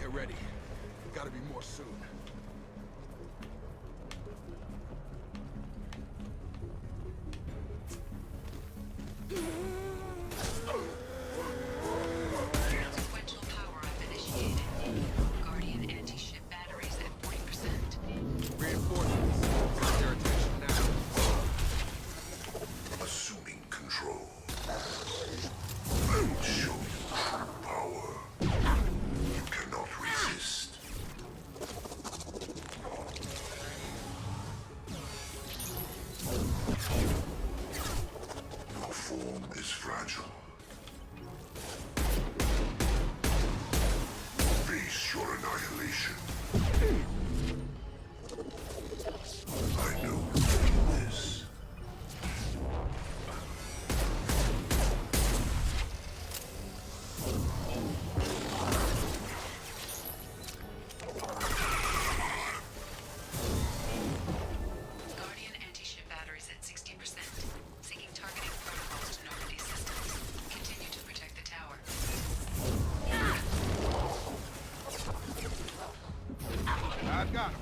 Get ready. Gotta be more soon. Sequential power-up initiated. Guardian anti-ship batteries at 40%. Reinforcements. Got their attention now. Assuming control. I will show you true power. You cannot resist. Your form is fragile. Face your annihilation. I know you feel this. Guardian anti-ship batteries at 60%. Syncing targeting protocols to Normandy systems. Continue to protect the tower. I've got him.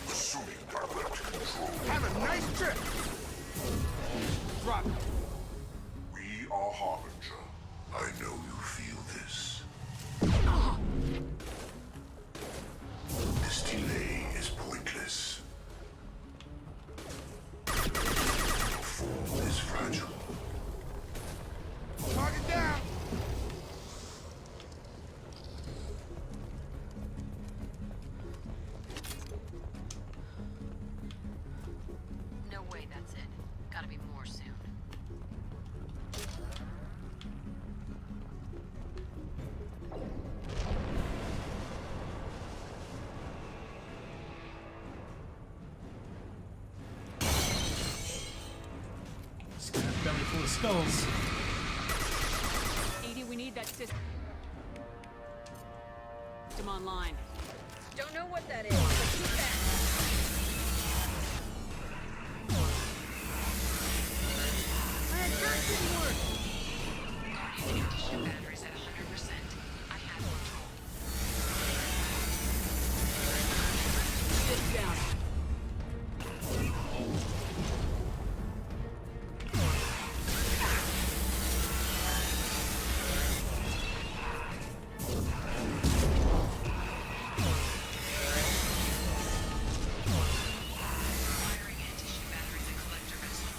Assuming direct control. Have a nice trip. Drop it. We are Harbinger. I know you feel this. This delay is pointless. Your form is fragile. Target down. No way that's it. Gotta be more soon. It's got a belly full of skulls. Edie, we need that system online. Don't know what that is, but keep that. Guardian anti-ship batteries at 100%. I have control. Sit down. Firing anti-ship batteries at collector vessel.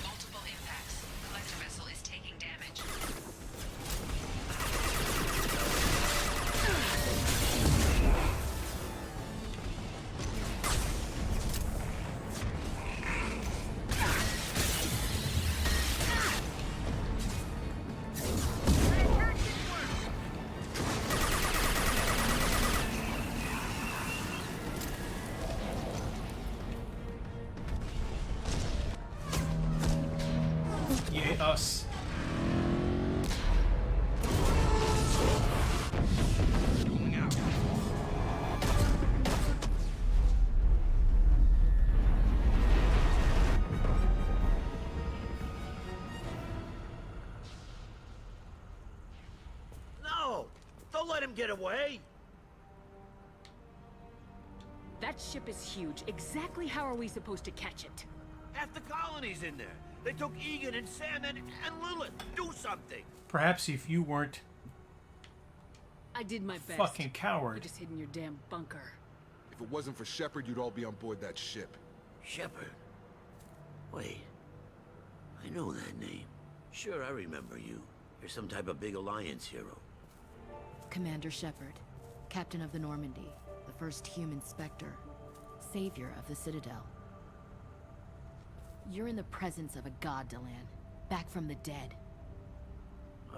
Multiple impacts. Collector vessel is taking damage. Yeah, us. Going out. Don't let him get away! That ship is huge. Exactly how are we supposed to catch it? Half the colony's in there. They took Egan and Sam and Lilith. Do something! Perhaps if you weren't I did my best. fucking coward. You just hid in your damn bunker. If it wasn't for Shepard, you'd all be on board that ship. Shepard? Wait. I know that name. Sure, I remember you. You're some type of big Alliance hero. Commander Shepard, Captain of the Normandy, the first human Spectre, savior of the Citadel. You're in the presence of a god, Delan, back from the dead.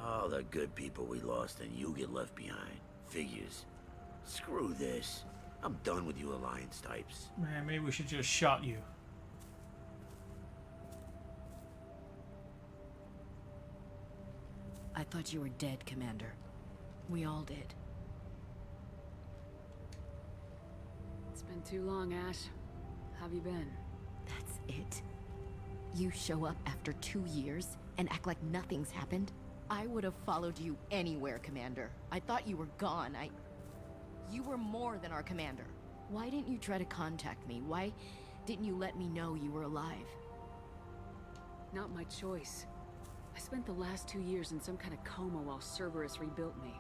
All the good people we lost and you get left behind. Figures. Screw this. I'm done with you Alliance types. Man, maybe we should just shot you. I thought you were dead, Commander. We all did. It's been too long, Ash. How have you been? That's it? You show up after 2 years and act like nothing's happened? I would have followed you anywhere, Commander. I thought you were gone. You were more than our commander. Why didn't you try to contact me? Why didn't you let me know you were alive? Not my choice. I spent the last 2 years in some kind of coma while Cerberus rebuilt me.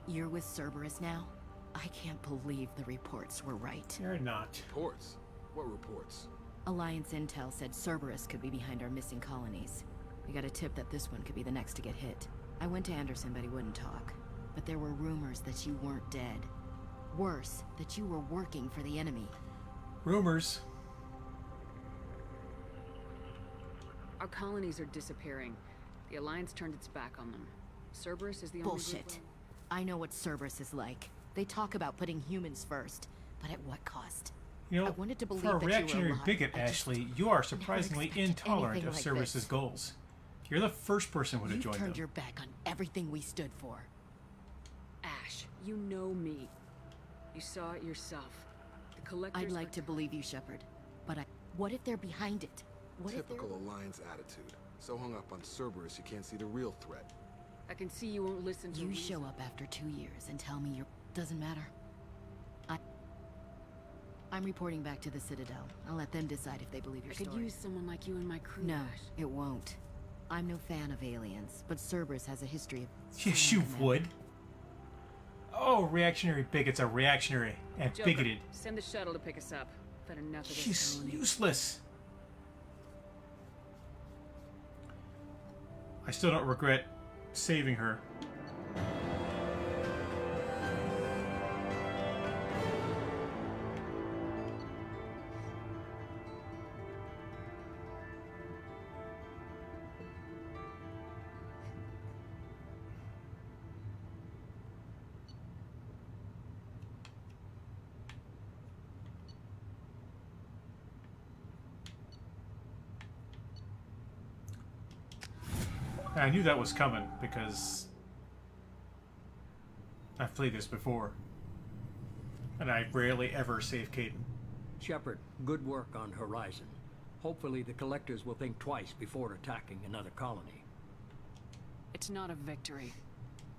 You're with Cerberus now? I can't believe the reports were right. You're not. Reports? What reports? Alliance intel said Cerberus could be behind our missing colonies. We got a tip that this one could be the next to get hit. I went to Anderson, but he wouldn't talk. But there were rumors that you weren't dead. Worse, that you were working for the enemy. Rumors. Our colonies are disappearing. The Alliance turned its back on them. Cerberus is the only Bullshit. I know what Cerberus is like. They talk about putting humans first, but at what cost? You know, I wanted to believe for a that you were reactionary alive. bigot, I just Ashley, you are surprisingly expected intolerant anything of like Cerberus's this. goals. You're the first person who would have You joined turned them. your back on everything we stood for. Ash, you know me. You saw it yourself. The Collectors... I'd like to believe you, Shepard. But what if they're behind it? What if Typical Alliance attitude. So hung up on Cerberus you can't see the real threat. I can see you won't listen to You reason. show up after 2 years and tell me you're... Doesn't matter. I'm reporting back to the Citadel. I'll let them decide if they believe your I could story. use someone like you in my crew, No, Ash. it won't. I'm no fan of aliens, but Cerberus has a history of... Yes, you would. Oh, reactionary bigots are reactionary and Joker, bigoted. send the shuttle to pick us up. I've had enough of this She's colony. useless. I still don't regret saving her. I knew that was coming because I've played this before. And I rarely ever save Caden. Shepard, good work on Horizon. Hopefully the Collectors will think twice before attacking another colony. It's not a victory.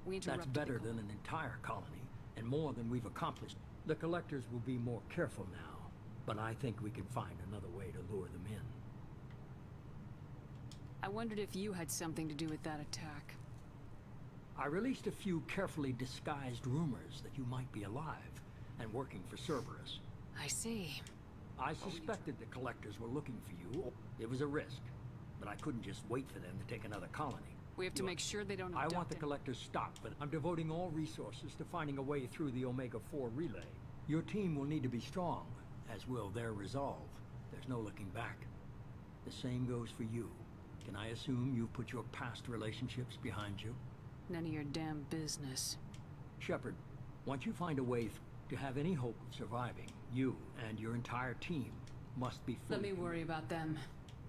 We That's interrupted better than an entire colony, and more than we've accomplished. The Collectors will be more careful now, but I think we can find another way to lure them in. I wondered if you had something to do with that attack. I released a few carefully disguised rumors that you might be alive and working for Cerberus. I see. I suspected the Collectors were looking for you. It was a risk, but I couldn't just wait for them to take another colony. We have to make sure they don't I abduct want the it. Collectors stopped, but I'm devoting all resources to finding a way through the Omega-4 relay. Your team will need to be strong, as will their resolve. There's no looking back. The same goes for you. Can I assume you've put your past relationships behind you? None of your damn business. Shepard, once you find a way to have any hope of surviving, you and your entire team must be fully... Let me worry about them.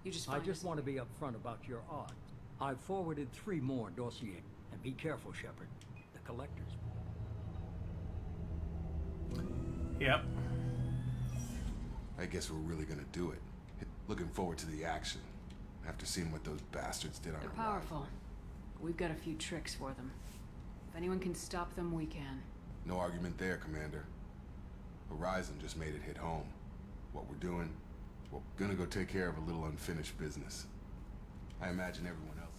You just I find just us- want to be upfront about your odds. I've forwarded 3 more dossiers, and be careful, Shepard. The Collectors... Yep. I guess we're really gonna do it. Looking forward to the action. After seeing what those bastards did on They're Arrival. powerful. We've got a few tricks for them. If anyone can stop them, we can. No argument there, Commander. Horizon just made it hit home. What we're doing, we're gonna go take care of a little unfinished business. I imagine everyone else.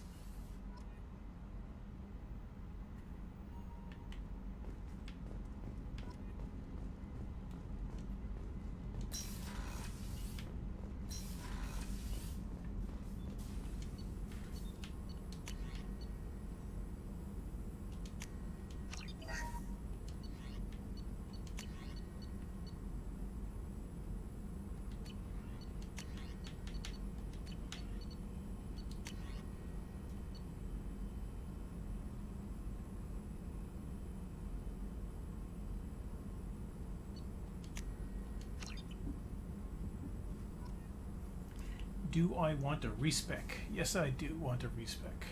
Do I want a respec? Yes, I do want a respec.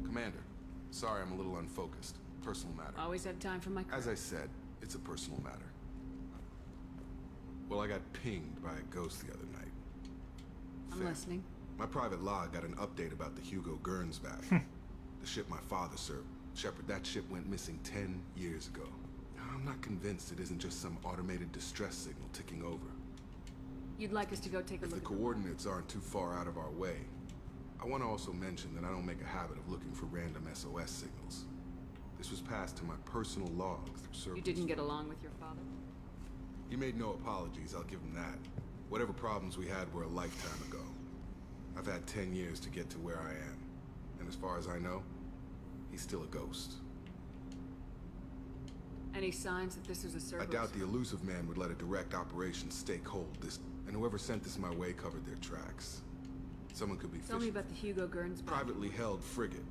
Commander, sorry I'm a little unfocused. Personal matter. Always have time for my crew. As I said, it's a personal matter. Well, I got pinged by a ghost the other night. I'm listening. My private log got an update about the Hugo Gurns bag. The ship my father served. Shepard, that ship went missing 10 years ago. I'm not convinced it isn't just some automated distress signal ticking over. You'd like us to go take a look If the at coordinates aren't too far out of our way, I want to also mention that I don't make a habit of looking for random SOS signals. This was passed to my personal log through service. You didn't get along with your father? He made no apologies, I'll give him that. Whatever problems we had were a lifetime ago. I've had 10 years to get to where I am. And as far as I know, he's still a ghost. Any signs that this is a Cerberus? I doubt the elusive man would let a direct operation stake hold this, and whoever sent this my way covered their tracks. Someone could be Tell me about the Hugo Gurns bag. privately held frigate.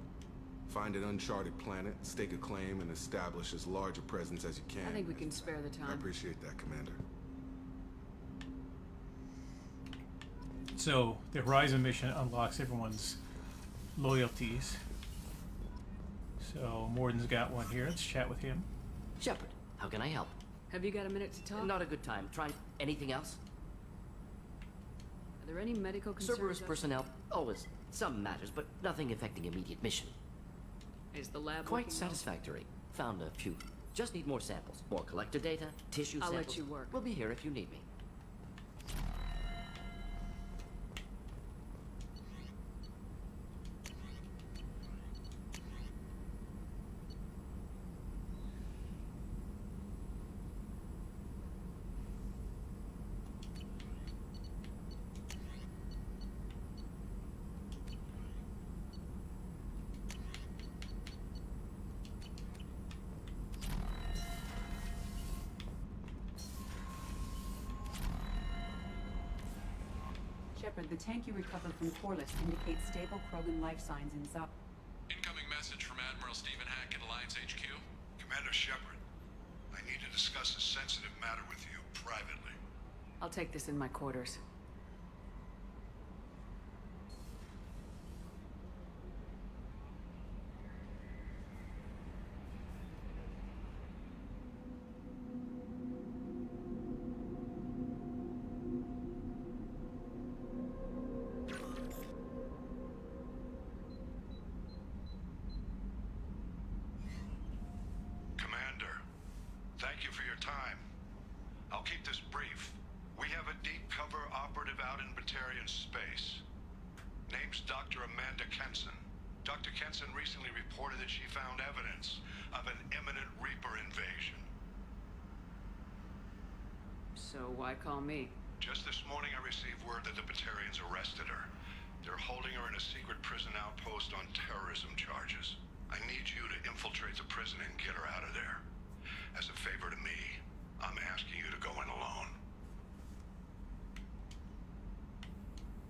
Find an uncharted planet, stake a claim, and establish as large a presence as you can. I think we can spare the I time. appreciate that, Commander. So the Horizon mission unlocks everyone's loyalties. So Morden's got one here. Let's chat with him. Shepard, how can I help? Have you got a minute to talk? Not a good time. Try anything else? Are there any medical concerns? Cerberus personnel, always. Some matters, but nothing affecting immediate mission. Is the lab Quite working satisfactory. Found a few. Just need more samples. More collector data, tissue I'll samples. let you work. We'll be here if you need me. Shepard, the tank you recovered from Corliss indicates stable Krogan life signs inside. Incoming message from Admiral Stephen Hack at Alliance HQ. Commander Shepard, I need to discuss a sensitive matter with you privately. I'll take this in my quarters. Kenson recently reported that she found evidence of an imminent Reaper invasion. So why call me? Just this morning I received word that the Batarians arrested her. They're holding her in a secret prison outpost on terrorism charges. I need you to infiltrate the prison and get her out of there. As a favor to me, I'm asking you to go in alone.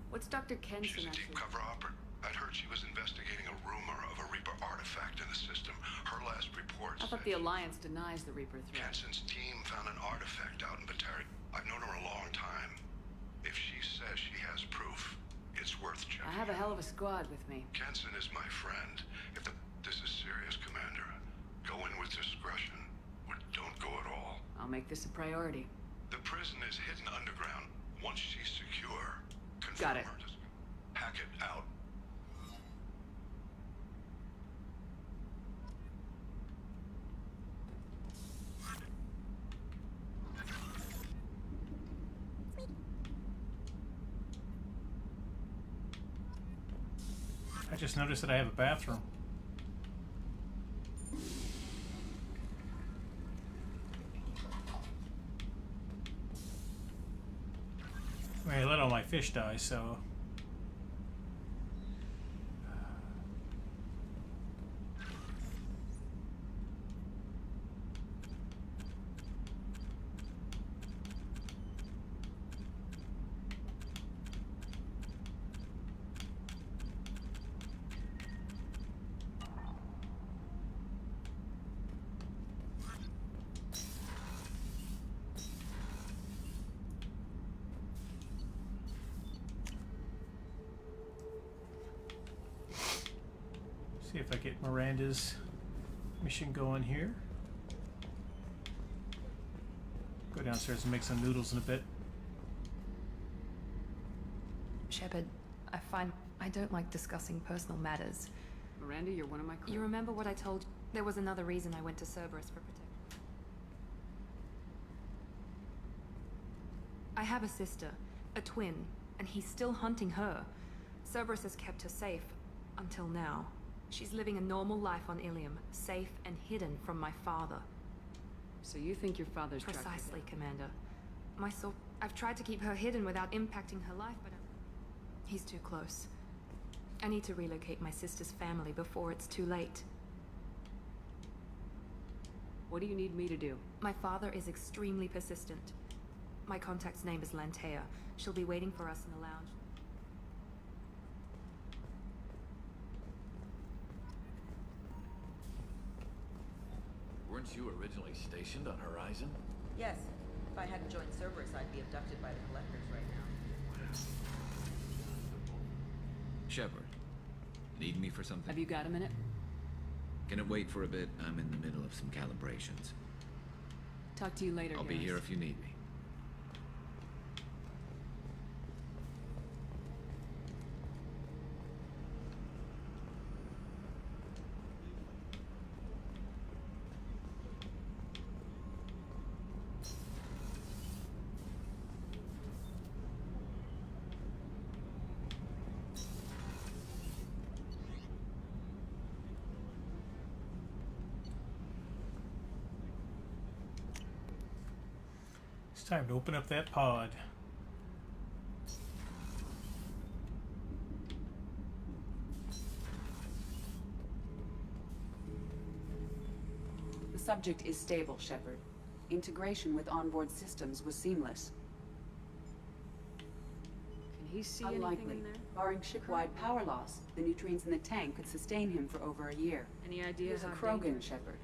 What's Dr. Kenson She's a deep cover operative. I'd heard she was investigating a rumor of a Reaper artifact in the system. Her last report I thought the Alliance denies the Reaper threat. Kenson's team found an artifact out in Batari. I've known her a long time. If she says she has proof, it's worth checking. I have a hell of a squad with me. Kenson is my friend. This is serious, Commander. Go in with discretion, or don't go at all. I'll make this a priority. The prison is hidden underground. Once she's secure, Got it. her to hack it out. I just noticed that I have a bathroom. I let all my fish die, so... see if I get Miranda's mission going here. Go downstairs and make some noodles in a bit. Shepard, I don't like discussing personal matters. Miranda, you're one of my crew. You remember what I told you? There was another reason I went to Cerberus for protection. I have a sister, a twin, and he's still hunting her. Cerberus has kept her safe, until now. She's living a normal life on Ilium, safe and hidden from my father. So you think your father's tracked her down? Precisely, Commander. I've tried to keep her hidden without impacting her life, but he's too close. I need to relocate my sister's family before it's too late. What do you need me to do? My father is extremely persistent. My contact's name is Lantea. She'll be waiting for us in the lounge. Weren't you originally stationed on Horizon? Yes. If I hadn't joined Cerberus, I'd be abducted by the Collectors right now. Shepard, need me for something? Have you got a minute? Can it wait for a bit? I'm in the middle of some calibrations. Talk to you later, I'll be Garrus. here if you need me. It's time to open up that pod. The subject is stable, Shepard. Integration with onboard systems was seamless. Can he see Unlikely. anything in there? Barring ship-wide power loss, the nutrients in the tank could sustain him for over a year. Any idea He's a how Krogan, dangerous? Shepard.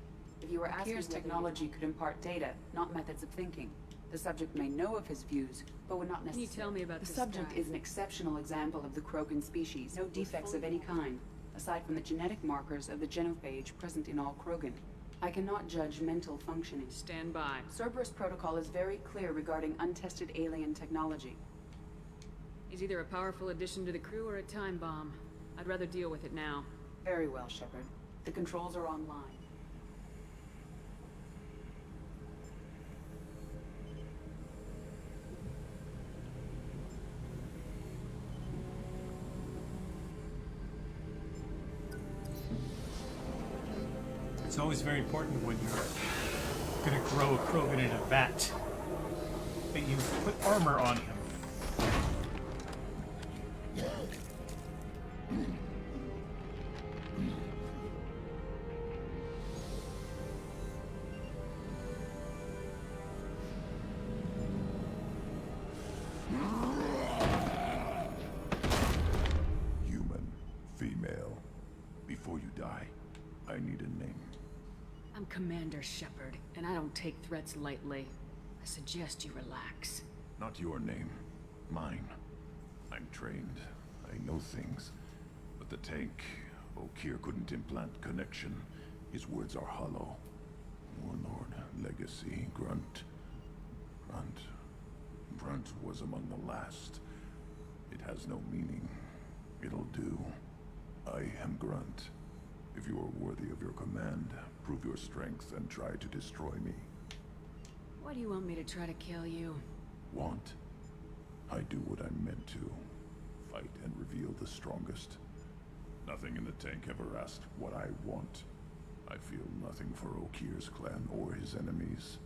If you were asking, Appears to be. technology could impart data, not methods of thinking. The subject may know of his views, but would not Can necessarily. you tell me about the this subject guy? is an exceptional example of the Krogan species. No defects of any kind, aside from the genetic markers of the genophage present in all Krogan. I cannot judge mental functioning. Stand by. Cerberus protocol is very clear regarding untested alien technology. He's either a powerful addition to the crew or a time bomb. I'd rather deal with it now. Very well, Shepard. The controls are online. It's always very important when you're going to grow a Krogan in a vat that you put armor on him. Human, female. Before you die, I need a name. I'm Commander Shepard, and I don't take threats lightly. I suggest you relax. Not your name. Mine. I'm trained. I know things. But the tank, Okeer couldn't implant connection. His words are hollow. Warlord, legacy, Grunt. Grunt was among the last. It has no meaning. It'll do. I am Grunt. If you are worthy of your command, prove your strength and try to destroy me. Why do you want me to try to kill you? Want? I do what I'm meant to. Fight and reveal the strongest. Nothing in the tank ever asked what I want. I feel nothing for Okeer's clan or his enemies.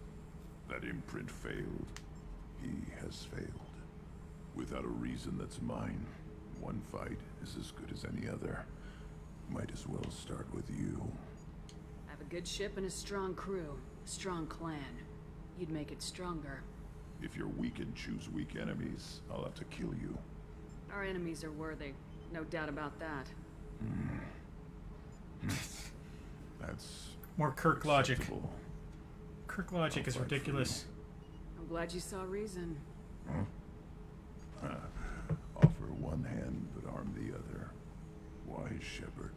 That imprint failed. He has failed. Without a reason that's mine, one fight is as good as any other. Might as well start with you. I have a good ship and a strong crew. A strong clan. You'd make it stronger. If you're weak and choose weak enemies, I'll have to kill you. Our enemies are worthy. No doubt about that. That's More Kirk logic. acceptable. Kirk logic is ridiculous. I'm glad you saw reason. Offer one hand, but arm the other. Wise Shepard.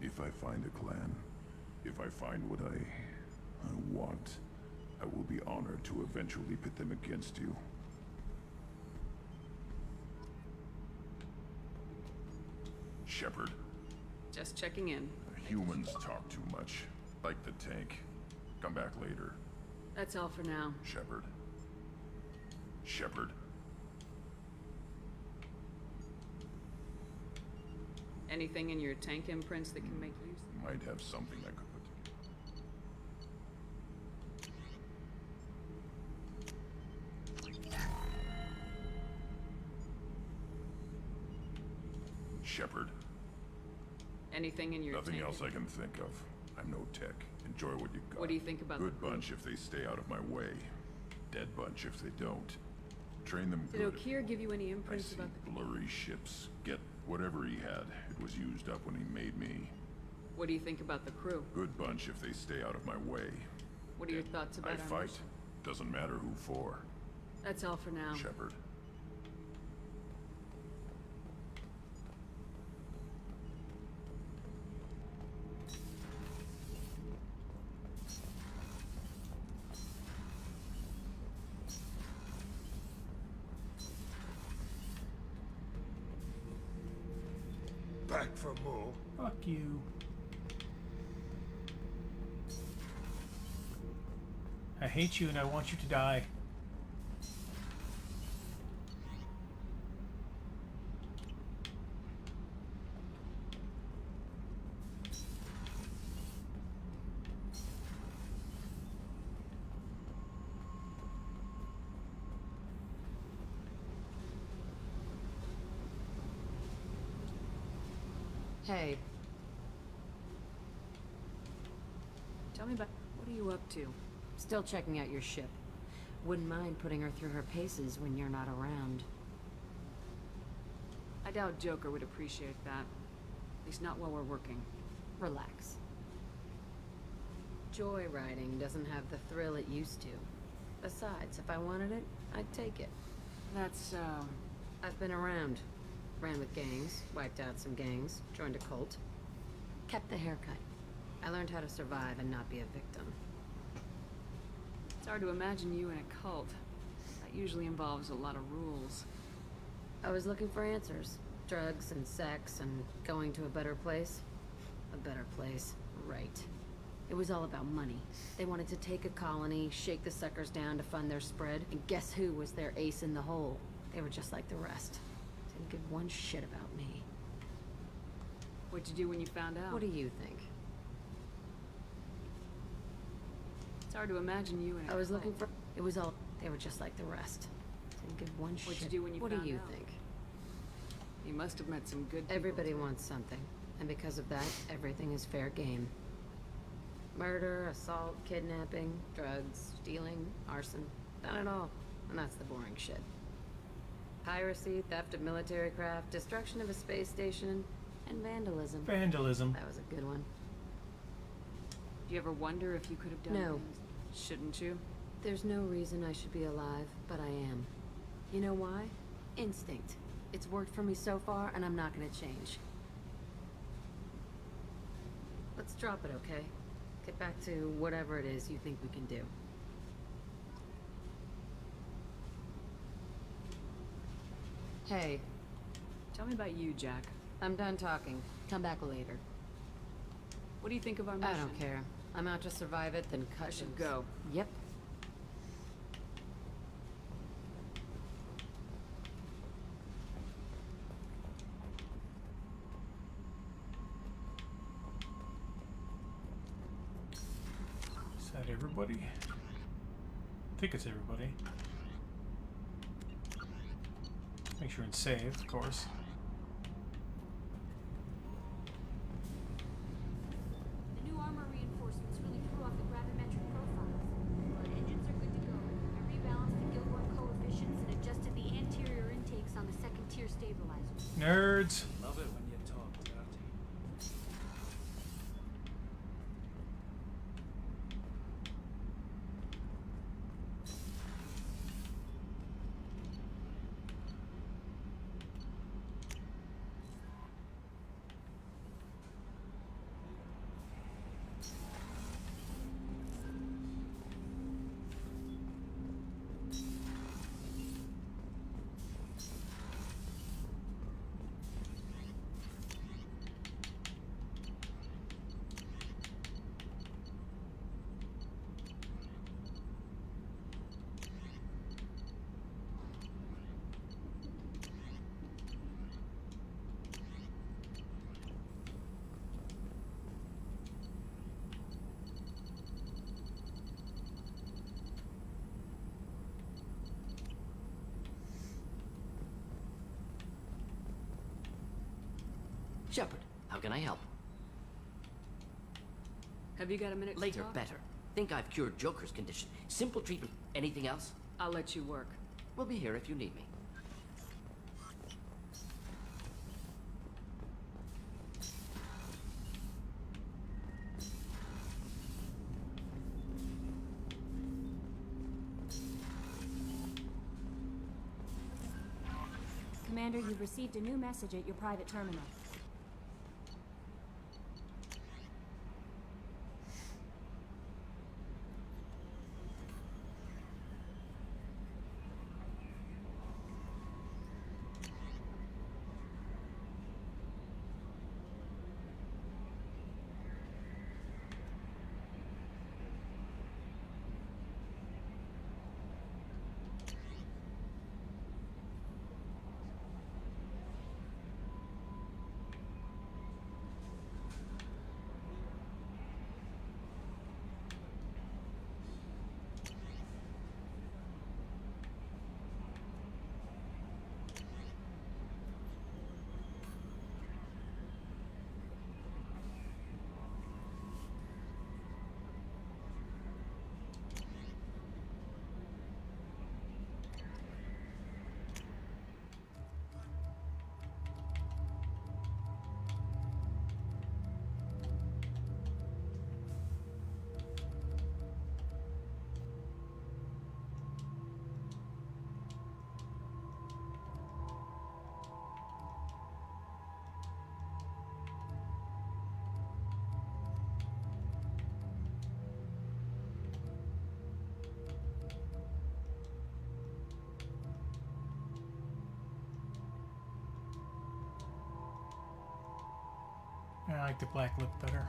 If I find a clan, if I find what I want, I will be honored to eventually pit them against you. Shepard. Just checking in. Humans talk too much. Like the tank. Come back later. That's all for now. Shepard. Shepard. Anything in your tank imprints that can make use? Might have something I could put together. Shepard. Anything in your Nothing tank? else I can think of. I'm no tech. Enjoy what you got. What do you think about Good the crew? bunch if they stay out of my way. Dead bunch if they don't. Train them Did good. Okeer give you any I imprints see about the... blurry ships. Get whatever he had. It was used up when he made me. What do you think about the crew? Good bunch if they stay out of my way. What are your thoughts about I our fight. mission? Doesn't matter who for. That's all for now. Shepard. Back for more? Fuck you. I hate you and I want you to die. Hey, Tell me about... What are you up to? still checking out your ship. Wouldn't mind putting her through her paces when you're not around. I doubt Joker would appreciate that. At least not while we're working. Relax. Joyriding doesn't have the thrill it used to. Besides, if I wanted it, I'd take it. That's, I've been around. Ran with gangs, wiped out some gangs, joined a cult. Kept the haircut. I learned how to survive and not be a victim. It's hard to imagine you in a cult. That usually involves a lot of rules. I was looking for answers. Drugs and sex and going to a better place. A better place, right. It was all about money. They wanted to take a colony, shake the suckers down to fund their spread, and guess who was their ace in the hole? They were just like the rest. Didn't give one shit about me. What'd you do when you found out? What do you think? It's hard to imagine you in a I was looking cult. for... It was all... They were just like the rest. Didn't give one shit. What'd you do when you What found do you out? think? You must have met some good people. Everybody wants something. And because of that, everything is fair game. Murder, assault, kidnapping, drugs, stealing, arson. Done it all. And that's the boring shit. Piracy, theft of military craft, destruction of a space station, and vandalism. Vandalism. That was a good one. Do you ever wonder if you could have done No. things? Shouldn't you? There's no reason I should be alive, but I am. You know why? Instinct. It's worked for me so far, and I'm not gonna change. Let's drop it, okay? Get back to whatever it is you think we can do. Hey. Tell me about you, Jack. I'm done talking. Come back later. What do you think of our mission? I don't care. I'm out to survive it, then cut I should loose. go. Yep. Is that everybody? I think it's everybody. Make sure it's saved, of course. The new armor reinforcements really threw off the gravimetric profiles. But engines are good to go. I rebalanced the Gilmore coefficients and adjusted the anterior intakes on the second tier stabilizers. Nerds. Love it when you talk dirty. Shepard, how can I help? Have you got a minute Later, to talk? better. Think I've cured Joker's condition. Simple treatment. Anything else? I'll let you work. We'll be here if you need me. Commander, you've received a new message at your private terminal. I like the black lip better.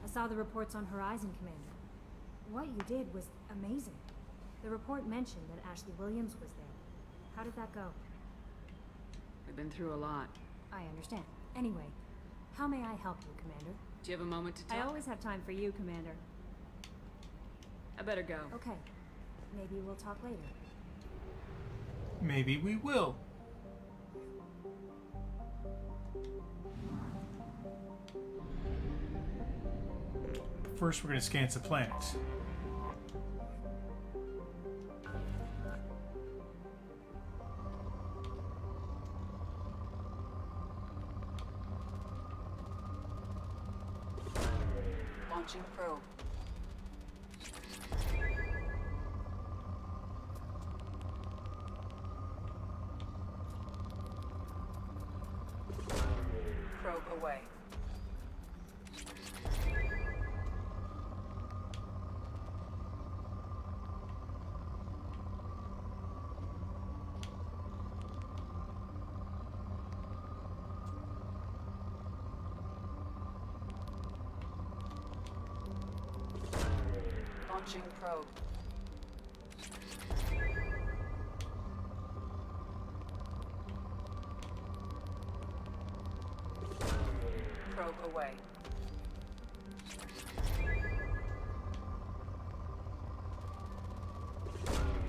I saw the reports on Horizon, Commander. What you did was amazing. The report mentioned that Ashley Williams was there. How did that go? We've been through a lot. I understand. Anyway, how may I help you, Commander? Do you have a moment to talk? I always have time for you, Commander. I better go. Okay. Maybe we'll talk later. Maybe we will. First, we're going to scan some planets. Launching probe. Probe away. Launching probe. Probe away.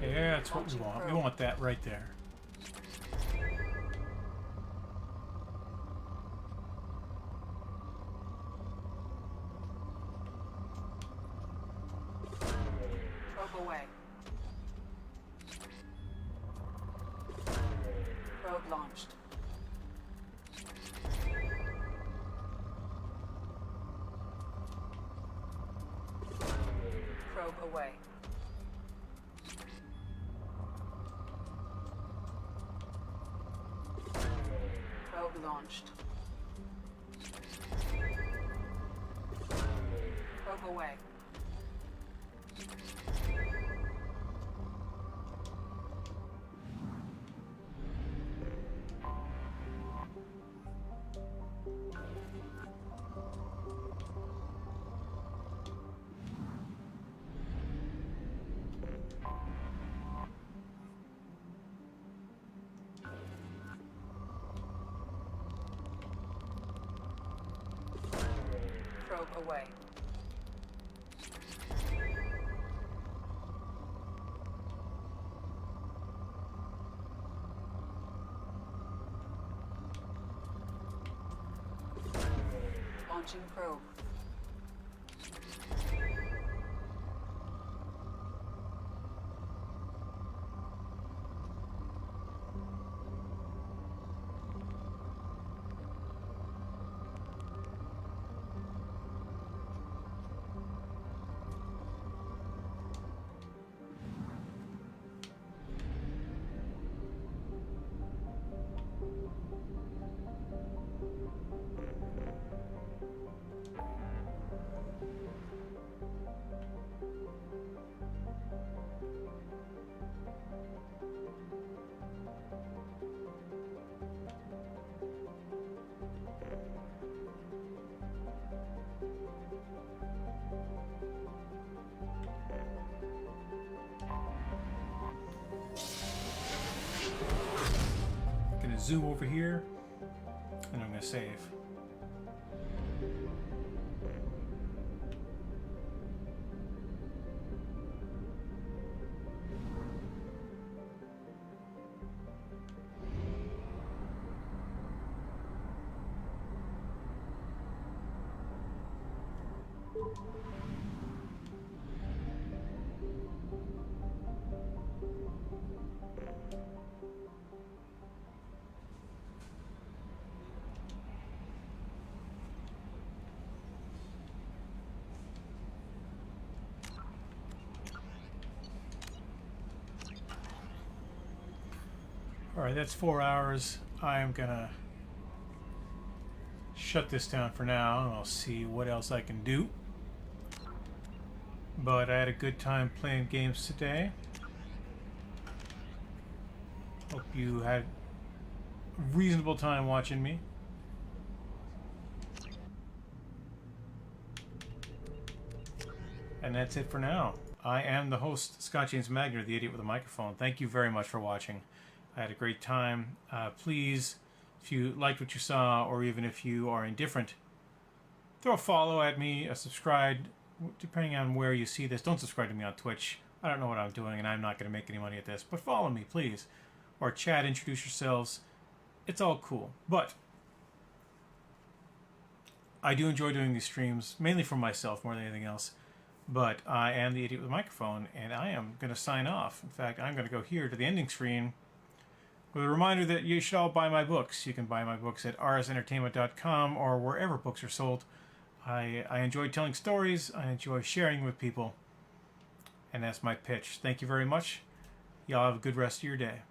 Yeah, that's what we want. We want that right there. Probe away. Probe launched. Probe away. Probe launched. Probe away. Probe away. Launching probe. Gonna zoom over here, and I'm gonna save. Alright, that's 4 hours. I'm gonna shut this down for now, and I'll see what else I can do. But I had a good time playing games today. Hope you had a reasonable time watching me. And that's it for now. I am the host, Scott James Magner, the idiot with a microphone. Thank you very much for watching. I had a great time. Please If you liked what you saw, or even if you are indifferent, throw a follow at me, a subscribe, depending on where you see this. Don't subscribe to me on Twitch. I don't know what I'm doing, and I'm not going to make any money at this. But follow me, please. Or chat, introduce yourselves. It's all cool. But I do enjoy doing these streams, mainly for myself more than anything else. But I am the idiot with a microphone, and I am going to sign off. In fact, I'm going to go here to the ending screen with a reminder that you should all buy my books. You can buy my books at rsentertainment.com or wherever books are sold. I enjoy telling stories. I enjoy sharing with people. And that's my pitch. Thank you very much. Y'all have a good rest of your day.